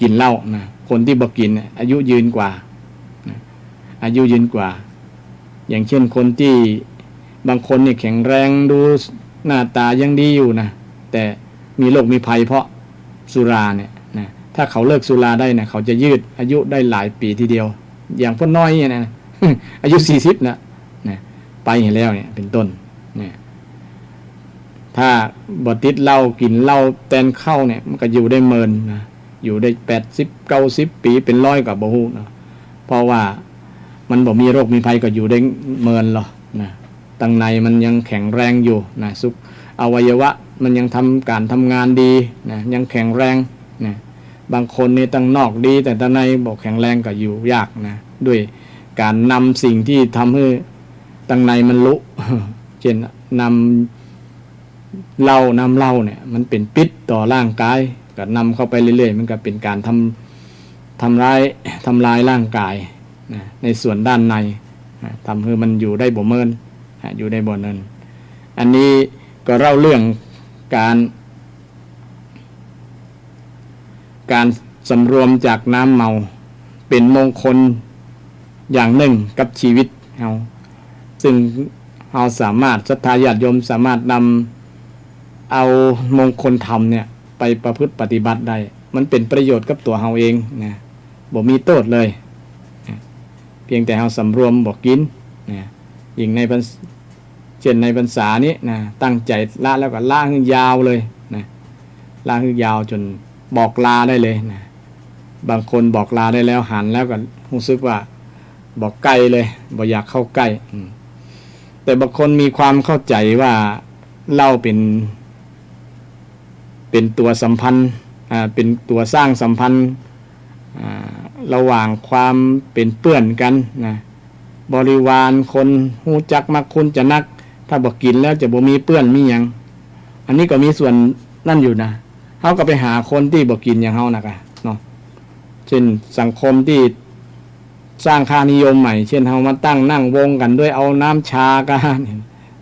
กินเหล้านะคนที่บ่กินอายุยืนกว่าอายุยืนกว่าอย่างเช่นคนที่บางคนเนี่ยแข็งแรงดูหน้าตายังดีอยู่นะแต่มีโรคมีภัยเพราะสุราเนี่ยนะถ้าเขาเลิกสุราได้นะเขาจะยืดอายุได้หลายปีทีเดียวอย่างพ่อน้อยเนี่ยนะ อายุ40นะไปเห็นแล้วเนี่ยเป็นต้นเนี่ยถ้าบ่ติดเหล้ากินเหล้าแตนเข้าเนี่ยมันก็อยู่ได้เมินนะอยู่ได้80 90 ปีเป็น100กับบ่ฮู้นะเพราะว่ามันบ่มีโรคมีภัยก็อยู่ได้เมินหรอกนะตั้งในมันยังแข็งแรงอยู่นะสุขอวัยวะมันยังทำการทำงานดีนะยังแข็งแรงนะ บางคนนี่ตั้งนอกดีแต่ตั้งในบอกแข็งแรงก็อยู่ยากนะด้วยการนำสิ่งที่ทำให้ตั้งในมันลุ เช่นนำเหล้าเนี่ยมันเป็นพิษต่อร่างกายก็นำเข้าไปเรื่อยๆมันก็เป็นการทำลายร่างกายนะในส่วนด้านในทำให้มันอยู่ได้บ่เมินอยู่ได้บ่เนินอันนี้ก็เล่าเรื่องการสำรวมจากน้ำเมาเป็นมงคลอย่างหนึ่งกับชีวิตเราซึ่งเราสามารถศรัทธาญาติโยมสามารถนำเอามงคลธรรมเนี่ยไปประพฤติปฏิบัติได้มันเป็นประโยชน์กับตัวเราเองนะบ่มีโทษเลยเพียงแต่เราสำรวมบอกกินนะยิ่งในเช่นในพรรษานี้นะตั้งใจละแล้วก็ละให้ยาวเลยนะละให้ยาวจนบอกลาได้เลยนะบางคนบอกลาได้แล้วหันแล้วก็รู้สึกว่าบอกใกล้เลยบอกอยากเข้าใกล้แต่บางคนมีความเข้าใจว่าเล่าเป็นตัวสัมพันธ์เป็นตัวสร้างสัมพันธ์ระหว่างความเป็นเพื่อนกันนะบริวารคนฮู้จักมักคุ้นจะนักถ้าบอกกินแล้วจะบ่มีเพื่อนมีหยังอันนี้ก็มีส่วนนั่นอยู่นะเฮาก็ไปหาคนที่บอกกินอย่างเฮานะคะเนาะเช่นสังคมที่สร้างค่านิยมใหม่เช่นเฮามาตั้งนั่งวงกันด้วยเอาน้ำชากัน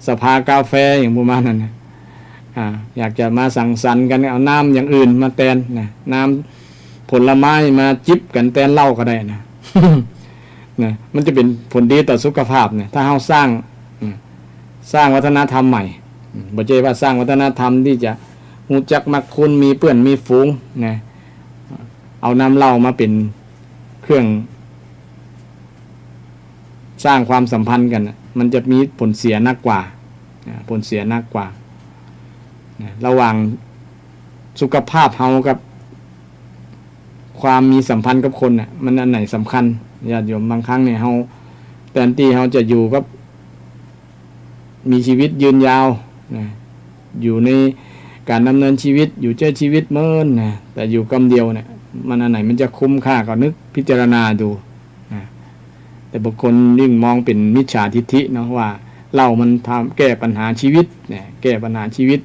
สภากาแฟอย่างประมาณนั้นนะอยากจะมาสังสรรค์กันเอาน้ำอย่างอื่นมาแทนนะน้ำผลไม้มาจิบกันแทนเหล้าก็ได้นะ นะมันจะเป็นผลดีต่อสุขภาพเนี่ยถ้าเฮาสร้างวัฒนธรรมใหม่บ่ใช่ว่าสร้างวัฒนธรรมที่จะรู้จักมักคุ้นมีเพื่อนมีฝูงนะเอาน้ำเหล้ามาเป็นเครื่องสร้างความสัมพันธ์กันมันจะมีผลเสียนักกว่าผลเสียนักกว่าระหว่างสุขภาพเฮากับความมีสัมพันธ์กับคนมันอันไหนสำคัญญาติโยมบางครั้งเนี่ยเฮาแทนที่เฮาจะอยู่กับมีชีวิตยืนยาวอยู่ในการดำเนินชีวิตอยู่เจ้าชีวิตเมินนะแต่อยู่กำเดียวเนี่ยมันอันไหนมันจะคุ้มค่าก็นึกพิจารณาดูแต่บางคนยิ่งมองเป็นมิจฉาทิฏฐิเนาะว่าเรามันทำแก้ปัญหาชีวิตเนี่ยแก้ปัญหาชีวิต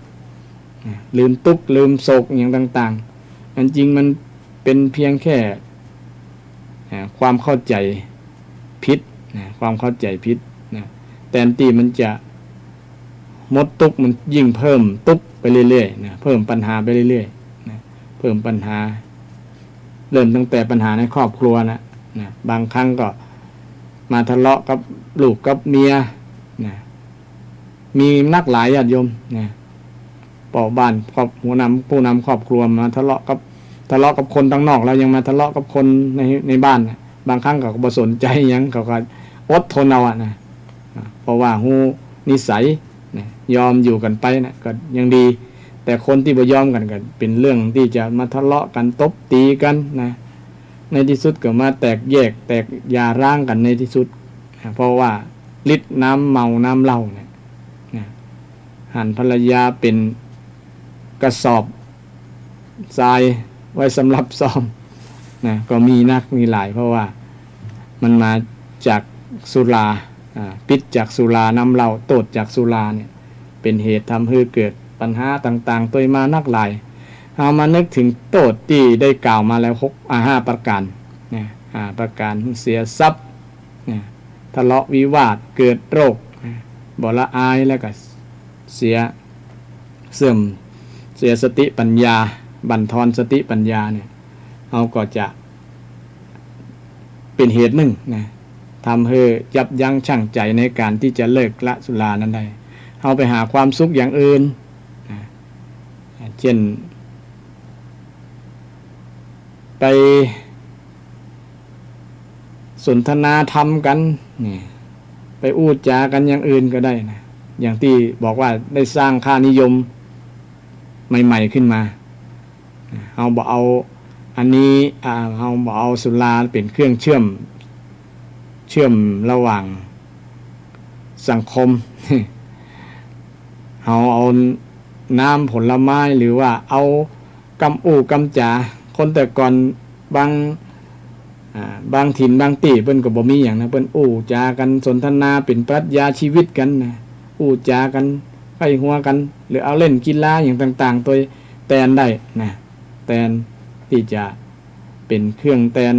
ลืมทุกข์ลืมโศกอย่างต่างๆอันจริงมันเป็นเพียงแค่ความเข้าใจผิดความเข้าใจผิดแต่ที่มันจะมดทุกข์มันยิ่งเพิ่มทุกข์ไปเรื่อยๆเพิ่มปัญหาไปเรื่อยๆเพิ่มปัญหาเริ่มตั้งแต่ปัญหาในครอบครัวนะบางครั้งก็มาทะเลาะกับลูกกับเมียมีนักหลายญาติโยมป่อบ้านครอบผู้นำครอบครัวมาทะเลาะกับคนข้างนอกแล้วยังมาทะเลาะกับคนในบ้านบางครั้งก็บ่สนใจยังเขาก็อดทนเอานะเพราะว่าฮู้นิสัยยอมอยู่กันไปนะก็ยังดีแต่คนที่บ่ยอมกันก็เป็นเรื่องที่จะมาทะเลาะกันตบตีกันนะในที่สุดก็มาแตกแยกแตกยาร้างกันในที่สุดเพราะว่าฤทธิ์น้ำเมาน้ำเหล้าเนี่ยหันภรรยาเป็นกระสอบทรายไว้สำหรับซ่อมก็มีหลายเพราะว่ามันมาจากสุราพิษจากสุราน้ำเหล้าโทษจากสุราเนี่ยเป็นเหตุทำให้เกิดปัญหาต่างๆตัวมานักหลายเอามานึกถึงโทษที่ได้กล่าวมาแล้ว5ประการประการเสียทรัพย์ทะเลาะวิวาทเกิดโรคบ่ละอายแล้วก็เสียเสื่อมเสียสติปัญญาบั่นทอนสติปัญญาเนี่ยเราก็จะเป็นเหตุหนึ่งทำให้ยับยั้งชั่งใจในการที่จะเลิกละสุรานั้นได้เอาไปหาความสุขอย่างอื่นเช่นไปสนทนาธรรมกันไปอู้จากันอย่างอื่นก็ได้นะอย่างที่บอกว่าได้สร้างค่านิยมใหม่ๆขึ้นมาเอาบ่เอาอันนี้เอาบ่เอาสุราเป็นเครื่องเชื่อมระหว่างสังคม เอาน้ำผลไม้หรือว่าเอากำอู้กำจาค คนแต่ก่อนบางบางถิ่นบางที่เพิ่นก็บ่มีหยังนะเพิ่นอู้จากันสนทนาเป็นปรัชญาชีวิตกันนะอู้จากันไขหัวกันหรือเอาเล่นกีฬาอย่างต่างๆตัวแตนได้นะแตนที่จะเป็นเครื่องแตน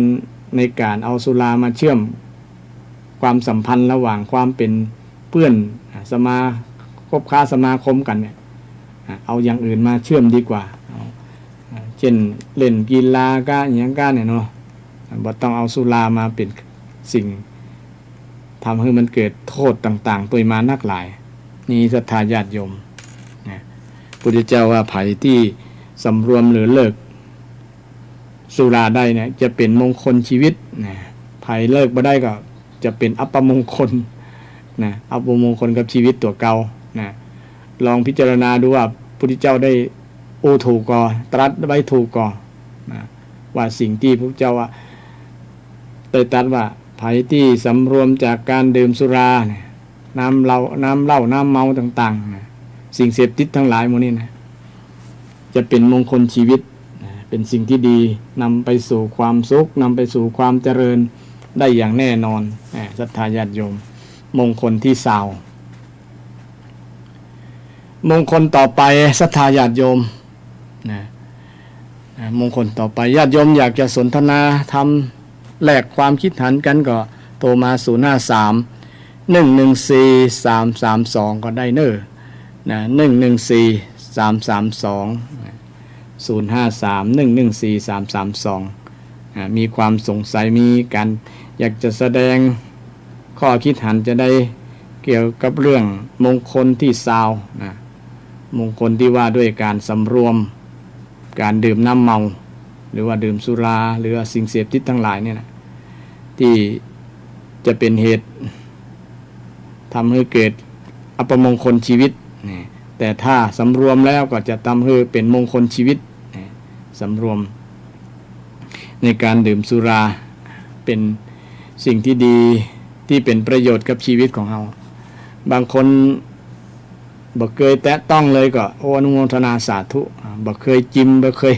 ในการเอาสุรามาเชื่อมความสัมพันธ์ระหว่างความเป็นเพื่อนสมาคบค้าสมาคมกันเนี่ยเอาอย่างอื่นมาเชื่อมดีกว่าเช่นเล่นกีฬาก้าอย่างก้าเนี่ยเนาะบ่ต้องเอาสุรามาเป็นสิ่งทำให้มันเกิดโทษต่างๆตัวมานักหลายนี่ศรัทธาญาติโยมนะพุทธเจ้าว่าไผที่สำรวมหรือเลิกสุราได้เนี่ยจะเป็นมงคลชีวิตนะไผเลิกบ่ได้ก็จะเป็นอัปมงคลนะอัปมงคลกับชีวิตตัวเก่านะลองพิจารณาดูว่าพุทธเจ้าได้โอถูกก่อตรัสไว้ถูกก่อนะว่าสิ่งที่พระเจ้าว่าได้ตรัสว่าไผที่สำรวมจากการดื่มสุราเนี่ยน้ำเหล้าน้ำเมาต่างๆนะสิ่งเสพติดทั้งหลายหมดนี้นะจะเป็นมงคลชีวิตนะเป็นสิ่งที่ดีนำไปสู่ความสุขนำไปสู่ความเจริญได้อย่างแน่นอนศรัทธาญาติโยมมงคลที่สาวมงคลต่อไปศรัทธาญาติโยมนะมงคลต่อไปญาติโยมอยากจะสนทนาทำแลกความคิดหันกันก็โทรมา053 114 332ก็ได้เนอนะ114 332 053 114 332มีความสงสัยมีการอยากจะแสดงข้อคิดหันจะได้เกี่ยวกับเรื่องมงคลที่ซาวนะมงคลที่ว่าด้วยการสำรวมการดื่มน้ำเมาหรือว่าดื่มสุราหรือว่าสิ่งเสพติดทั้งหลายเนี่ยนะที่จะเป็นเหตุทำให้เกิดอัปมงคลชีวิตแต่ถ้าสำรวมแล้วก็จะทำให้เป็นมงคลชีวิตสำรวมในการดื่มสุราเป็นสิ่งที่ดีที่เป็นประโยชน์กับชีวิตของเราบางคนบ่เคยแตะต้องเลยก็อนุโมทนาสาธุบ่เคยจิ้มบ่เคย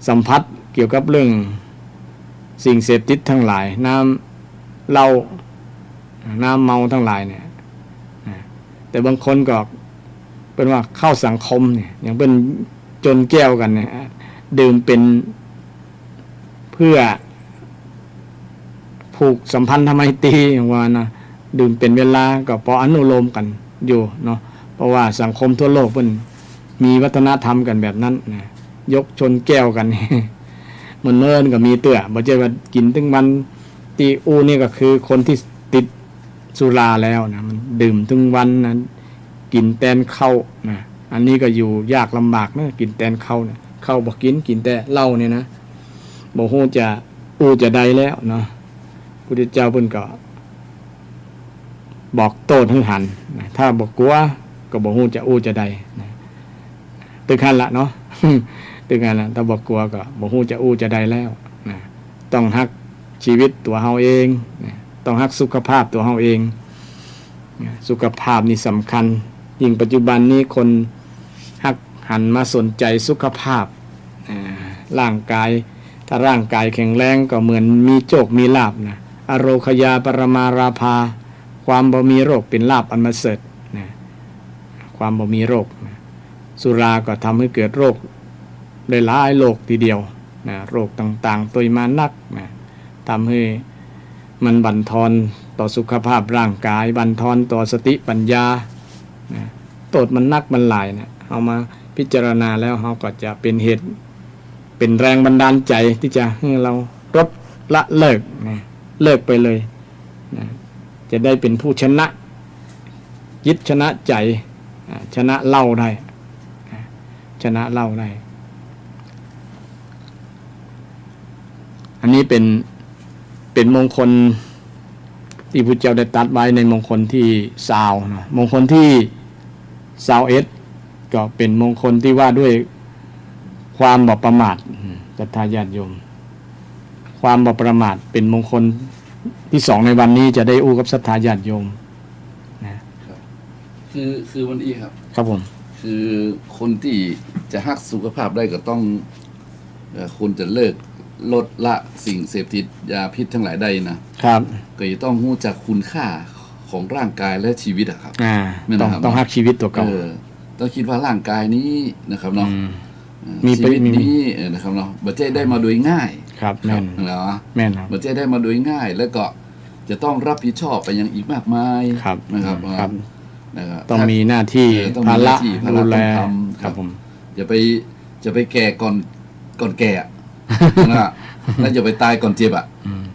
สัมผัสเกี่ยวกับเรื่องสิ่งเสพติดทั้งหลายน้ำเหล้าน้ำเมาทั้งหลายเนี่ยแต่บางคนก็เป็นว่าเข้าสังคมเนี่ยอย่างเป็นจนแก้วกันเนี่ยดื่มเป็นเพื่อผูกสัมพันธไมตรีอย่างว่านะดื่มเป็นเวลาก็พออนุโลมกันอยู่เนาะเพราะว่าสังคมทั่วโลกเพิ่นมีวัฒนธรรมกันแบบนั้นนะยกชนแก้วกัน มันเนิ่นก็มีเตื้อบ่ใช่ว่ากินถึงวันตีอูนี่ก็คือคนที่ติดสุราแล้วนะมันดื่มถึงวันนะกินแตนเข้านะอันนี้ก็อยู่ยากลำบากนะกินแตนเข้าเนี่ยเข้าบ่กินแต่เหล้าเนี่ยนะบ่ฮู้จะอูจะใดแล้วเนาะพุทธเจ้าเพิ่นก็บอกโต้ให้หันนะถ้าบ่กลัวก็บ่ฮู้จะอูจะใดนะตึกหันละเนาะ ตึกหันละถ้าบ่กลัวก็บ่ฮู้จะอูจะใดแล้วนะต้องฮักชีวิตตัวเฮาเองนะต้องฮักสุขภาพตัวเฮาเองนะสุขภาพนี่สำคัญยิ่งปัจจุบันนี้คนฮักหันมาสนใจสุขภาพร่างกายถ้าร่างกายแข็งแรงก็เหมือนมีโชคมีลาภนะอโรคยาปรมาราภาความบ่มีโรคเป็นลาภอันประเสริฐนะความบ่มีโรคนะสุราก็ทำให้เกิดโรคได้หลายโรคทีเดียวนะโรคต่างๆตัวมานักนะทำให้มันบั่นทอนต่อสุขภาพร่างกายบั่นทอนต่อสติปัญญานะโทษมันนักมันหลายนะเอามาพิจารณาแล้วเราก็จะเป็นเหตุเป็นแรงบันดาลใจที่จะให้เราลดละเลิกนะเลิกไปเลยนะจะได้เป็นผู้ชนะยึดชนะใจชนะเหล้าได้ชนะเหล้าได้อันนี้เป็นมงคลที่พุทธเจ้าได้ตรัสไว้ในมงคลที่20นะมงคลที่21ก็เป็นมงคลที่ว่าด้วยความบ่ประมาทศรัทธาญาติโยมความบ่ประมาทเป็นมงคลที่2ในวันนี้จะได้อู้กับศรัทธาญาติโยมนะคือวันนี้ครับครับผมคือคนที่จะฮักสุขภาพได้ก็ต้อง คุณจะเลิกลดละสิ่งเสพติดยาพิษทั้งหลายได้นะครับ ก็จะต้องรู้จักคุณค่าของร่างกายและชีวิตอะครับ ไม่ ต้อง นะครับ ต้องฮักชีวิตตัวเก่า ต้องคิดว่าร่างกายนี้นะครับเนาะ มี ชีวิต มี นี้นะครับเนาะบัจเจได้มาโดยง่าย ครับ ครั แม่ บ น เนาะ แม่นครับ บัจเจได้มาโดยง่าย แล้วก็จะต้องรับผิดชอบไปยังอีกมากมาย ครับ นะครับ ครับ นะครับ ต้องมีหน้าที่ ต้องมี ภา ห ระ น้าที่ภาระ ดูแล ต้องทำ ครับผม จะไปแก่ก่อนแก่อะ นะแล้วจะไปตายก่อนเจ็บอ่ะ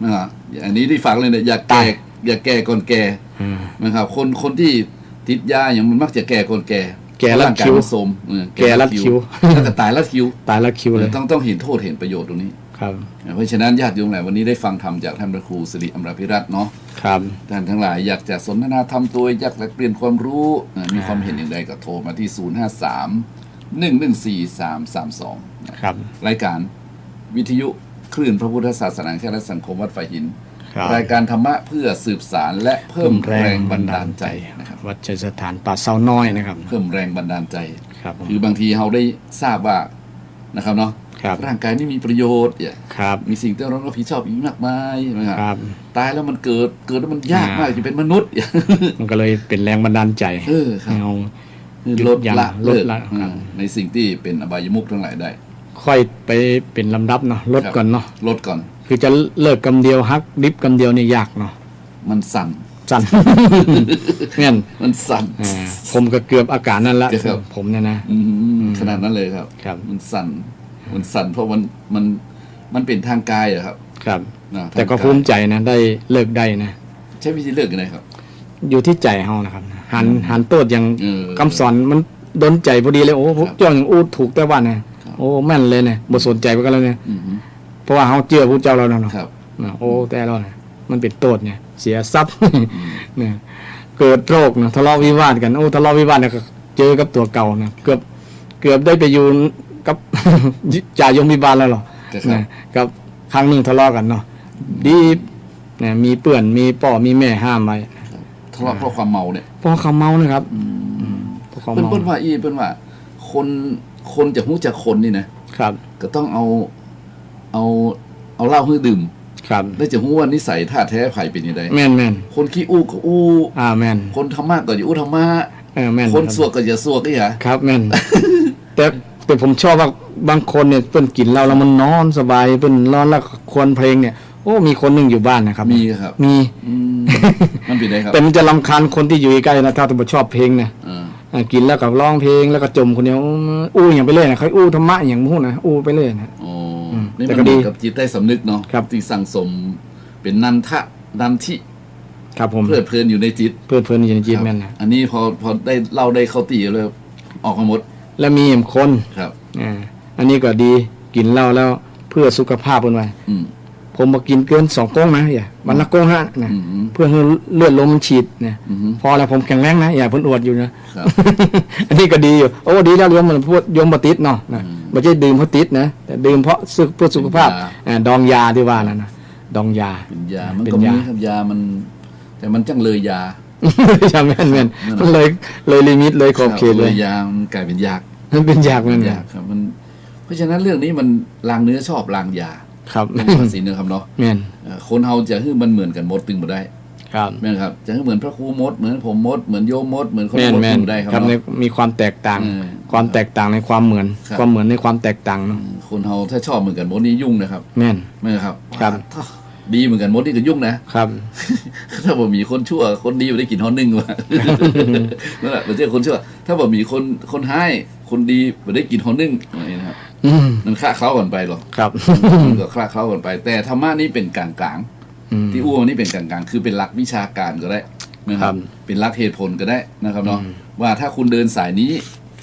นะครับอันนี้ที่ฟังเลยเนี่ยอย่าแก่ก่อนแก่ อืม นะครับคนที่ติดยาอย่างมันมักจะแก่ก่อนแก่ แก่ลัด ร่างกาย คิ้ว มันโทรมแก่ลัดคิ้ว แล้วก็ตายลัดคิ้ว ตายแล้วคิวเลย ต้องเห็นโทษเห็นประโยชน์ตรงนี้ ครับ เพราะฉะนั้นญาติโยมหลายวันนี้ได้ฟังธรรมจากท่านพระครูสิริอมราภิรัตน์เนาะ ครับ ท่านทั้งหลายอยากจะสนทนาธรรมตัวอยากแลกเปลี่ยนความรู้มีความเห็นอย่างใดก็โทรมาที่ 053-114-332 ครับ รายการวิทยุคลื่นพระพุทธศาสนาแค่และสังคมวัดฝ่ายหิน ครับ รายการธรรมะเพื่อสืบสารและเพิ่มแรงบันดาลใจนะครับ วัดชัยสถานป่าเซาน้อยนะครับ เพิ่มแรงบันดาลใจ ครับผม คือบางทีเราได้ทราบว่านะครับเนาะ ครับ ร่างกายนี่มีประโยชน์เนี่ย ครับ มีสิ่งที่เราต้องรับผิดชอบอีกมากมายนะค ค รั รั บบ ตายแล้วมันเกิดแล้วมันยากมากจะเป็นมนุษย์ มันก็เลยเป็นแรงบันดาลใจ ครับ ให้เรา คือ หยุด ลด ยั้ง ละ ลด เลิก ละครับ ในสิ่งที่เป็นอบายมุขทั้งหลายได้ ค่อยไปเป็นลำดับเนาะลด ครับ ก่อนเนาะ ลดก่อน คือจะเลิกกำเดียวฮักดิฟกำเดียวนี่ยากเนาะ มันสั่น สั่น งั้น มันสั่น ผมก็เกือบอาการนั่นละ ครับ ผมเนี่ยนะ ขนาดนั้นเลยครับ ครับ มันสั่นเพราะมันเป็นทางกายอะครับ ครับ นะ แต่ก็ ทางาย ภูมิใจนะได้เลิกได้นะ ใช้วิธีเลิกยังไงครับ อยู่ที่ใจเฮานะครับหันโตดอย่าง คำสอนมันดนใจพอดีเลยโอ้พวก ครับ จ้องอย่างอู้ถูกแต่ว่าเนี่ย ครับ โอ้แม่นเลยเนี่ยบ่สนใจไปกันแล้วเนี่ย อืม เพราะว่าเฮาเชื่อผู้เจ้าเราเนาะ ครับ โอ้แต่เราเนี่ยมันเป็นโทษเนี่ย เสียทรัพย์ เนี่ยเกิดโรคนะทะเลาะวิวาทกันโอ้ทะเลาะวิวาทเนี่ยก็เจอกับตัวเก่านะเกือบได้ไปอยู่กับ จ่ายมพิบาลแล้วหรอ ครับ นะกับครั้งหนึ่งทะเลาะกันเนาะดีเนี่ยมีเปื่อนมีป่อมีแม่ห้ามไว้ ทะเลาะเพราะความเมาเนี่ย เพราะเขาเมานะครับเพราะเขา เปิ้น เมา เปิ้นว่าเปิ้นว่า คนจะหู้จักคนนี่นะครับ ก็ต้องเอาเหล้าให้ดื่ม ครับ แล้วจะหู้ว่านิสัยท่าแท้ไผเป็นยังไง แม่น คนขี้อู้ก็อู้ แม่น คนธรรมะก็อย่าอู้ธรรมะ แม่น คน รับ สวกก็อย่าสวกก็อย่า ครับแม่น แต่ผมชอบว่าบางคนเนี่ยเพิ่นกินเหล้าแล้วมันนอนสบายเพิ่นนอนแล้วควรเพลงเนี่ยโอ้มีคนหนึงอยู่บ้านนะครับ มีครับ มี มันเป็นไงครับ แต่มันจะรำคาญคนที่อยู่ใกล้นะถ้าตัวชอบเพลงเนี่ย กินแล้วก็ร้องเพลงแล้วก็จมคนเดียวอู้อย่างไปเรื่อยนะเขาอู้ธรรมะอย่างมู้นะอู้ไปเรื่อยนะ อ๋อ อืม นี่ แต่ มัน ก็ เห ดี มือนกับจิตใต้สำนึกเนาะ ครับ ที่สั่งสมเป็นนันทิ ครับผม เพลิดเพลินอยู่ในจิต เพื่อนอยู่ในจีน ครับ แม่นนะ อันนี้พอได้เล่าได้เข้าตีเลยออกมาหมด แล้วมีคน ครับ อันนี้ก็ดีกินเหล้าแล้วเพื่อสุขภาพเพิ่นไว้ อืม ผมมากินเกิน2ก้งนะอย่าวันละก้งฮะนะ อืม เพื่อให้เลือดลมมันฉีดเนี่ย อืม พอแล้วผมแข็งแรงนะอย่าเพิ่นอวดอยู่นะครับ อันนี้ก็ดีอยู่โอ้ดีแล้วโยมมันพูดโยมบ่ติดเนาะนะไม่ใช่ดื่มเพราะติดนะแต่ดื่มเพราะเพื่อสุขภาพดองยาที่ว่านั่นนะดองยา เป็นยามัน เป็น ก็มี ยา ครับยามัน แต่มันจังเลยยา ใช่แม่น นั่น มันเลยลิมิตเลยขอบเขตเลย ยามันกลายเป็นยาก มันเป็นยาก เป็ แม่ น น ยากครับมัน เพราะฉะนั้นเรื่องนี้มันลางเนื้อชอบลางยา ครับ เรื่องภาษีเนื้อครับเนาะ แม่น คนเฮาจะให้มันเหมือนกันหมดตึงบ่ได้ ครับ แม่นครับจะให้เหมือนพระครูมดเหมือนผมมดเหมือนโยมมดเหมือนคน แม่น มด แม่น ตึงบ่ได้ครับ ครับใน เนาะ มีความแตกต่าง เออ ความแตกต่างในความเหมือน ครับ ความเหมือนในความแตกต่างเนาะ คนเฮาถ้าชอบเหมือนกันมดนี่ยุ่งนะครับ แม่น แม่นครับ ครับ ถ้าดีเหมือนกันมดนี่ก็ยุ่งนะ ครับ ถ้าบ่มีคนชั่วคนดีอยู่ได้กินฮอนึ่งว่ะ นั่นแหละไม่ใช่คนชั่วถ้าบ่มีคนให้คนดีบ่ได้กินฮอนึ่งอะไรนะครับ อืม มันคละเคล้ากันไปหรอก ครับ มันก็คละเคล้ากันไป แต่ธรรมะนี่เป็นกลางๆที่อ้วนนี่เป็นกลางๆคือเป็นหลักวิชาการก็ได้นะค ครั รับบ เป็นหลักเหตุผลก็ได้นะครับเนาะว่าถ้าคุณเดินสายนี้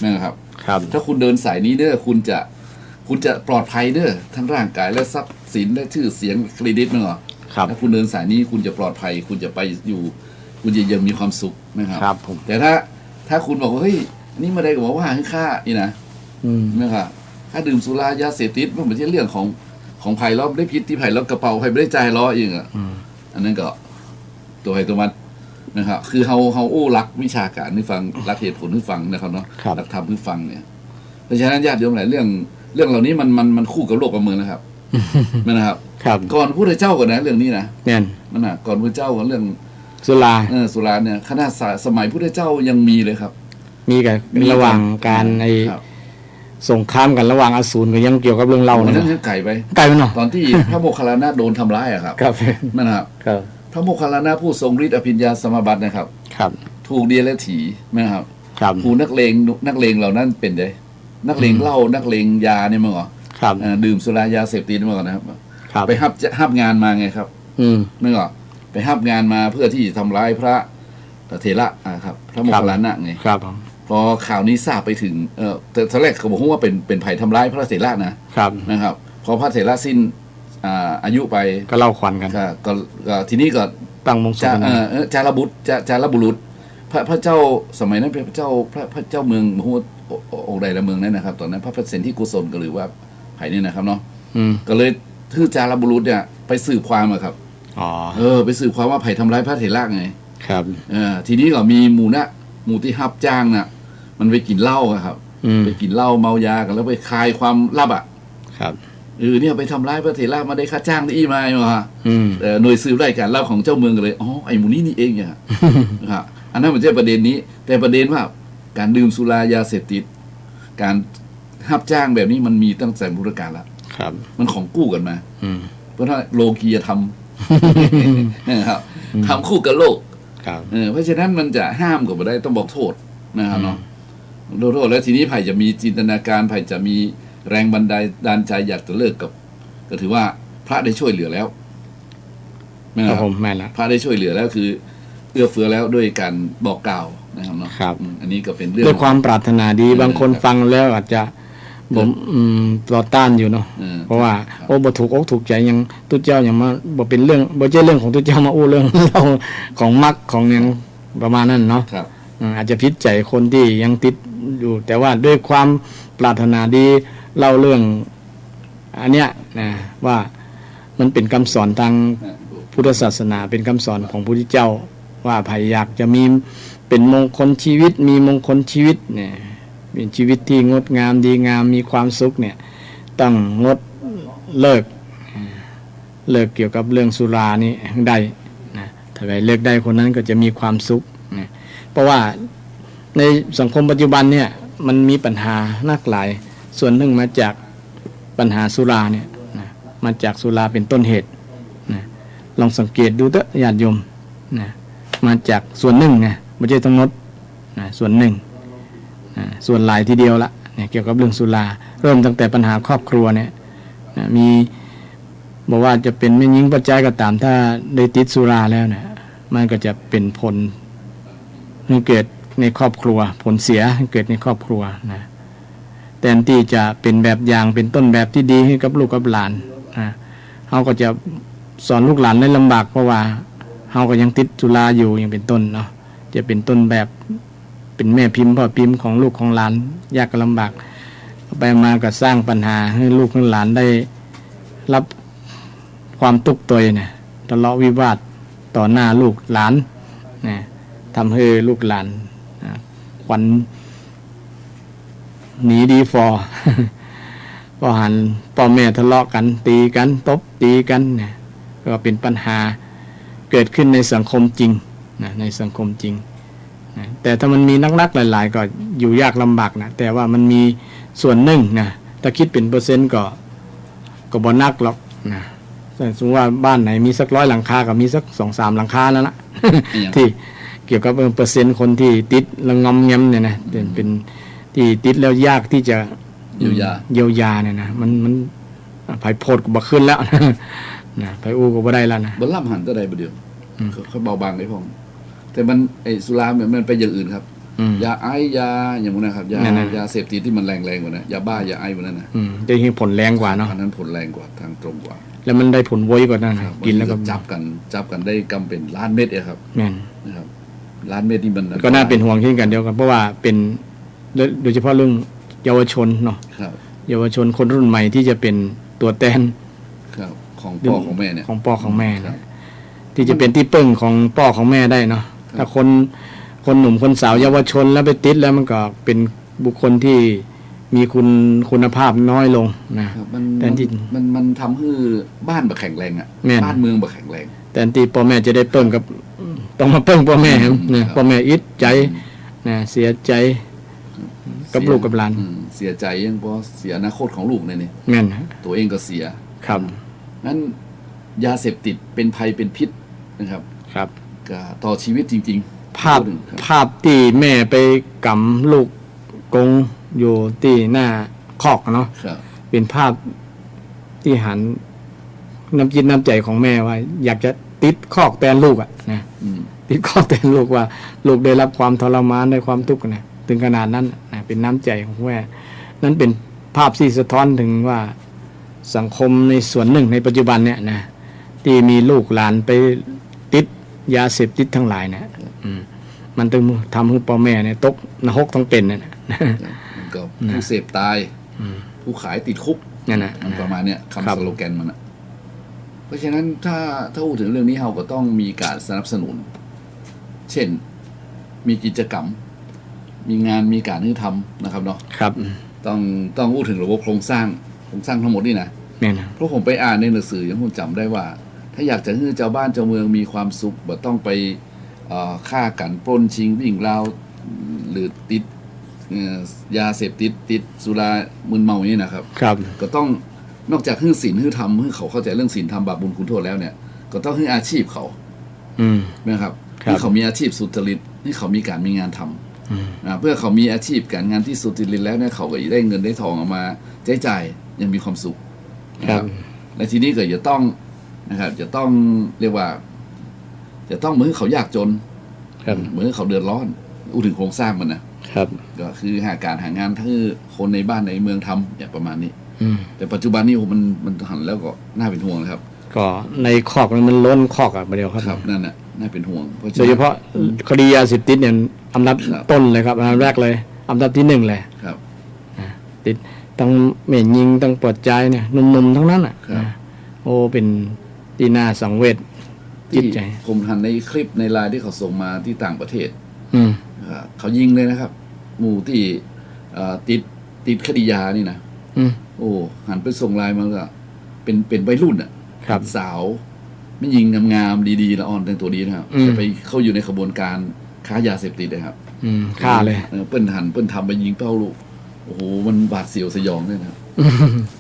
นะครับ ครับ ถ้าคุณเดินสายนี้เด้อคุณจะปลอดภัยเด้อทั้งร่างกายและทรัพย์สินและชื่อเสียงเครดิตมั้งเหรอ ครับ ถ้าคุณเดินสายนี้คุณจะปลอดภัย คุณจะไปอยู่ คุณจะยังมีความสุขนะครับ ครับผม แต่ถ้าคุณบอกว่าเฮ้ยนี่มาได้ก็บอกว่าให้ค่านี่นะ อืม นะครับถ้าดื่มสุรายาเสพติดมันไม่ใช่เรื่องของภัยล้อมได้พิษที่ภัยล้อมกระเป๋าภัยไม่ได้ใจล้อเองอ่ะอันนั้นก็ตัวใครตัวมันนะครับ คือเฮาโอ้รักวิชาการที่ฟังรักเหตุผลที่ฟังนะครับเนาะ ครับ รักธรรมที่ฟังเนี่ยเพราะฉะนั้นญาติโยมหลายเรื่อง เรื่องเหล่านี้มันคู่กับโลกกับเมืองนะครับ นะครับ ครับ ก่อนพระพุทธเจ้าก่อนนะเรื่องนี้นะ แม่น มันนะก่อนพระพุทธเจ้ากับเรื่อง สุรา สุราเนี่ยขนาดสมัยพระพุทธเจ้ายังมีเลยครับ มีกับ มี ระหว่างการไอ้ ครับ สงครามกันระหว่างอสูรก็ยังเกี่ยวกับเรื่องเล่า วัน เนี่ย นั้น เนาะ ยังไก่ไป ไกลไปเนาะ ตอนที่ พระโมคคัลลานะโดนทำร้ายอะครับ ครับ นั่นนะครับ ครับ พระโมคคัลลานะผู้ทรงฤทธิ์อภิญญาสมาบัตินะครับ ครับ ถูกเดียและถีนะครับ ครับ ผู้นักเลงเหล่านั้นเป็นไงนักเลงเหล้านักเลงยาเนี่ยมั้งเหรอ ครับ ดื่มสุรายาเสพติดมาก่อนนะครับ ครับ ไปฮับงานมาไงครับ อืม นึกออกไปฮับงานมาเพื่อที่จะทำร้ายพระเถระครับพระโมคคัลลานะไง ครับผม พอข่าวนี้ทราบไปถึงแต่ตอนแรกเขาบอกว่าเป็นภัยทำร้ายพระเถระนะครับ นะครับพอพระเถระสิ้นอายุไป ก็เล่าขวัญกัน ก็ทีนี้ก็ ตั้งมงส จา กุล จารบุตรจารบุรุษพระเจ้าสมัยนั้นเป็นพระเจ้าเมืองมโหองค์ใดละเมืองนั้นนะครับ ตอนนั้นพระเสนที่กุศลก็หรือว่าไผ่นี่นะครับเนาะ อืม ก็เลยทื่อจารบุรุษเนี่ยไปสืบความอะครับ อ๋อ ไปสืบความว่าไผ่ทำร้ายพระเถระไง ครับ ทีนี้ก็มีหมู่ที่ฮับจ้างน่ะ มันไปกินเหล้าอะครับ อืม ไปกินเหล้าเมายากันแล้วไปคลายความลับอ่ะ ครับ เนี่ยไปทำร้ายพระเถระมาได้ค่าจ้างที่อีมาฮะ อืม หน่วยสืบรายการเล่าของเจ้าเมืองก็เลยอ๋อไอ้หมูนี้นี่เองเนี่ยครับอันนั้นมันไม่ใช่ประเด็นนี้ แต่ประเด็นว่าการดื่มสุรายาเสพติดการฮับจ้างแบบนี้มันมีตั้งแต่โบราณกาลแล้ว ครับ มันของกู้กันมา อืม เพราะว่าโลกียธรรม นะครับทำคู่กับโลก ครับ เพราะฉะนั้นมันจะห้ามก็ไม่ได้ต้องบอกโทษนะครับเนาะโทษแล้วทีนี้ไผ่จะมีจินตนาการไผ่จะมีแรงบันดาลใจอยากจะเลิกกับ ก็ถือว่าพระได้ช่วยเหลือแล้วนะ ค ค รั รั บบ ผมแม่นละ พระได้ช่วยเหลือแล้วคือเอื้อเฟื้อแล้วด้วยการบอกกล่าวนะครับเนาะ ครับ อันนี้ก็เป็นเรื่อง ด้วยความปรารถนาดีบางคนฟังแล้วอาจจะผมต่อต้านอยู่เนาะ เพราะว่าโอ้บ่ถูกอกถูกใจยังตุเจ้ายังมาบ่เป็นเรื่องบ่ใช่เรื่องของตุเจ้ามาอู้เรื่อง เราของมรรคของยังประมาณนั้นเนาะ ครับ อาจจะพิษใจคนที่ยังติดอยู่ แต่ว่าด้วยความปรารถนาดีเล่าเรื่องอันเนี้ยนะว่ามันเป็นคำสอนทางพุทธศาสนาเป็นคำสอนของพระพุทธเจ้า ว่าใครอยากจะมีเป็นมงคลชีวิต มีมงคลชีวิตเนี่ยเป็นชีวิตที่งดงามดีงามมีความสุขเนี่ยต้องงดเลิกเกี่ยวกับเรื่องสุรานี่ได้นะถ้าใครเลิกได้คนนั้นก็จะมีความสุขนะเพราะว่าในสังคมปัจจุบันเนี่ยมันมีปัญหานักหลายส่วนหนึ่งมาจากปัญหาสุราเนี่ยนะมาจากสุราเป็นต้นเหตุนะลองสังเกตดูเถอะญาติโยมนะมาจากส่วนหนึ่งไงไม่ใช่ทั้งหมดนะส่วนหนึ่งนะส่วนหลายทีเดียวละเนี่ยเกี่ยวกับเรื่องสุราเริ่มตั้งแต่ปัญหาครอบครัวเนี่ยนะมีบอกว่าจะเป็นไม่ยิงปัจจัยก็ตามถ้าได้ติดสุราแล้วเนี่ยมันก็จะเป็นผลให้เกิดในครอบครัวผลเสียให้เกิดในครอบครัวนะแทนที่จะเป็นแบบอย่างเป็นต้นแบบที่ดีให้กับลูกกับหลานนะเขาก็จะสอนลูกหลานได้ลำบากเพราะว่าเขาก็ยังติดสุราอยู่อย่างเป็นต้นเนาะจะเป็นต้นแบบเป็นแม่พิมพ์พ่อพิมพ์ของลูกของหลานยากลำบากไปมาก็สร้างปัญหาให้ลูกให้หลานได้รับความทุกข์ตัวเนี่ยทะเลาะวิวาทต่อหน้าลูกหลานเนี่ยทำให้ลูกหลานขวัญหนีดีฟอ พอหันพ่อแม่ทะเลาะกันตีกันตบตีกันเนี่ยก็เป็นปัญหาเกิดขึ้นในสังคมจริงนะในสังคมจริงนะแต่ถ้ามันมีนักๆหลายๆก็อยู่ยากลำบากนะแต่ว่ามันมีส่วนหนึ่งนะถ้าคิดเป็นเปอร์เซ็นต์ก็บ่นักหรอกนะสมมติว่าบ้านไหนมีสัก100 หลังคาก็มีสัก2-3 หลังคาแล้วนะ ที่เกี่ยวกับเปอร์เซ็นต์คนที่ติดแล้วงอมแงมเนี่ยนะเป็นที่ติดแล้วยากที่จะเยียวยาเนี่ยนะมันไผโพดก็บ่ขึ้นแล้ว นะไผอู้ก็บ่ได้แล้วนะ บนล่ำหันตัวใดประเดี๋ยวเขาเบาบางได้พองแต่มันไอ้สุรามันไปอย่างอื่นครับยาไอยาอย่างนั้นนะครับยาเสพติดที่มันแรงกว่านะยาบ้ายาไอพวกนั้นนะจะให้ผลแรงกว่าเนาะอันนั้นผลแรงกว่าทางตรงกว่าแล้วมันได้ผลไวกว่านั้นนะกินแล้วก็จับกันได้กำเป็นล้านเม็ดครับแม่นนะครับล้านเม็ดนี่มันก็น่าเป็นห่วงเช่นกันเดียวกันเพราะว่าเป็นโดยเฉพาะเรื่องเยาวชนเนาะเยาวชนคนรุ่นใหม่ที่จะเป็นตัวแทนของพ่อของแม่เนี่ยของพ่อของแม่นะที่จะเป็นที่ปึ้งของพ่อของแม่ได้เนาะถ้าคนหนุ่มคนสาวเยาวชนแล้วไปติดแล้วมันก็เป็นบุคคลที่ มีคุณภาพน้อยลงนะครับ แทนที่ มันทำให้บ้านแบบแข็งแรงอ่ะ แม่น บ้านเมืองแบบแข็งแรง แต่ที่พ่อแม่จะได้เพิ่มกับต้องมาเพิ่มพ่อแม่ครับนะพ่อแม่อิดใจนะเสียใจกับลูกกับหลาน เสียใจยังเพราะเสียอนาคตของลูกเนี่ยนี่ แม่นฮะ ตัวเองก็เสีย ครับ งั้นยาเสพติดเป็นภัยเป็นพิษนะครับ ครับ ก็ต่อชีวิตจริงๆ ภาพ พูดถึงครับ ภาพที่แม่ไปกำลูกกงอยู่ที่หน้าคอกเนาะ ครับ เป็นภาพที่หันน้ำจิตน้ำใจของแม่ว่า อยากจะติดคอกแทนลูกอ่ะนะ อืม ติดคอกแทนลูกว่า ลูกได้รับความทรมานได้ความทุกข์นะถึงขนาดนั้นนะเป็นน้ำใจของแม่นั้นเป็นภาพที่สะท้อนถึงว่าสังคมในส่วนหนึ่งในปัจจุบันเนี่ยนะที่มีลูกหลานไปติดยาเสพติดทั้งหลายนะมันต้องทำให้พ่อแม่เนี่ยตกนรกทั้งเป็นนะ มันก็ผู้เสพตาย ผู้ขายติดคุก นั่นนะ มันประมาณเนี้ย ครั คำ บ สโลแกนมันอะเพราะฉะนั้นถ้าพูดถึงเรื่องนี้เราก็ต้องมีการสนับสนุน เช่น มีกิจกรรม มีงานมีการให้ทำนะครับเนาะ ครับ ต้องพูดถึงระบบโครงสร้างทั้งหมดนี่นะ เนี่ยนะ เพราะผมไปอ่านในหนังสือยังผมจำได้ว่า ถ้าอยากจะให้เจ้าบ้านเจ้าเมืองมีความสุขบ่ต้องไปฆ่ากันปล้นชิงวิ่งราวหรือติดยาเสพติดสุรามึนเมาอย่างนี้นะครับ ครับ ก็ต้องนอกจากให้ศีลให้ธรรมให้เขาเข้าใจเรื่องศีลธรรมบาปบุญคุณโทษแล้วเนี่ย ก็ต้องให้อาชีพเขา อืม นะครับ ครับ ให้เขามีอาชีพสุจริตให้เขามีการมีงานทำเพื่อเขามีอาชีพการงานที่สุจริตแล้วเนี่ยเขาก็จะได้เงินได้ทองออกมาใช้จ่ายอยังมีความสุขนะ ค ค รั รับ บ และทีนี้ก็จะต้องนะครับ จะต้องเรียกว่า จะต้องเหมือนเขายากจน ครับ เหมือนเขาเดือดร้อนอู้ถึงโครงสร้างมันนะครับ ก็คือหาการหางานที่คนในบ้านในเมืองทำอย่างประมาณนี้ อืม แต่ปัจจุบันนี้โอ้มันหันแล้วก็น่าเป็นห่วงนะครับ ก็ในคอกมันล้นคอกอ่ะประเดี๋ยวครับ ครับนั่นน่ะน่าเป็นห่วง โดยเฉพาะคดียาเสพติดเนี่ยอันดับ ครับ ต้นเลยครับอันดับแรกเลยอันดับที่หนึ่งเลย ครับ ติดตั้งเหม่ยิงตั้งปวดใจเนี่ยหนุ่มๆทั้งนั้นอ่ะ ครับ โอ้เป็นที่น่าสังเวชจิ ที่ ตใจ ผมทันในคลิปในไลน์ที่เขาส่งมาที่ต่างประเทศ อืม เขายิงเลยนะครับ หมู่ที่ติดคดียานี่นะ อืม โอ้หันไปส่งไลน์มาก็เป็นวัยรุ่นอ่ะ ครับ สาว ไม่ยิงงามๆดีๆละอ่อนแต่งตัวดีนะครับ อืม แต่ไปเข้าอยู่ในขบวนการค้ายาเสพติดนะครับ อืมฆ่าเลย เปิ้นหันเปิ้นทำไปยิงเป้าลูกโอ้โหมันบาดเสียวสยองเลยนะครับ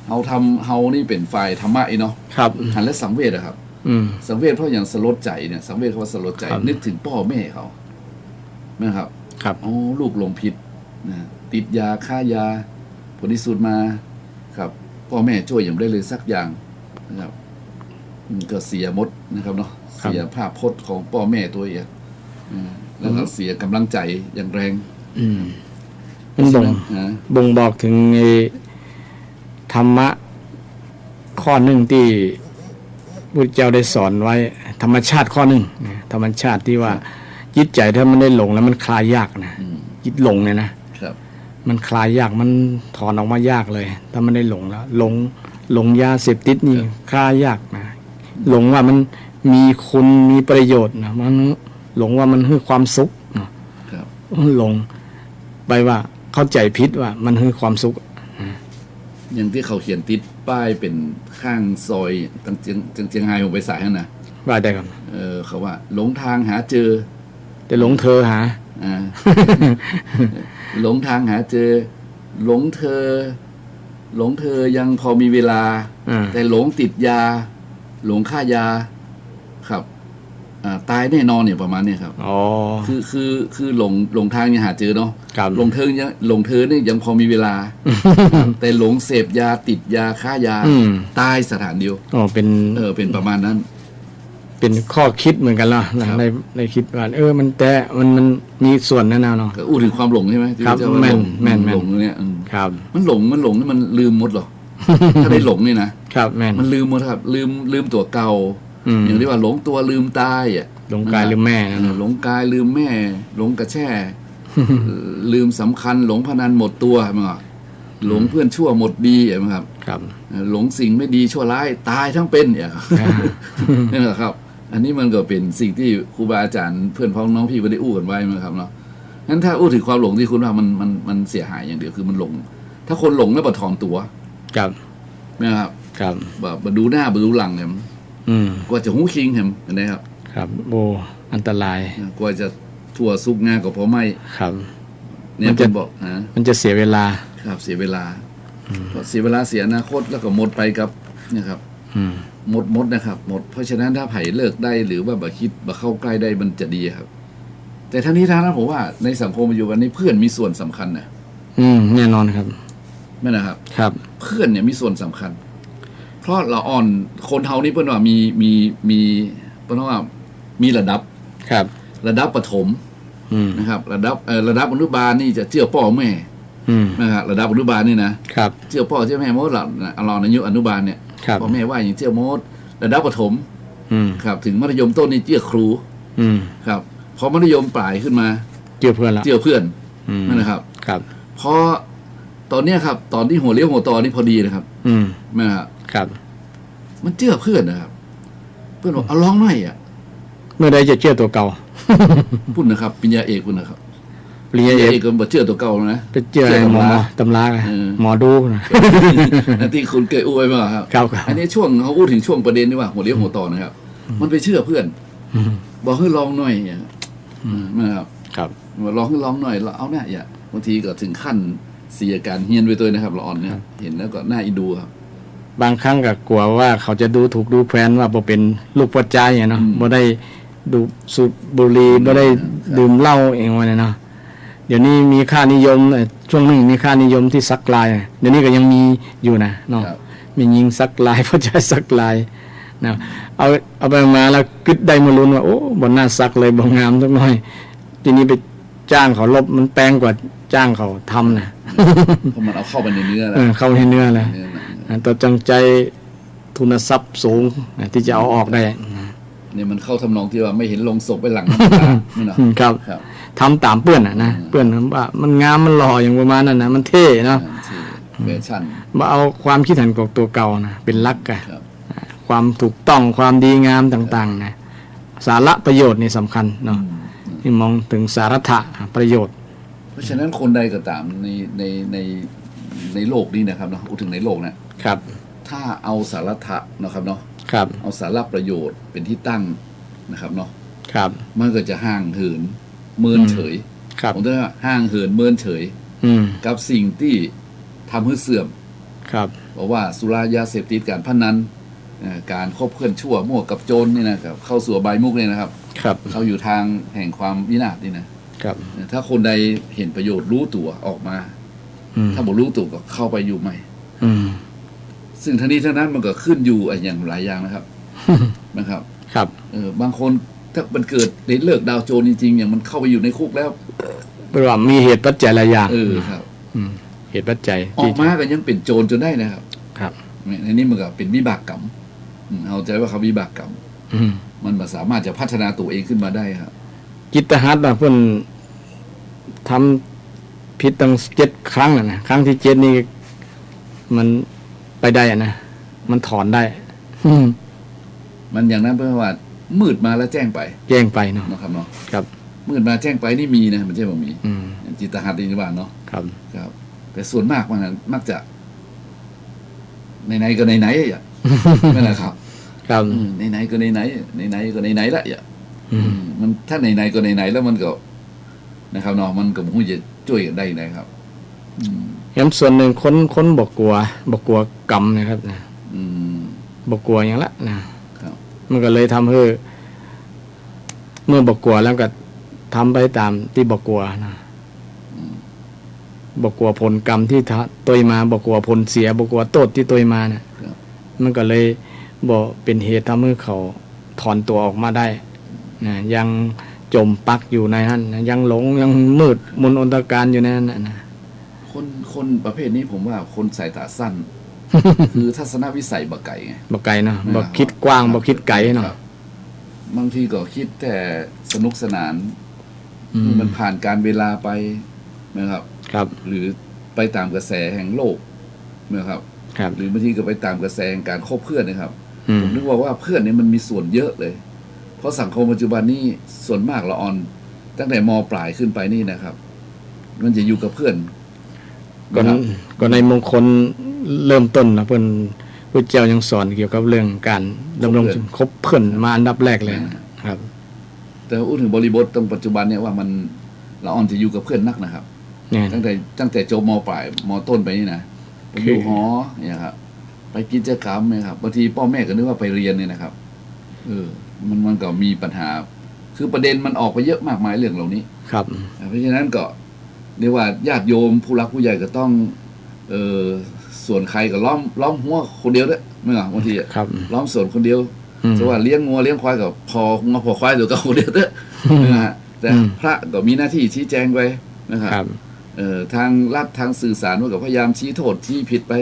เฮานี่เป็นฝ่ายธรรมะอีเนาะ ครับ หันและสังเวชอะครับ อืม สังเวชเพราะอย่างสลดใจเนี่ยสังเวชเขาว่าสลดใจ ครับ นึกถึงพ่อแม่เขานะครับ ครับ อ๋อลูกหลงผิดนะติดยาฆ่ายาผลที่สุดมาครับพ่อแม่ช่วยอย่างได้เลยสักอย่างนะครับก็เสียหมดนะครับเนาะเสียภาพพจน์ของพ่อแม่ตัวเองแล้วก็เสียกำลังใจอย่างแรง อืมมันบ่ง นะ บ่งบอกถึงไอ้ธรรมะข้อหนึ่งที่พุทธเจ้าได้สอนไว้ ธรรมชาติข้อหนึ่งนะธรรมชาติที่ว่าจิตใจถ้ามันได้หลงแล้วมันคลายยากนะ อืม จิตหลงเนี่ยนะครับ มันคลายยากมันถอนออกมายากเลย ถ้ามันได้หลงแล้วหลงยาเสพติดนี่คลายยากนะหลงว่ามันมีคุณมีประโยชน์นะมันหลงว่ามันคือความสุขนะครับ หลงไปว่าเข้าใจผิดว่ามันคือความสุข อย่างที่เขาเขียนติดป้ายเป็นข้างซอยตั้งเจียงไฮ้ผมไปสายนั่นนะ ว่าได้ครับ เขาว่าหลงทางหาเจอ แต่หลงเธอหา อ่า หลงทางหาเจอ หลงเธอยังพอมีเวลา อ่า แต่หลงติดยา หลงฆ่ายาครับตายแน่นอนเนี่ยประมาณเนี้ยครับ อ๋อ คือหลงทางยังหาเจอเนาะ ครับ หลงเธอเนี่ยยังพอมีเวลา แต่หลงเสพยาติดยาฆ่ายา อืม ตายสถานเดียว อ๋อเป็น เป็นประมาณนั้น เป็นข้อคิดเหมือนกันเนาะในคิดว่ามันแต่มันมีส่วนแน่นอนเนาะ ก็อู้ถึงความหลงใช่ไหมที่ ครับ เจ้าว่า แม่น หลง แม่น หลงเนี่ย ครับ มันหลงนี่มันลืมหมดหรอ ถ้าได้หลงนี่นะครับ แม่น มันลืมหมดครับ ลืมตัวเก่า อย่างที่ว่าหลงตัวลืมตายอ่ะ หลงกายลืมแม่นะเนาะ หลงกายลืมแม่ หลงกระแช่ ลืมสำคัญ หลงพนันหมดตัวมั้งครับหลงเพื่อนชั่วหมดดีมั้งครับ ครับ หลงสิ่งไม่ดีชั่วร้ายตายทั้งเป็นเนี่ย อ่า นี่แหละครับ อันนี้มันก็เป็นสิ่งที่ครูบาอาจารย์เพื่อนพ้องน้องพี่ก็ได้อู้กันไว้มั้งครับเนาะงั้นถ้าอู้ถึงความหลงที่คุณว่ามันเสียหายอย่างเดียวคือมันหลง ถ้าคนหลงแล้วบ่ถอนตัว ครับ นะครับ ครับ บ่ดูหน้าบ่ดูหลังเนี่ย กว่าจะหูคิงเห็นนะครับ ครับโอ้อันตราย กว่าจะทั่วซุกงาก็พอไม่ ครับ เนี่ย มัน ผ จะ มบอกนะ มันจะเสียเวลา ครับเสียเวลาเพราะเสียเวลาเสียอนาคตแล้วก็หมดไปกับเนี่ยครับ อืม หมดนะครับหมดเพราะฉะนั้นถ้าไผ่เลิกได้หรือว่าบ่คิดบ่เข้าใกล้ได้มันจะดีครับ แต่ทั้งนี้ทั้งนั้นผมว่าในสังคมปัจจุบันนี้เพื่อนมีส่วนสำคัญนะ แน่นอนครับ ไม่นะครับ ครับ เพื่อนเนี่ยมีส่วนสำคัญ เพราะเราอ่อนคนเฮานี่เพิ่นว่ามีเพิ่นว่ามีระดับ ครับ ระดับประถม นะครับ ระดับอนุบาลนี่จะเชื่อพ่อแม่นะครับระดับอนุบาลนี่นะครับ เชื่อพ่อเชื่อแม่หมดเราอายุอนุบาลเนี่ย ครับ พ่อแม่ว่าอย่างเชื่อหมดระดับประถม ครับถึงมัธยมต้นนี่เชื่อครู ครับพอมัธยมปลายขึ้นมา เจอเพื่อนละ เชื่อเพื่อนนั่นนะครับ ครับ พอตอนเนี้ยครับ ตอนที่หัวเลี้ยวหัวต่อนี่พอดีนะครับ นะครับ ครับ มันเชื่อเพื่อนนะครับ เพื่อนบอกเอาลองหน่อยอ่ะ เมื่อใดจะเจอตัวเก่า พูดนะครับปริญญาเอกพูดนะครับ ปริญญา ปริญ เอ ญาก เอกก็บอกเชื่อตัวเก่าแล้วนะ ไปเจออะไรหมอตำราไง เออ หมอดูนะ อันที่คุณเคยอุ้ยมาครับ ครับ อันนี้ช่วงเขาพูดถึงช่วงประเด็นที่ว่าหัวเลี้ยวหัวต่อนะครับ มันไปเชื่อเพื่อน บอกให้ลองหน่อยอย่างนะครับ ครับ ลองให้ลองหน่อยเราเอาหน้าอย่าบางทีก็ถึงขั้นเสียการเฮียนไปตัวนะครับละอ่อนเนี่ยเห็นแล้วก็น่าอินดูครับ บางครั้งก็กลัวว่าเขาจะดูถูกดูแคลนว่าบ่เป็นลูกปัจจัยเนาะบ่ได้ดูสูบบุหรี่บ่ได้ดื่มเหล้าเองว่าเนี่ยเนาะเดี๋ยวนี้มีค่านิยมช่วงหนึงมีค่านิยมที่สักลายเดี๋ยวนี้ก็ยังมีอยู่นะเนาะ ครับ มียิงสักลาย ปัจจัยสักลายนะเอาไปมาแล้วกึดได้มาลุ้นว่าโอ้บ่น่าสักเลยบ่งามสักหน่อยทีนี้ไปจ้างเขาลบมันแพงกว่าจ้างเขาทำนะ เพราะมันเอาเข้าไปในเนื้อแล้ว เข้าให้เนื้อเลย เนื้อหนัง ต่อจังใจทุนทรัพย์สูงที่จะเอาออกได้ เนี่ยมันเข้าทำนองที่ว่าไม่เห็นลงศพไปหลังน้ำตานี่นะครับ ครับทำตามเปื้อนนะเปื้อนว่ามันงามมันหล่ออย่างประมาณนั้นนะมันเท่เนาะ ที่แฟชั่น มาเอาความคิดเห็นของตัวเก่านะเป็นหลักอะ ครับ ความถูกต้องความดีงามต่างๆนะสาระประโยชน์นี่สำคัญเนาะที่มองถึงสาระประโยชน์ เพราะฉะนั้นคนใดก็ตามในโลกนี้นะครับเนาะพูดถึงในโลกนะครับ ถ้าเอาสาระนะครับเนาะ ครับ เอาสาระประโยชน์เป็นที่ตั้งนะครับเนาะ ครับ มันก็จะห่างเหินเมินเฉย ครับ ผมว่าห่างเหินเมินเฉย กับสิ่งที่ทำให้เสื่อม ครับ บอกว่าสุรายาเสพติดการพนันการคบเพื่อนชั่วมั่วกับโจรนี่นะครับเข้าสู่อบายมุกเนี่ยนะครับ ครับ เขาอยู่ทางแห่งความวินาศนี่นะครับถ้าคนใดเห็นประโยชน์รู้ตัวออกมา ถ้าบอกรู้ตัวก็เข้าไปอยู่ใหม่ ซึ่งทั้งนี้ทั้งนั้นมันก็ขึ้นอยู่อย่างหลายอย่างนะครับ นะครับ ครับ บางคนถ้ามันเกิดเลิกดาวโจรจริงๆอย่างมันเข้าไปอยู่ในคุกแล้ว เป็นว่ามีเหตุปัจจัยหลายอย่าง ครับ เหตุปัจจัย ออกมาก็ยังเป็นโจรจนได้นะครับ ครับ ในนี้มันก็เป็นวิบากกรรมเอาใจว่าเขาวิบากกรรมมันสามารถจะพัฒนาตัวเองขึ้นมาได้ครับ จิตหัตถ์เพิ่นทำผิดตั้ง7 ครั้งนะครั้งที่7นี่มันไปได้นะมันถอนได้ มันอย่างนั้นเพราะว่ามืดมาแล้วแจ้งไป แจ้งไปเนาะ นะครับเนาะ ครับ มืดมาแจ้งไปนี่มีนะมันใช่บ่มีอย่างจิตหัตถ์นี่ว่าเนาะ ครับ ครับ แต่ส่วนมากมันมักจะไหนๆก็ไหนๆอ่ะ นั่นแหละครับ ครับ ไหนๆก็ไหนๆไหนๆก็ไหนๆละอ่ะมันถ้าไหนๆก็ไหนๆแล้วมันก็นะครับเนาะมันก็คงจะช่วยกันได้นะครับ เห็นส่วนหนึ่งคนบ่กลัวกรรมนะครับนะบ่กลัวอย่างละนะครับ มันก็เลยทำให้เมื่อบ่กลัวแล้วก็ทำไปตามที่บ่กลัวนะบ่กลัวผลกรรมที่ตัวมาบ่กลัวผลเสียบ่กลัวโทษที่ตัวมาเนี่ยมันก็เลยบ่เป็นเหตุทำให้เขาถอนตัวออกมาได้นะยังจมปักอยู่ในนั้นนะยังหลงยังมืดมนอนตการอยู่ในนั้นนะ คนประเภทนี้ผมว่าคนสายตาสั้น คือทัศนวิสัยบ่ไกลไง บ่ไกลเนาะบ่คิดกว้างบ่คิดไกลเนาะ บางทีก็คิดแต่สนุกสนานมันผ่านการเวลาไปนะครับ ครับ หรือไปตามกระแสแห่งโลกนะครับ ครับ หรือบางทีก็ไปตามกระแสแห่งการคบเพื่อนนะครับผมนึกว่าเพื่อนเนี่ยมันมีส่วนเยอะเลย เพราะสังคมปัจจุบันนี้ส่วนมากละออนตั้งแต่ม.ปลายขึ้นไปนี่นะครับ มันจะอยู่กับเพื่อน ก็ นะครับ ก็ในมงคลเริ่มต้นนะเพิ่นพระเจ้ายังสอนเกี่ยวกับเรื่องการดำรงชีวิตคบเพื่อนมาอันดับแรกเลยครับ แต่พูดถึงบริบทตรงปัจจุบันเนี่ยว่ามันละอ่อนจะอยู่กับเพื่อนนักนะครับ เนี่ย ตั้งแต่จบมปลายมต้นไปนี่นะไปอยู่หอเนี่ยครับไปกิจกรรมเนี่ยครับบางทีพ่อแม่ก็นึกว่าไปเรียนเนี่ยนะครับมันก็มีปัญหา คือประเด็นมันออกไปเยอะมากมายเรื่องเหล่านี้ ครับ เพราะฉะนั้นก็เรียกว่าญาติโยมผู้รักผู้ใหญ่ก็ต้องส่วนใครก็ล้อมหัวคนเดียวด้วยไม่เหรอบางทีอะ ครับ ล้อมส่วนคนเดียว อืม จะว่าเลี้ยงงัวเลี้ยงควายกับพองอพอควายเดี๋ยวก็คนเดียวเด้อนะฮะแต่ อืม พระก็มีหน้าที่ชี้แจงไปนะครับ ครับ ทางรัฐทางสื่อสารว่าก็พยายามชี้โทษชี้ผิดไป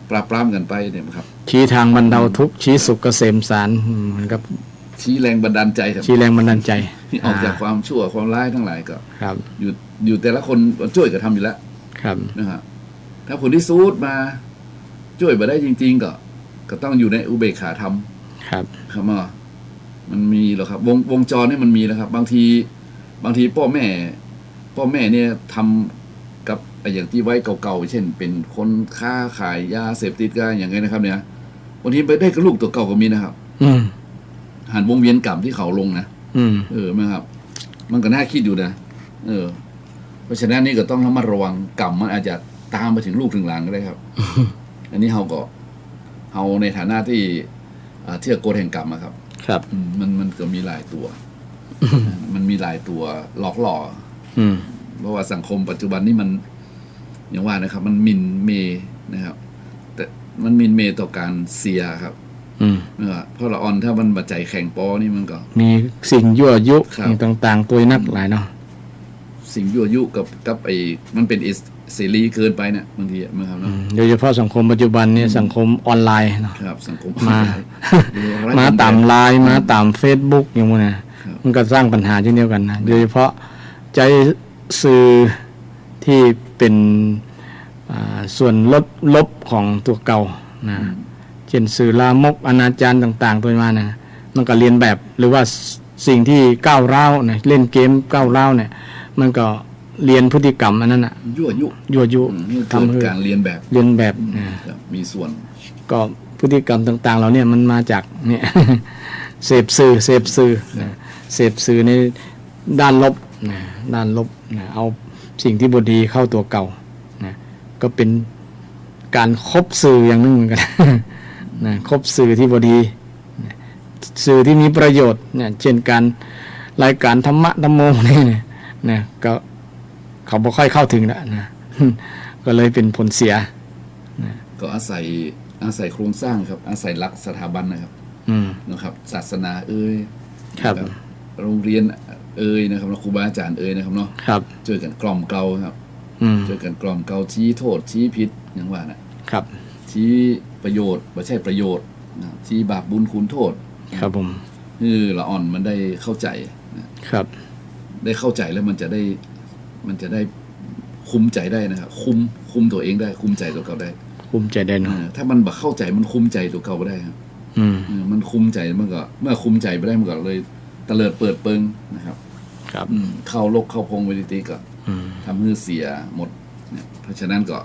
ปราบปรามกันไปเนี่ยครับ ชี้ทางบรรเทาทุกข์ชี้สุขเกษมสารเหมือนกับ ชี้แรงบันดาลใจครับ ชี้แรงบันดาลใจ ที่ออกจากความชั่วความร้ายทั้งหลายก็ ครับ อยู่แต่ละคนช่วยกันทำอยู่แล้ว ครับ นะครับถ้าผลที่สูดมาช่วยมาได้จริง ๆ ก็ต้องอยู่ในอุเบกขาธรรม ครับ ครับมันมีหรอกครับวงจรนี่มันมีแล้วครับ บางทีพ่อแม่เนี่ยทำกับอย่างที่ไว้เก่าๆเช่น เป็นคนค้าขายยาเสพติดกันอย่างไงนะครับ เนี่ยบางทีไปได้กับลูกตัวเก่าก็มีนะครับ อืม หันวงเวียนกรรมที่เขาลงนะ อืม นะครับ มันก็น่าคิดอยู่นะเพราะฉะนั้นนี่ก็ต้องระมัดระวังกรรมมันอาจจะตามไปถึงลูกถึงหลานก็ได้ครับ อันนี้เราในฐานะที่เที่ยวโกฎแห่งกรรมอะครับ ครับ มันก็มีหลายตัว มันมีหลายตัวหลอกหล่อ อืม เพราะว่าสังคมปัจจุบันนี้มันอย่างว่านะครับ มันหมินเมนะครับ แต่มันหมินเมต่อการเสียครับ อืม เพราะละอ่อนถ้ามันบัจจัยแข่งปอนี่มันก็ มีสิ่งยั่วยุ ครับ ต่างๆ ตัวนักหลายเนาะ สิ่งยั่วยุกับมันเป็นเสรีเกินไปเนี่ยบางทีมันครับ อื เนาะ มโดยเฉพาะสังคมปัจจุบันเนี่ยสังคมออนไลน์เนาะ ครับ สังคม มา ดูไร้ มา พรมแดน ตามไลน์มาตาม Facebook อย่างนี้นะ ครับ มันก็สร้างปัญหาเช่นเดียวกันนะโดยเฉพาะใจสื่อที่เป็นส่วนลบของตัวเก่านะเช่นสื่อลามกอนาจารต่างๆ ตัวมานะมันก็เรียนแบบหรือว่าสิ่งที่ก้าวร้าวนะเล่นเกมก้าวร้าวเนี่ยมันก็เรียนพฤติกรรมอันนั้นนะ ยั่วยุ ยั่วยุ นี่เกิ ทำ ด ให้ การเรียนแบบ เรียนแบบนะ ครับมีส่วน ก็พฤติกรรมต่างๆเราเนี่ยมันมาจากเนี่ย เสพสื่อนะเสพสื่อในด้านลบนะด้านลบนะเอาสิ่งที่บดีเข้าตัวเก่านะก็เป็นการคบสื่ออย่างหนึงเหมือนกัน นะคบสื่อที่บดีนะสื่อที่มีประโยชน์เนี่ยเช่นการรายการธรรมะธรรมโมนี่นะก็เขาบ่ค่อยเข้าถึงแล้วนะ ก็เลยเป็นผลเสีย ก็อาศัยโครงสร้างครับ อาศัยหลักสถาบันนะครับ อืม นะครับ ศาสนาครับ นะครับโรงเรียนนะครับแล้วครูบาอาจารย์นะครับเนาะ ครับ ช่วยกันกล่อมเกลาครับ อืม ช่วยกันกล่อมเกลาชี้โทษชี้ผิดอย่างว่านะครับ ชี้ประโยชน์ไม่ใช่ประโยชน์นะครับชี้บาปบุญคุณโทษ ครับผม ละอ่อนมันได้เข้าใจนะครับ ได้เข้าใจแล้วมันจะได้คุมใจได้นะครับคุมตัวเองได้คุมใจตัวเก่าได้ ภูมิใจได้เนาะ ถ้ามันบัเข้าใจมันคุมใจตัวเก่าไม่ได้ครับ อืม มันคุมใจมันก็เมื่อคุมใจไปได้มันก็เลยเตลิดเปิดเปิงนะครับ ครับ เข้าลกเข้าพงเวทีก็ อืม ทำให้เสียหมดเนี่ยเพราะฉะนั้นก็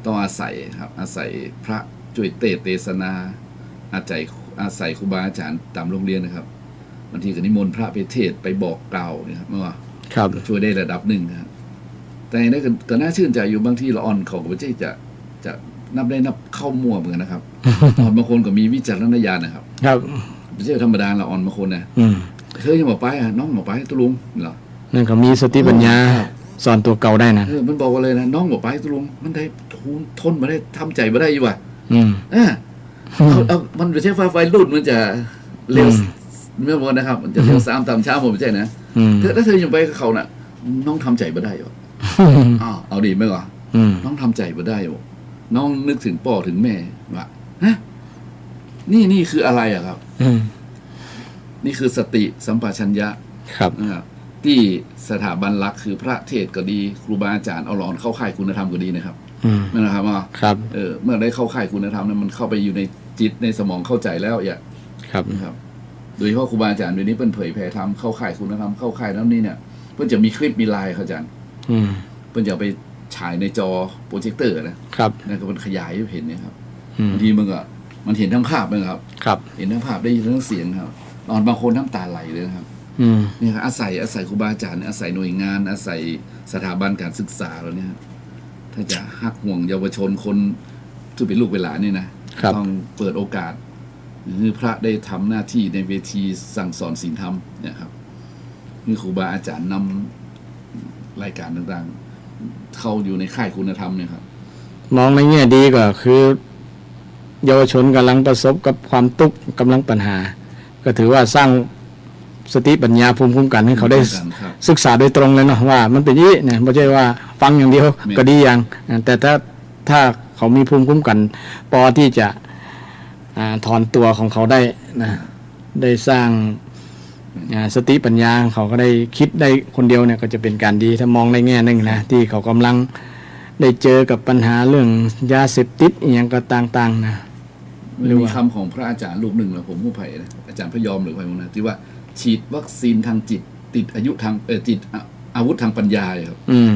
ต้องอาศัยครับ อาศัยพระช่วยเทศนาอาศัยครูบาอาจารย์ตามโรงเรียนนะครับบางทีก็นิมนต์พระไปเทศน์ไปบอกกล่าวเนี่ยครับเมื่อว่า ครับ ช่วยได้ระดับหนึ่งนะครับแต่นี่ก็น่าชื่นใจอยู่บางที่ละอ่อนเขาก็ไม่ใช่จะนับเข้ามั่วเหมือนกันนะครับ อ่อนบางคนก็มีวิจารณญาณนะครับ ครับ ไม่ใช่ธรรมดาละอ่อนบางคนนะ อืม เธอยังบอกไปน้องบอกไปตุลุงเหรอ นั่นก็มีสติปัญญาสอนตัวเก่าได้นะ มันบอกว่าเลยนะน้องบอกไปตุลุงมันได้ทนมาได้ทำใจมาได้อยู่ว่ะ อืม เอามันไม่ใช่ไฟรุ่นมันจะเร็ว อืม ไม่หมดนะครับ มันจะเร็ว3 ตามช้าหมดไม่ใช่นะ อืม ถ้าเธอยังไปกับเขาน่ะ น้องทำใจมาได้อยู่อ้าวเอาดีไหมวะ อืม น้องทำใจมาได้อยู่น้องนึกถึงพ่อถึงแม่ว่าฮะนี่คืออะไรอะครับ อืม นี่คือสติสัมปชัญญะ ครับ นะครับที่สถาบันหลักคือพระเทศน์ก็ดีครูบาอาจารย์เอาหลอนเข้าค่ายคุณธรรมก็ดีนะครับ อืม นั่นนะครับว่า ครับ เมื่อได้เข้าค่ายคุณธรรมนั้นมันเข้าไปอยู่ในจิตในสมองเข้าใจแล้วอย่า ครับ นะครับโดยเฉพาะครูบาอาจารย์เดี๋ยวนี้เพิ่นเผยแผ่ธรรมเข้าค่ายคุณธรรมเข้าค่ายนั้นนี่เนี่ยเพิ่นจะมีคลิปมีไลน์ครับอาจารย์ อืม เพิ่นจะไป ฉายในจอโปรเจคเตอร์นะครับ นั่นก็มันขยายให้เห็นเนี่ยครับ อืม บางทีมันเห็นทั้งภาพเลยครับ ครับ เห็นทั้งภาพได้ยินทั้งเสียงครับนอนบางคนน้ำตาไหลเลยนะครับ อืม เนี่ยครับอาศัยครูบาอาจารย์อาศัยหน่วยงาน อาศัยสถาบันการศึกษาแล้วเนี่ยครับถ้าจะหักห่วงเยาวชนคนที่เป็นลูกเป็นหลานนี่นะครับ ต้องเปิดโอกาสคือพระได้ทำหน้าที่ในเวทีสั่งสอนศีลธรรมเนี่ยครับนี่ครูบาอาจารย์นำรายการต่างๆ เข้าอยู่ในค่ายคุณธรรมเนี่ยครับ มองในแง่ดีก็คือ เยาวชนกำลังประสบกับความทุกข์กำลังปัญหา ก็ถือว่าสร้างสติปัญญาภูมิคุ้มกันให้เขาได้ ครับ ศึกษาโดยตรงเลยเนาะว่ามันเป็นอย่างนี้เนี่ยไม่ใช่ว่าฟังอย่างเดียว ไม่ ก็ดีอย่างแต่ถ้าเขามีภูมิคุ้มกันพอที่จะถอนตัวของเขาได้นะได้สร้างสติปัญญาเขาก็ได้คิดได้คนเดียวเนี่ยก็จะเป็นการดีถ้ามองในแง่หนึ่งนะที่เขากำลังได้เจอกับปัญหาเรื่องยาเสพติดอหย่างก็ต่างๆนะ มันมีคำของพระอาจารย์รูปหนึ่งแล้วผมผู้ไผ่นะอาจารย์พยอมหรือไผ่มงนะที่ว่าฉีดวัคซีนทางจิต ติดอายุทางจิตอาวุธทางปัญญาครับ อืม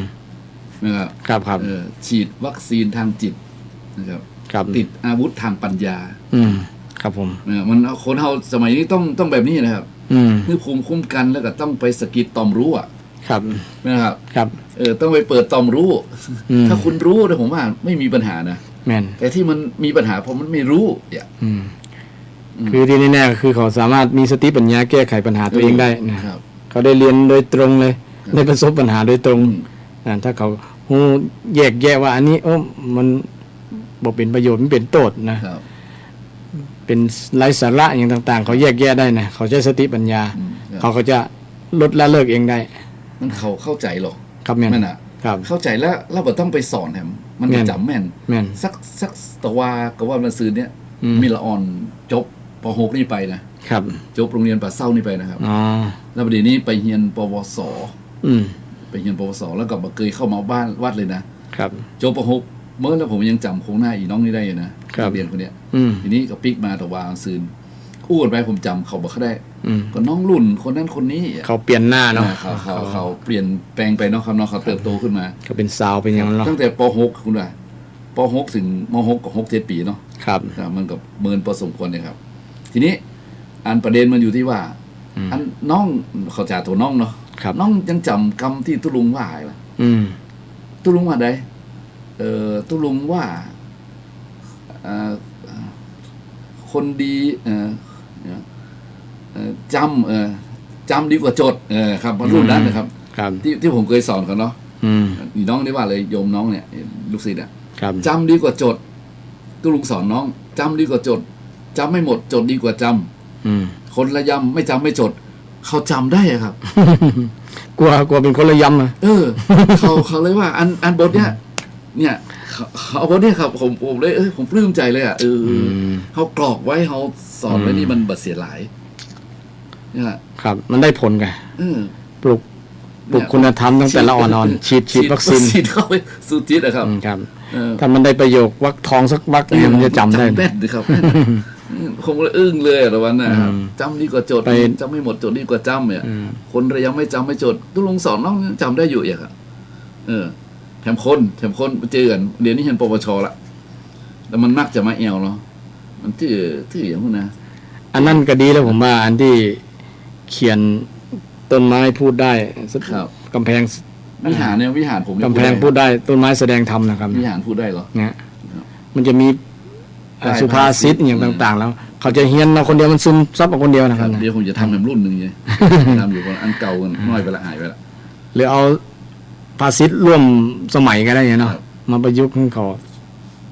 นะครับ ครับ ฉีดวัคซีนทางจิตนะครับ ครับ ติดอาวุธทางปัญญา อืมครับผม มันคนเราสมัยนี้ต้องแบบนี้นะครับ อืม คือภูมิคุ้มกันแล้วก็ต้องไปสะกิดต่อมรู้อ่ะ ครับ นะครับ ครับ ต้องไปเปิดต่อมรู้ อืม ถ้าคุณรู้เนี่ยผมว่าไม่มีปัญหานะ แม่น แต่ที่มันมีปัญหาเพราะมันไม่รู้เนี่ย อืมคือที่แน่ๆก็คือเขาสามารถมีสติปัญญาแก้ไขปัญหาตัวเองได้นะครับ เขาได้เรียนโดยตรงเลย ได้ประสบปัญหาโดยตรงถ้าเขาฮู้แยกแยะว่าอันนี้มันบ่เป็นประโยชน์มันเป็นโทษนะครับ เป็นไร้สาระอย่างต่าง ๆ เขาแยกแยะได้นะเขาใช้สติปัญญา เขาก็จะลดละเลิกเองได้ มันเขาเข้าใจหรอก ครับแม่น นั่นอ่ะ ครับ เข้าใจแล้วเราบ่ต้องไปสอนแถมมัน แม่น จำแม่น แม่น สักตะวาก็ว่ามันซื้อเนี่ย อืม มีละอ่อนจบป .6 นี่ไปนะครับ จบโรงเรียนป่าเศร้านี่ไปนะครับ อ๋อ แล้วประเดี๋ยวนี้ไปเรียนปวส อืม ไปเรียนปวสแล้วก็มาเคยเข้ามาบ้านวัดเลยนะครับ จบป .6 เมื่อแล้วผมยังจำโครงหน้าอีน้องนี่ได้อยู่นะครับ เรียนคนเนี้ย อืม ทีนี้ก็ปิกมาตะวาซืนอู้กันไปผมจำเขาบอกเขาได้ อืม ก็น้องรุ่นคนนั้นคนนี้ เขาเปลี่ยนหน้าเนาะ เขาเปลี่ยนแปลงไปเนาะครับเนาะเขาเติบโตขึ้นมา เขาเป็นสาวเป็นอย่างนั้นเนาะ ตั้งแต่ป .6 คุณว่าป .6 ถึงม .6 ก็6-7 ปีเนาะ ครับ ครับมันก็เมินพอสมควรเลยครับ ทีนี้อันประเด็นมันอยู่ที่ว่า อันน้องเขาจ่าตัวน้องเนาะ ครับ น้องยังจำคำที่ตุลุงว่าอะไรล่ะ อืม ตุลุงว่าใดตุลุงว่าเอ่อคนดีจำดีกว่าจดครับรุ่นนั้นนะครับ ครับ ที่ผมเคยสอนเขาเนาะ อืม นี่น้องได้ว่าเลยโยมน้องเนี่ยลูกศิษย์อ่ะ ครับ จำดีกว่าจดตุลุงสอนน้องจำดีกว่าจดจำไม่หมดจดดีกว่าจำ อืม คนละยำไม่จำไม่จด เขาจำได้อะครับ กลัวเป็นคนละยำอ่ะ เขาเลยว่า อันบทเนี่ยเขาเอาบทเนี่ยครับผมเลยผมปลื้มใจเลยอ่ะเขากรอกไว้เขาสอนไว้นี่มันบัดเสียหลายเนี่ย ครับ มันได้ผลไง เออ ปลุกคุณธรรมตั้งแต่ละอ่อนๆฉีดวัคซีน เข้าไปสู่จิตนะครับ ครับ เออ ถ้ามันได้ประโยควักทองสักวักเนี่ยมันจะจำได้ แม่นเลยครับผมเลยอึ้งเลยอะตะวันนะครับ อืม จำดีกว่าจด ไป จำไม่หมดจดดีกว่าจำเนี่ย อืม คนเรายังไม่จำไม่จดตุลุงสอนน้องจำได้อยู่อย่างอะแถมคนเจอกันเดี๋ยวนี้เห็นปปชละแต่มันมักจะมาแอวเนาะมันทื่ออย่างพวกนะ อันนั้นก็ดีแล้วผมว่า อันที่เขียนต้นไม้พูดได้ ครับ กำแพง วิหารเนี่ยวิหารผมเนี่ย กำแพงพูดได้ต้นไม้แสดงธรรมนะครับ วิหารพูดได้เหรอ เนี่ยมันจะมี ได้ สุภาษิตอย่างต่าง ๆ แล้ว เขาจะเฮียนเอาคนเดียวมันซึมซับเอาคนเดียวนะครับ เดี๋ยวผมจะทำแบบรุ่นหนึ่งเลยทำอยู่คนอันเก่ากันน้อยไปละหายไปละ หรือเอาภาษิตร่วมสมัยก็ได้เนาะ ครับ มาประยุกต์ให้เขา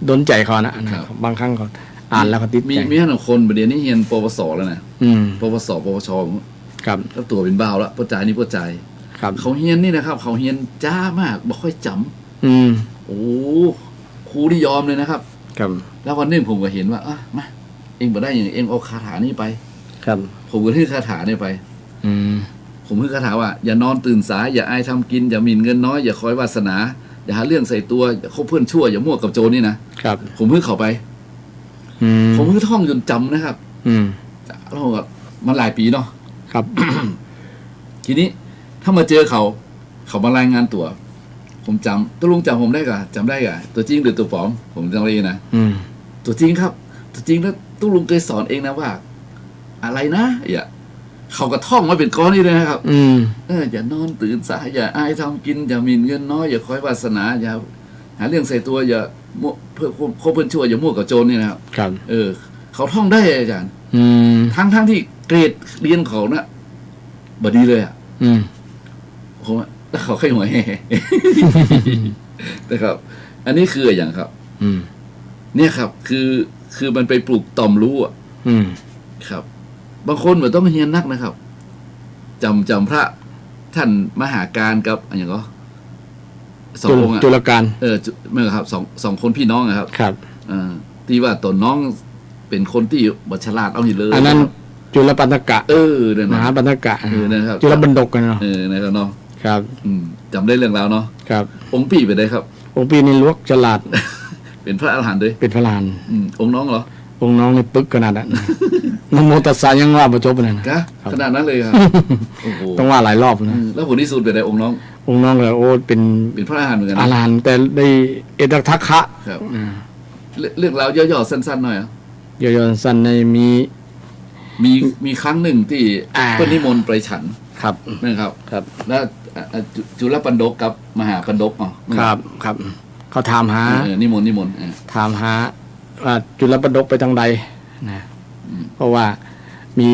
ดนใจเขานะครับ บางครั้งเขาอ่านแล้วเขาติด มี ใจ ขนาดคนประเดี๋ยวนี้เรียนปวสแล้วนะ อืม ปวสปวช ครับ ก็ตัวเป็นบ่าวแล้วพ่อจ่ายนี่พ่อจ่าย ครับ เขาเฮียนนี่นะครับ เขาเฮียนจ้ามากบ่ค่อยจำ อืม โอ้ครูที่ยอมเลยนะครับ ครับ แล้ววันหนึงผมก็เห็นว่ามาเองบ่ได้อย่างเองเอาคาถานี้ไป ครับ ผมก็ฮื้อคาถาเนี่ยไป อืม ผมฮื้อคาถาว่าอย่านอนตื่นสายอย่าอายทำกินอย่าหมิ่นเงินน้อยอย่าคอยวาสนา อย่าหาเรื่องใส่ตัวอย่าคบเพื่อนชั่วอย่ามั่วกับโจรนี่นะครับ ผมฮื้อเขาไป อืม ผมฮื้อท่องจนจำนะครับ อืม แล้วผมก็มันหลายปีเนาะ ครับ ทีนี้ถ้ามาเจอเขามารายงานตัว ผมจำตัวลุงจำผมได้กะจำได้กะตัวจริงหรือตัวปลอม ผมจำได้นะ อืม ตัวจริงครับ ตัวจริงแล้วตัวลุงเคยสอนเองนะว่า อะไรนะอย่าเขาก็ท่องมาเป็นก้อนนี่เลยนะครับ อืม อย่านอนตื่นสายอย่าอายทำกินอย่าหมิ่นเงินน้อยอย่าคอยวาสนาอย่าหาเรื่องใส่ตัวอย่ามั่วเพื่อคบเพื่อนชั่วอย่ามั่วกับโจรนี่นะครับ ครับ เขาท่องได้อาจารย์ อืม ทั้งที่เกรดเรียนเขานะบดีเลยอ่ะ อืม ผมว่าแล้วเขาค่อยหัวแห่ นะครับ อันนี้คืออย่างครับ อืม เนี่ยครับ คือมันไปปลูกต่อมรู้อ่ะ อืม ครับ บางคนเหมือนต้องเรียนนักนะครับจำพระท่านมหาการกับอะไรอย่างก็สององค์อ่ะ จุลการ เมื่อครับสองคนพี่น้องอะครับ ครับ ที่ว่าตนน้องเป็นคนที่บัฉลาดเอาหิเลย อันนั้นจุลปันธกะ นั่น ม นะ หาปันธกะ นะครับ จุลบันดกกันเนาะ นะครับเนาะ ครับ จำได้เรื่องราวเนาะ ครับ องค์พี่ไปได้ครับ องค์ปีนี่ลวกฉลาด เป็นพระอรหันต์เลย เป็นพระลาน องค์น้องเหรอ องค์น้องนี่ปึกขนาดนั้น นะโมตัสสะยังว่าบ่จบเลยนะ กะ ครับ ขนาดนั้นเลยครับโอ้โห ต้องว่าหลายรอบนะ แล้วผลที่สุดไปได้องค์น้อง องค์น้องเลยโอ้เป็น เป็นพระอรหันต์เหมือนกัน อา นะ ลานแต่ได้เอตทัคคะ ครับ อ่า เรื่องราวย่อๆสั้นๆหน่อยอ่ะ โยโยนสันในมี มีครั้งหนึ่งที่เพื่อนนิมนต์ไปฉัน ครับ นะครับ ครับ แล้วจุลปันดกกับมหาปันดกอ๋อ ครับครับ เขาถามหา นิมนต์ ถามหาว่าจุลปดกไปทางใดนะ อืม เพราะว่ามี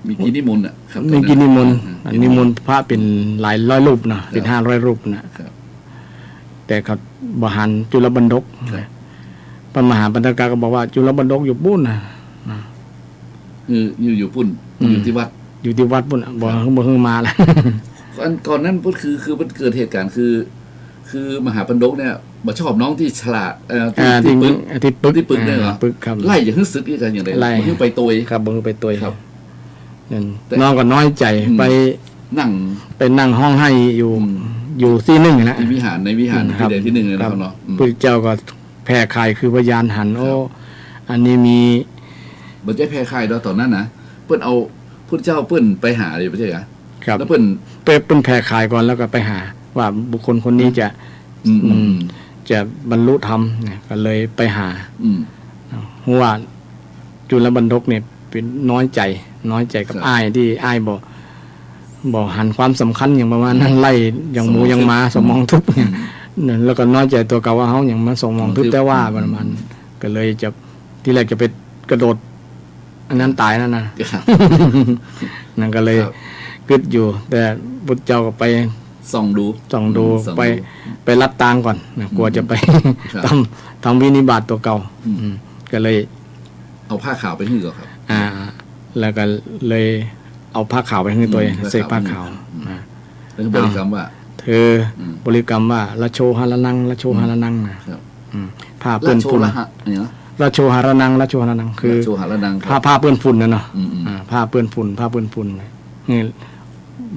มีกินนิมนต์อ่ะครับ มีกินนิมนต์ อ่า นิมนต์พระเป็นหลายร้อยรูปนะเป็น500 รูปนะครับ แต่เขาบหันจุลบันดก ครับ พระมหาปัญจกาก็บอกว่าจุลบันดกอยู่ปุ้นนะ คืออยู่ปุ่น อืม อยู่ที่วัด อยู่ที่วัดปุ้นน่ะบอกเพิ่งมาแล้ว ก่อนนั้นพูดคือมันเกิดเหตุการณ์คือมหาปันดกเนี่ยมาชอบน้องที่ฉลาดที่ปึก ที่ปึก ที่ปึกเนี่ยเหรอ ปึกครับ ไล่อย่างฮึ่ซึกกันอย่างไร ไล่ มันคือไปตัว ครับเบิ่งไปตัว ครับ นั่น แต่ น้องก็น้อยใจ อืม ไป นั่ง ไปนั่งห้องให้อยู่ อืม อยู่ที่หนึ่งนะ ในวิหารที่ใดที่หนึ่งเลยนะครับเนาะ พระเจ้าก็แผ่ขายคือพยานหันโอ้อันนี้มี บัจเจ้แพ้ใครตอนนั้นนะเพื่อนเอาพุทธเจ้าเพื่อนไปหาเลยไม่ใช่เหรอ ครับ แล้วเพื่อน เป็นแผ่ขายก่อนแล้วก็ไปหา ว่าบุคคลคนนี้จะ อืม จะบรรลุธรรมเนี่ยก็เลยไปหา อืม เพราะว่าจุลบรรดกเนี่ยเป็นน้อยใจกับ ครับ อ้ายที่อ้ายบอกหันความสำคัญอย่างประมาณนั้นไล่อย่างหมู สมอง อย่างม้า ทึบ สมองทุบเนี่ยนั่นแล้วก็น้อยใจตัวเก่าว่าเขาอย่างมาสมองทึบ ทึบ แต่ว่าประมาณก็เลยจะที่แรกจะไปกระโดด อันนั้นตายนั่นนะ ครับ นั่นก็เลย ครับ กึดอยู่ แต่บุตรเจ้าก็ไป ส่องดู ส่องดู ส่อง ไปรับตางก่อนนะกลัวจะไป ครับ ทำวินิบาตตัวเก่า อืม อืมก็เลย เอาผ้าขาวไปหื้อก่อนครับ แล้วก็เลยเอาผ้าขาวไปให้ตัวเอง ผ้าขาว เสกผ้าขาว อืม อ่า แล้วก็บริกรรมว่า เธออ ม บริกรรมว่าละโชหารนังละโชหารนังนะครับ อืมผ้าเปื้ ละ อน โช ฝุ่น ละหะเนี่ยนะ ละโชหารนังละโชหารนังคือ ละโชหะละนังค ผ้า รับ ผ้าเปื้อนฝุ่นนะเนาะ อืม ผ้าเปื้อนฝุ่นนี่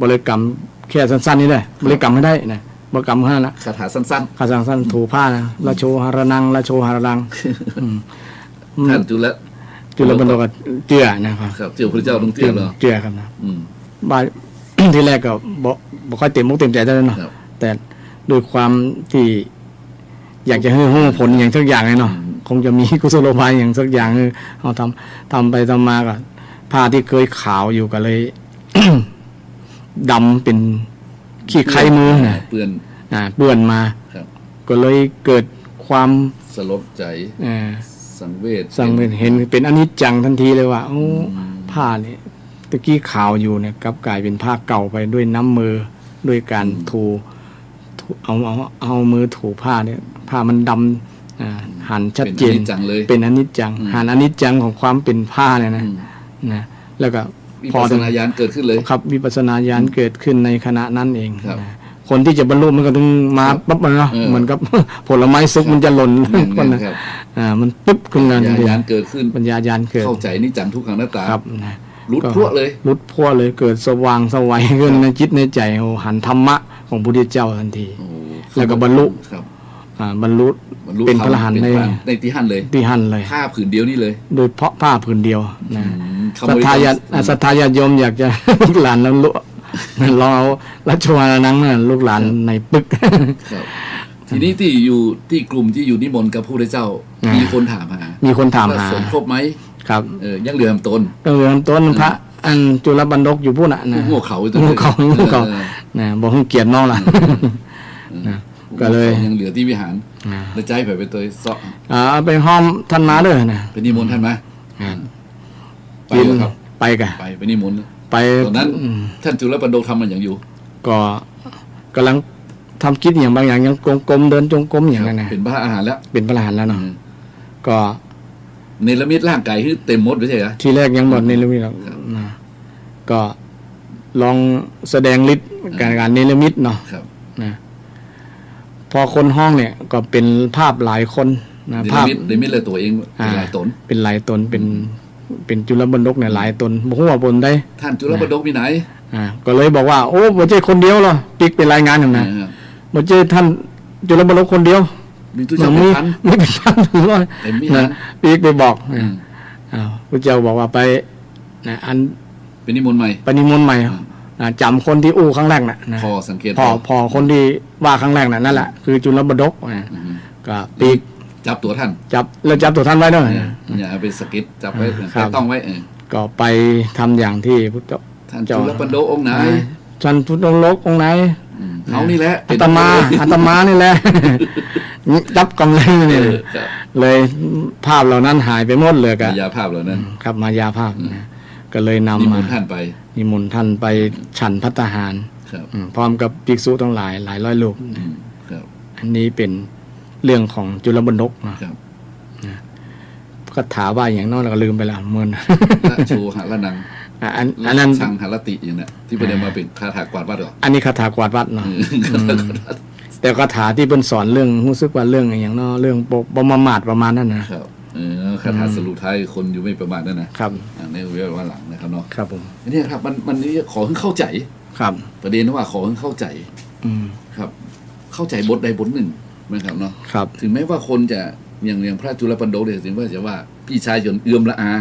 บริกรรมแค่สั้นๆนี่เลยบริกรรมไม่ได้นะบริกรรมแค่นั้นละ คาถาสั้น ข้าสั้นๆถูผ้านะละโชหารนังละโชหารนังอืม ๆท่านจุล จุลบรรดกเจือนะครับ ครับเจ้าพระเจ้าต้องเตี้ยเหรอ เจือครับนะ อืม บ้าน ที่แรกก็บ่ค่อยเต็มมุกเต็มใจเท่านั้นเนาะ ครับ แต่ด้วยความที่อยากจะให้ห้ผลอย่างสักอย่างเลยเนาะ อืม คงจะมีกุศโลบายอย่างสักอย่างคือเอาทำไปทำมาก็ผ้าที่เคยขาวอยู่ก็เลย ดำเป็นขี้ไข่มือนะ เปื้อน เปื้อนมา ครับ ก็เลยเกิดความ สลดใจ เอ่อ สังเวช สังเวชเห็นเป็นอนิจจังทันทีเลยว่าโอ้ อืม ผ้าเนี่ยตะกี้ขาวอยู่เนี่ยกลับกลายเป็นผ้าเก่าไปด้วยน้ำมือด้วยการถูเอามือถูผ้าเนี่ย ผ้ามันดำหันชัดเจน เป็นอนิจจังเลย เป็นอนิจจัง อืม หันอนิจจังของความเป็นผ้าเนี่ยนะ อืม นะแล้วก็ วิ พอ ปัสสนาญาณเกิดขึ้นเลย ครับวิปัสสนาญาณเกิดขึ้นในขณะนั้นเอง ครับ นะคนที่จะบรรลุมันก็ถึงมา ครับ ปั๊บมันเนาะ เห มือนกับ ผลไม้สุกมันจะหล่น คนนะ ครับ มันปุ๊บขึ้นมาทันที ญาณเกิดขึ้น ปัญญาญาณเกิด เข้าใจนิจจังทุกขังหน้าตา ครับนะ รุดพรวดเลย รุดพัวเลยเกิดสว่างสวัยขึ้นในจิตในใจโอ้หันธรรมะของพระพุทธเจ้าทันที โอ้โห แล้วก็บรรลุ ครับ บรรลุ บรรลุ เป็นพระอรหันต์ เป็ ใน พระในที่หันเลย ที่หันเลย ผ้าผืนเดียวนี่เลย โดยเพราะผ้าผืนเดียวนะ อืม ศรัทธาญาติโยมอยากจะ ลูกหลานแล้ว ลองเอารัชวาลนังน่ะลูกหลานในปึก ครับ ทีนี้ที่อยู่ที่กลุ่มที่อยู่นิมนต์กับพระพุทธเจ้า มีคนถามหา มีคนถาม ว่า หา สงฆ์ครบไหม ครับ ยังเหลือตน ก็เหลือต้นพระอันจุลบรรดกอยู่พูดน่ะนะ หัวเขาอยู่ หัวเขานะบอกให้เกียรติน้องล่ะ นะก็เลย ยังเหลือที่วิหาร นะ แล้วใจไปตัวเสาะ ไปห้อมท่านมาเด้อนะ ไปนิมนต์ท่านไหมไป กิน เหรอครับ ไปกะ ไปนิมนต์ ไป ตอนนั้นท่านจุลปันโดทำมันอย่างอยู่ ก็กำลังทำกิจอย่างบางอย่างยังกลมๆเดินจงกรมอย่างนั้นนะ เป็นพระอาหารแล้ว เป็นพระอรหันต์แล้วเนาะก็ เนรมิตร่างกายที่เต็มหมดไม่ใช่เหรอ ทีแรกยังหมดในเรื่องนี้หรอกนะก็ลองแสดงฤทธิ์การเนรมิตเนาะ ครับ นะพอคนห้องเนี่ยก็เป็นภาพหลายคนนะ เนร ภาพ มิตเลยตัวเองเป็นหลายตน เป็นหลายตนเป็นจุลบรรดกเนี่ยหลายตนบอกว่าบนได้ ท่านจุลปันโดมีไหน ก็เลยบอกว่าโอ้บ่ใช่คนเดียวหรอปิกเป็นรายงานอย่างนั้นบ่ใช่ท่านจุลบรรดกคนเดียว มีตู้เจ้าเป็นพัน ไม่เป็นพันหรือว่า เต็มวิหาร ปิกไปบอกพระเจ้าบอกว่าไปนะอัน เป็นนิมนต์ใหม่ ปณิมนต์ใหม่จำคนที่อู้ครั้งแรกน่ะนะ พอสังเกต พอคนที่ว่าครั้งแรกน่ะนั่นแหละคือจุลบรรดกก็ปีก จับตัวท่าน จับตัวท่านไว้ด้วย อย่าไปสกิดจับไว้ ครับ ต้องไว้ ก็ไปทำอย่างที่พุทธ ท่านจุลปันโดองค์ไหน ท่านพุทธองค์ลกองค์ไหน เขานี่แหละ อาตมานี่แหละจับกำไรนี่เลย ครับ เลยภาพเหล่านั้นหายไปหมดเลยกะ ยาภาพเหล่านั้น ครับมายาภาพนะก็เลยนำ นิม มาน ต์ท่านไป นิมนต์ท่านไปฉันภัตตาหาร ครับ พร้อมกับภิกษุทั้งหลายร้อยรูป ครับ อันนี้เป็นเรื่องของจุลบรรดกนะครับ คาถาว่าอย่างน้อยเราก็ลืมไปแล้วเมิน ละโชหะละนัง อันนั้น ชังหะละติอย่างนั้นที่ประเด็นมาเป็นคาถากวาดวัดหรอ อันนี้คาถากวาดวัดเนาะแต่คาถาที่เพิ่นสอนเรื่องรู้สึกว่าเรื่องอย่างเนาะเรื่องบ่ประมาทประมาณนั้นนะครับ คาถาสรุปท้ายคนอยู่ไม่ประมาทนั่นนะครับ ในเวลาหลังนะครับเนาะ ครับผม อันนี้ครับมันนี่ขอให้เข้าใจ ครับ ประเด็นว่าขอให้เข้าใจ อืม ครับ เข้าใจบทใดบทหนึ่งนะครับเนาะ ครับ ถึงแม้ว่าคนจะอย่างพระจุลปันโดเนี่ยถึงว่าจะว่าพี่ชายจนเอื้อมละอา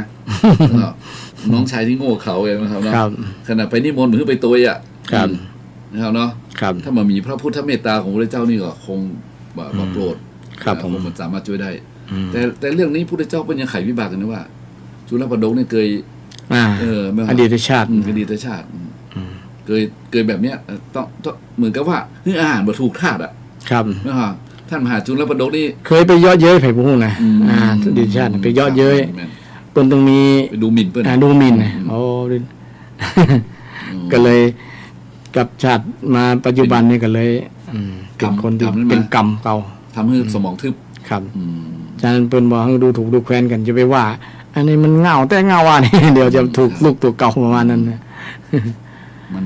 น้องชายที่โง่เขาเองนะครับเนาะ ครับ ขณะไปนิมนต์มือไปตัวอ่ะ ครับ นะครับเนาะ ครับ ถ้ามามีพระพุทธเมตตาของพระเจ้านี่ก็คงมาโปรด ครับผม มันสามารถช่วยได้ อืม แต่เรื่องนี้พระเจ้าเป็นยังไขวิบากกันนะว่า จุลปันโดเนี่ยเคย ไม่ว่า อดีตชาติ อดีตชาติเคยแบบเนี้ยต้องเหมือนกับว่าอาหารมาถูกธาตุอ่ะ ครับ นะครับท่านมหาจุลปันโดนี่ เคยไปเยาะเย้ยไผ่พุงนะอดีตชาติไปเยาะเย้ย แม่น เปิ้นต้องมี ไปดูหมิ่นเปิ้ล ดูหมิ่นนะโอ้ดิ ก็เลยกับชาติมาปัจจุบันนี่ก็เลยเป็นคนที่เป็นกรรมเก่า ทำให้สมองทึบ ครับ อืม ฉะนั้นเปิ้นบอกให้ดูถูกดูแคลนกันจะไปว่า อันนี้มันเงาแต่เงาว่านี่ เดี๋ยวจะถูกลูกตัวเก่าประมาณนั้นนะ มัน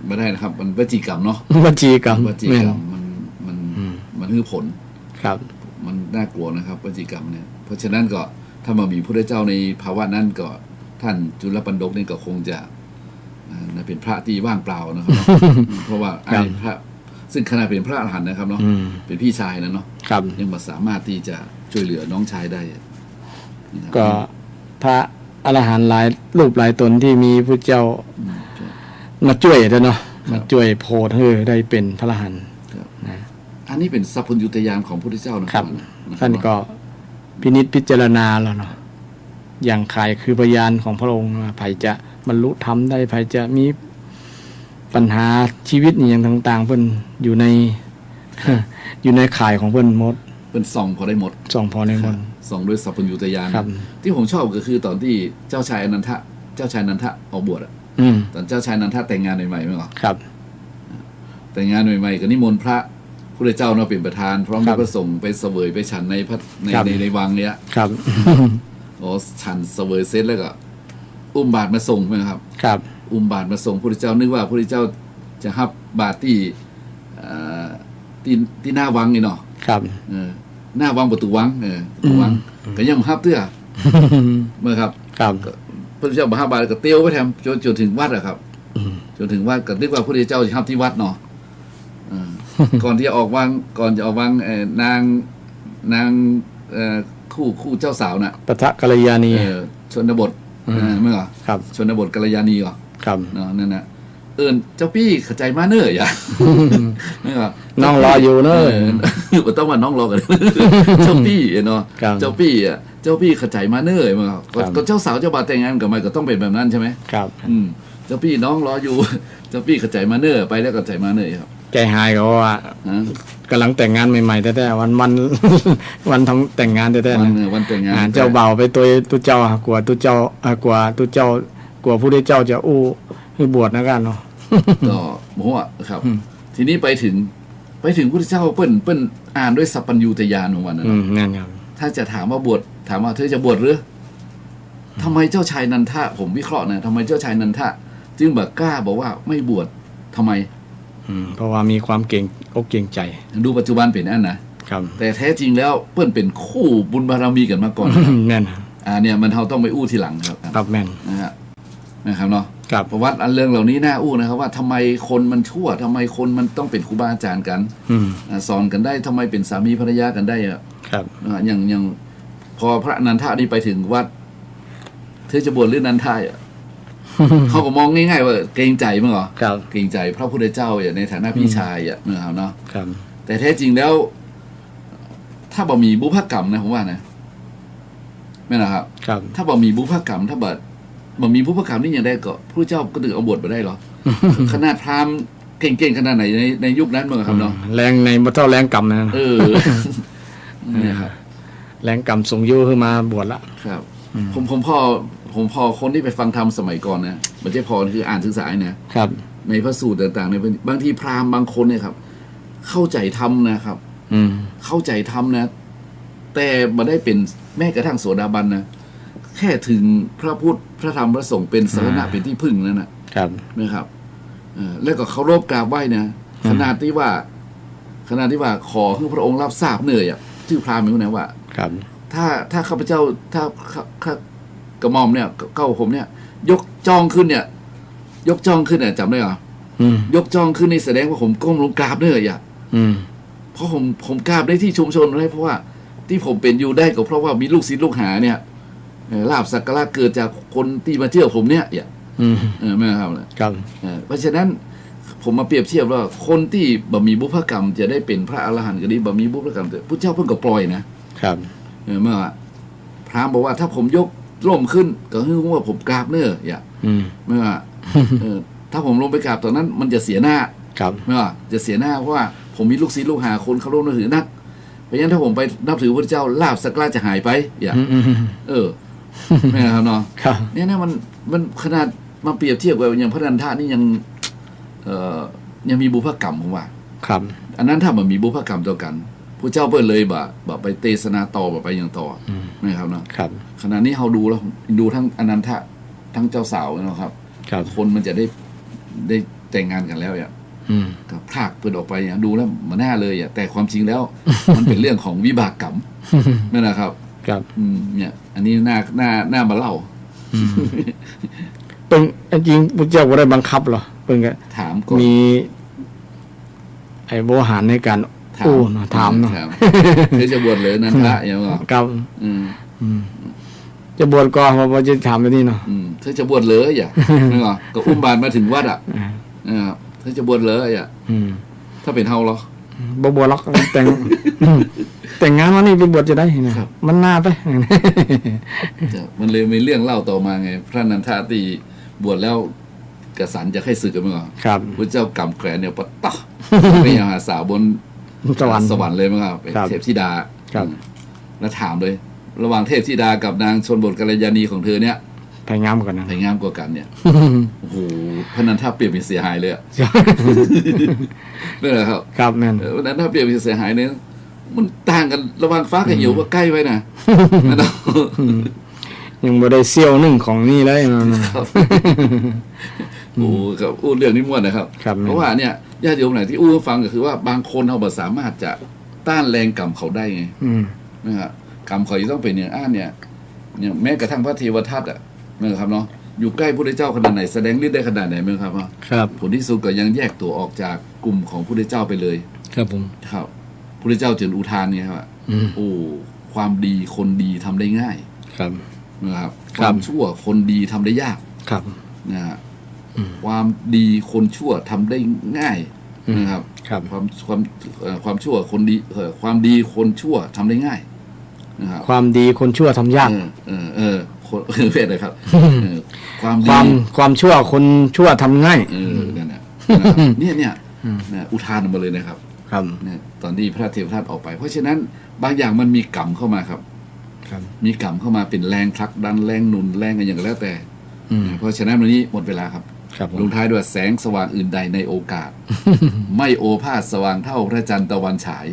ไม่ได้นะครับ มันวจีกรรมเนาะ วจีกรรม วจี แม่ ก น รรมมันคือผล ครับ มันน่ากลัวนะครับวจีกรรมเนี่ย เพราะฉะนั้นก็ถ้ามามีพระเจ้าในภาวะนั้นก็ท่านจุลปันโดกนี่ก็คงจะเป็นพระที่ว่างเปล่านะครับเนาะ เพราะว่าไอ้พระซึ่งขณะเป็นพระอรหันต์นะครับเนาะ เป็นพี่ชายนะเนาะ ครับ ยังมาสามารถที่จะช่วยเหลือน้องชายได้นะครับ ก็พระอรหันต์หลายรูปหลายตนที่มีพระเจ้ามาช่วยเนาะมาช่วยโพธิ์ให้ได้เป็นพระอรหันต์ ครับ นะ อันนี้เป็นสัพพัญญุตยานของพระพุทธเจ้านะ ค ค รั รั บบ ท่านก็พินิจพิจารณาแล้วเนาะอย่างใครคือพยานของพระองค์ว่าไผจะบรรลุธรรมได้ไผจะมีปัญหาชีวิตนี่อย่างต่าง ๆ เพิ่นอยู่ใน อยู่ในข่ายของเพิ่นหมด เป็นส่องพอได้หมด ส่องพอในหมด ส่องด้วยสัพพัญญุตยาน ครับ ที่ผมชอบก็คือตอนที่เจ้าชายอนันทะออกบวชอะ อืม ตอนเจ้าชายอนันทะแต่งงานใหม่ๆมั้งเหรอ ครับ แต่งงานใหม่ๆก็นิมนต์พระพุทธเจ้าเนาะเป็นประธานพร้อม ครั ด้วย บ พระสงฆ์ไปเสวยไปฉันในพระใน ครับ ในวังเนี้ย ครับ อ๋อฉันเสวยเสร็จแล้วก็อุ้มบาตรมาส่งนะครับ ครับ อุ้มบาตรมาส่งพระพุทธเจ้านึกว่าพระพุทธเจ้าจะฮับบาตรที่เอ่อที่หน้าวังนี่เนาะ ครับ หน้าวังประตูวังประตูวังก็ยังมาฮับเตื้อเมื่อครับ ครับ พระพุทธเจ้ามาฮับบาตรก็เตี้ยวไปแถมจนถึงวัดอะครับจนถึงวัดก็นึกว่าพระพุทธเจ้าจะฮับที่วัดเนาะก่อนที่จะออกวังนางคู่เจ้าสาวน่ะ ปะทะกัลยาณี ชนบทเมื่อก่อน ครับ ชนบทกัลยาณีก่อน ครับ เนาะนั่นนะ เจ้าปี้เข้าใจมาเนอะอย่าไม่ว่า น้องรออยู่เนอะ บ่ต้องว่าน้องรอกัน เจ้าปี้เนาะ ครับ เจ้าปี้เข้าใจมาเนอะมั้งก็เจ้าสาวเจ้าบ่าวแต่งงานกันมาก็ต้องเป็นแบบนั้นใช่ไหม ครับ เจ้าปี้น้องรออยู่ เจ้าปี้เข้าใจมาเนอะไปแล้วเข้าใจมาเนอะครับ ใจหายก็ว่า ฮะ กำลังแต่งงานใหม่ๆแต่วัน วันทำแต่งงานแต่ วันแต่งงาน เจ้าเบาไปตัวเจ้ากลัวตัวเจ้ากลัวตัวเจ้ากลัวผู้ได้เจ้าจะอู้ให้บวชนะกันเนาะ ก็โมโหอะครับ อืม ทีนี้ไปถึงพระพุทธเจ้าเปิ้นอ่านด้วยสัพพัญญูตญาณของวันนั้น นั่นครับ ถ้าจะถามว่าบวชถามว่าเธอจะบวชหรือทำไมเจ้าชายนันทะผมวิเคราะห์นะทำไมเจ้าชายนันทะจึงแบบกล้าบอกว่าไม่บวชทำไม เพราะว่ามีความเก่งอกเก่งใจ ดูปัจจุบันเป็นอันนะครับ แต่แท้จริงแล้วเปิ้นเป็นคู่บุญบารมีกันมาก่อนนะครับ แม่น เนี่ยมันเราต้องไปอู้ทีหลังครับ ครับแม่น นะครับเนาะ ครับ ประวัติอันเรื่องเหล่านี้น่าอู้นะครับว่าทำไมคนมันชั่วทำไมคนมันต้องเป็นครูบาอาจารย์กัน อืม สอนกันได้ทำไมเป็นสามีภรรยากันได้อะ ครับ อย่างพอพระนันทะนี่ไปถึงวัดเธอจะบวชหรือนันทะ เขาก็มองง่ายๆว่าเกรงใจมั้งเหรอ ครับ เกรงใจพระพุทธเจ้าในฐานะพี่ชายนะครับเนาะ ครับ แต่แท้จริงแล้ว ถ้าบ่มีบุพกรรมนะผมว่านะไม่นะครับ ครับ ถ้าบ่มีบุพกรรม ถ้าบ่มีบุพกรรมนี่ยังได้ก็พระเจ้าก็ถึงเอาบทมาได้หรอ ขนาดพราหมณ์เก่งๆขนาดไหนในยุคนั้นมั้งครับเนาะ แรงในบ่เท่าแรงกรรมนะ เนี่ยครับ แรงกรรมส่งอยู่ขึ้นมาบวชละ ครับ ผมพอคนที่ไปฟังธรรมสมัยก่อนนะมันจะพอคืออ่านศึกษาเนี่ย ครับ ในพระสูตรต่างๆในบางทีพราหมณ์บางคนเนี่ยครับ เข้าใจธรรมนะครับ อืม เข้าใจธรรมนะ แต่มาได้เป็นแม้กระทั่งโสดาบันนะแค่ถึงพระพุทธพระธรรมพระสงฆ์เป็นสรณะเป็นที่พึ่งนั่นนะครับ นะครับแล้วก็เคารพกราบไหว้นะขนาดที่ว่าขอให้พระองค์รับทราบเนื่อยอ่ะชื่อพราหมณ์อยู่นะว่า ครับ ถ้าข้าพเจ้าถ้ากระหม่อมเนี่ยเก้าผมเนี่ย ยกจองขึ้นเนี่ย ยกจองขึ้นเนี่ยจำได้เหรอ อืม ยกจองขึ้นนี่แสดงว่าผมก้มลงกราบเนื่อยอ่ะ อืม เพราะผมกราบได้ที่ชุมชนเลยเพราะว่าที่ผมเป็นอยู่ได้ก็เพราะว่ามีลูกศิษย์ลูกหาเนี่ยลาบสักการะเกิดจากคนที่มาเชื่อผมเนี่ยอืม ไม่ครับ ครับ เพราะฉะนั้นผมมาเปรียบเทียบว่าคนที่บ่มีบุพกรรมจะได้เป็นพระอรหันต์ก็ดีบ่มีบุพกรรมแต่พระเจ้าเพิ่งก็ปล่อยนะครับ เมื่อพราหมณ์บอกว่าถ้าผมยกร่มขึ้นก็คือว่าผมกราบเนื้อเมื่อถ้าผมลงไปกราบตอนนั้นมันจะเสียหน้า ครับ เมื่อจะเสียหน้าเพราะว่าผมมีลูกศิษย์ลูกหาคนเขาร่วมนับถือนักเพราะฉะนั้นถ้าผมไปนับถือพระเจ้าลาบสักการะจะหายไปไม่ครับเนาะ ครับ เนี่ยมันขนาดมาเปรียบเทียบกับอย่างพระนันทานี่ยังมีบุพกรรมผมว่า ครับ อันนั้นถ้ามันมีบุพกรรมต่อกันพระเจ้าเปิดเลยบ่ไปเตสนาต่อบ่ไปอย่างต่อนะครับเนาะ ครับ ขณะนี้เราดูแล้วดูทั้งอนันทะทั้งเจ้าสาวนะครับ ครับ คนมันจะได้แต่งงานกันแล้วก็พรากเปิดออกไปดูแล้วมันน่าเลยแต่ความจริงแล้ว มันเป็นเรื่องของวิบากกรรมนั่นนะครับ ครับ เนี่ย อันนี้น่ามาเล่า เป็นจริงพระเจ้าบ่ได้บังคับหรอเพิ่นก็ ถามก่อน มีไอ้โบหารในการอู้เนาะถามเนาะ เธอจะบวชเลยนันทะอย่างเงี้ย ครับจะบวชก่อนว่าจะถามแบบนี้เนาะ เธอจะบวชเลยไม่หรอก็อุ้มบาตรมาถึงวัดเธอจะบวชเลยถ้าเป็นเฮาหรอ บ่บวชหรอกแต่งงานมานี่ไปบวชจะได้นะมันน่าไป มันเลยมีเรื่องเล่าต่อมาไงพระนันทาตีบวชแล้วกษันจะให้ศึกกันมั้ง ครับ พระเจ้ากำแขวนเนี่ยปะตะไปยังหาสาวบน สวรรค์ เลยมั้งครับเทพธิดาแล้วถามเลย ระหว่างเทพธิดากับนางชนบทกัลยาณีของเธอเนี่ย ไปงามกว่านั้น ใครงามกว่ากันเนี่ยโอ้โหพระนันทาเปรียบเป็นเสียหายเลยนั่นแหละครับ ครับแม่น พระนันทาเปรียบเป็นเสียหายเนี่ยมันต่างกันระหว่างฟ้ากับเหวว่าใกล้ไว้นะยังบ่ได้เซี่ยวหนึ่งของนี่เลยโอ้ครับอู้เรื่องนี้ม่วนนะครับเพราะว่าเนี่ยญาติโยมไหนที่อู้ฟังก็คือว่าบางคนเขาบ่สามารถจะต้านแรงกรรมเขาได้ไงนะครับกรรมเขาจะต้องเป็นอย่างเนี่ยแม้กระทั่งพระเทวทัตนะครับเนาะอยู่ใกล้พระพุทธเจ้าขนาดไหนแสดงฤทธิ์ได้ขนาดไหนมั้งครับครับผลที่สุดก็ยังแยกตัวออกจากกลุ่มของพระพุทธเจ้าไปเลย ครับผม ครับพระพุทธเจ้าจึงอุทานเนี่ยครับโอ้ความดีคนดีทำได้ง่าย ครับ นะครับความชั่วคนดีทำได้ยาก ครับนะฮะ ความดีคนชั่วทำได้ง่ายนะครับ ครับ ความชั่วคนดีความดีคนชั่วทำได้ง่ายนะครับ ความดีคนชั่วทำยาก คนเพศเลยครับความดี ความชั่วคนชั่วทำง่าย นั่นน่ะเนี่ยอุทานออกมาเลยนะครับ ครับ เนี่ยตอนที่พระเทวทัตออกไป เพราะฉะนั้นบางอย่างมันมีกรรมเข้ามาครับ ครับ มีกรรมเข้ามาเป็นแรงผลักดันแรงหนุนแรงอะไรอย่างแล้วแต่ เพราะฉะนั้นวันนี้หมดเวลาครับ ครับผม ลงท้ายด้วยแสงสว่างอื่นใดในโอกาส ไม่โอภาสสว่างเท่าพระจันทร์ตะวันฉาย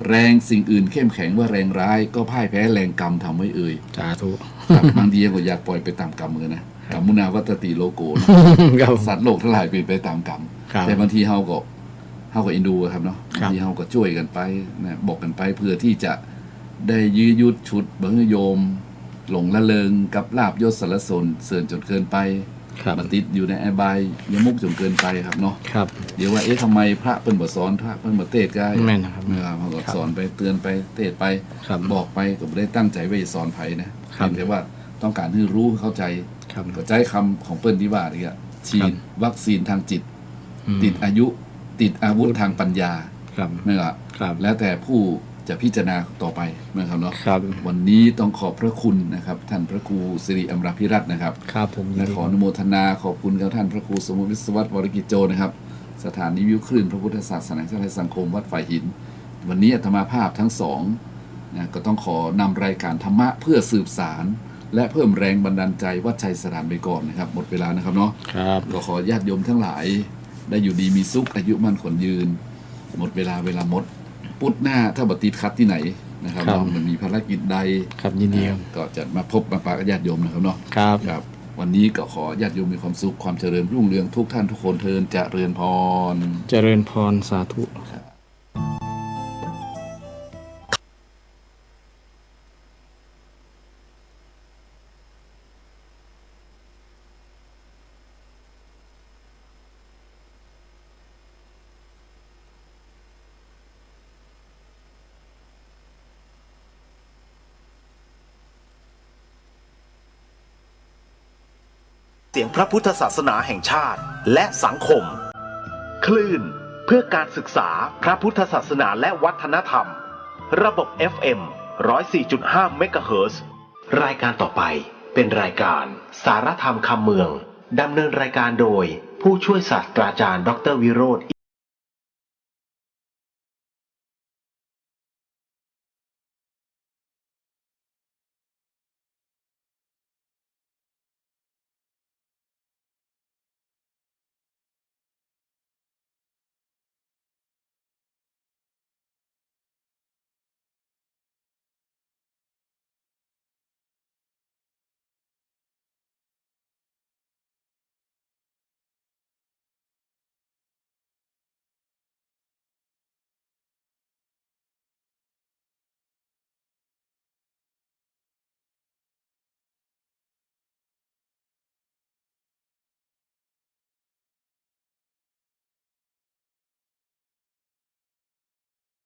แรงสิ่งอื่นเข้มแข็งว่าแรงร้ายก็พ่ายแพ้แรงกรรมทำไว้เอ่ย สาธุ ครับบางทีก็อยากปล่อยไปตามกรรมเหมือนกันนะกรรมุนาวัตติโลโกนะ ครับ สัตว์โลกทั้งหลายเป็นไปตามกรรม ครับ แต่บางทีเฮาก็เอ็นดูครับเนาะ ครับ บางทีเฮาก็ช่วยกันไปนะบอกกันไปเพื่อที่จะได้ยื้อยุดชุดบางโยม หลงละเลงกับลาบยศสารสนเสื่อมจนเกินไป ครับ มาติดอยู่ในอบายยมุกจนเกินไปครับเนาะ ครับ เดี๋ยวว่าทำไมพระเปิ้นบ่สอนพระเปิ้นบ่เทศน์กัน แม่นนะครับ เขาก็สอนไปเตือนไปเทศน์ไป ครับ บอกไปก็ไม่ได้ตั้งใจไว้สอนไผนะครับ เพียงแต่ว่าต้องการให้รู้เข้าใจ ครับ ก็ใจคำของเปิ้นที่ว่าเนี่ยฉี ครั ด บ วัคซีนทางจิต ติดอายุติดอาวุธทางปัญญา ครับ ไม่ละ ครับ แล้วแต่ผู้จะพิจารณาต่อไปนะครับเนาะ ครับ วันนี้ต้องขอบพระคุณนะครับ ท่านพระครูสิริอมรพิรัตน์นะครับ ครับผมยิน และ ดี ขออนุโมทนาขอบคุณกับท่านพระครูสมุทรวิศวัตวรกิจโจนะครับ สถานีวิวคลื่นพระพุทธศาสนาชาติสังคมวัดฝ่ายหิน วันนี้อาตมาภาพทั้งสองนะก็ต้องขอนำรายการธรรมะเพื่อสืบสาร และเพิ่มแรงบันดาลใจวัดชัยสถานไปก่อนนะครับ หมดเวลานะครับเนาะ ครับ ก็ขอญาติโยมทั้งหลาย ได้อยู่ดีมีสุขอายุมั่นขวัญยืน หมดเวลาหมดพุธหน้าถ้าบัติดคัดที่ไหนนะครับ ครับ ว่ามันมีภารกิจใด ครับยินดีครับ ก็จะมาพบมาปะกับญาติโยมนะครับเนาะ ครับ ครับ วันนี้ก็ขอญาติโยมมีความสุขความเจริญรุ่งเรืองทุกท่านทุกคนเทินเจริญพร เจริญพรสาธุ เสียงพระพุทธศาสนาแห่งชาติและสังคม คลื่นเพื่อการศึกษาพระพุทธศาสนาและวัฒนธรรม ระบบ FM 104.5 เมกะเฮิรตซ์รายการต่อไปเป็นรายการสารธรรมคำเมือง ดำเนินรายการโดยผู้ช่วยศาสตราจารย์ดร.วิโรจน์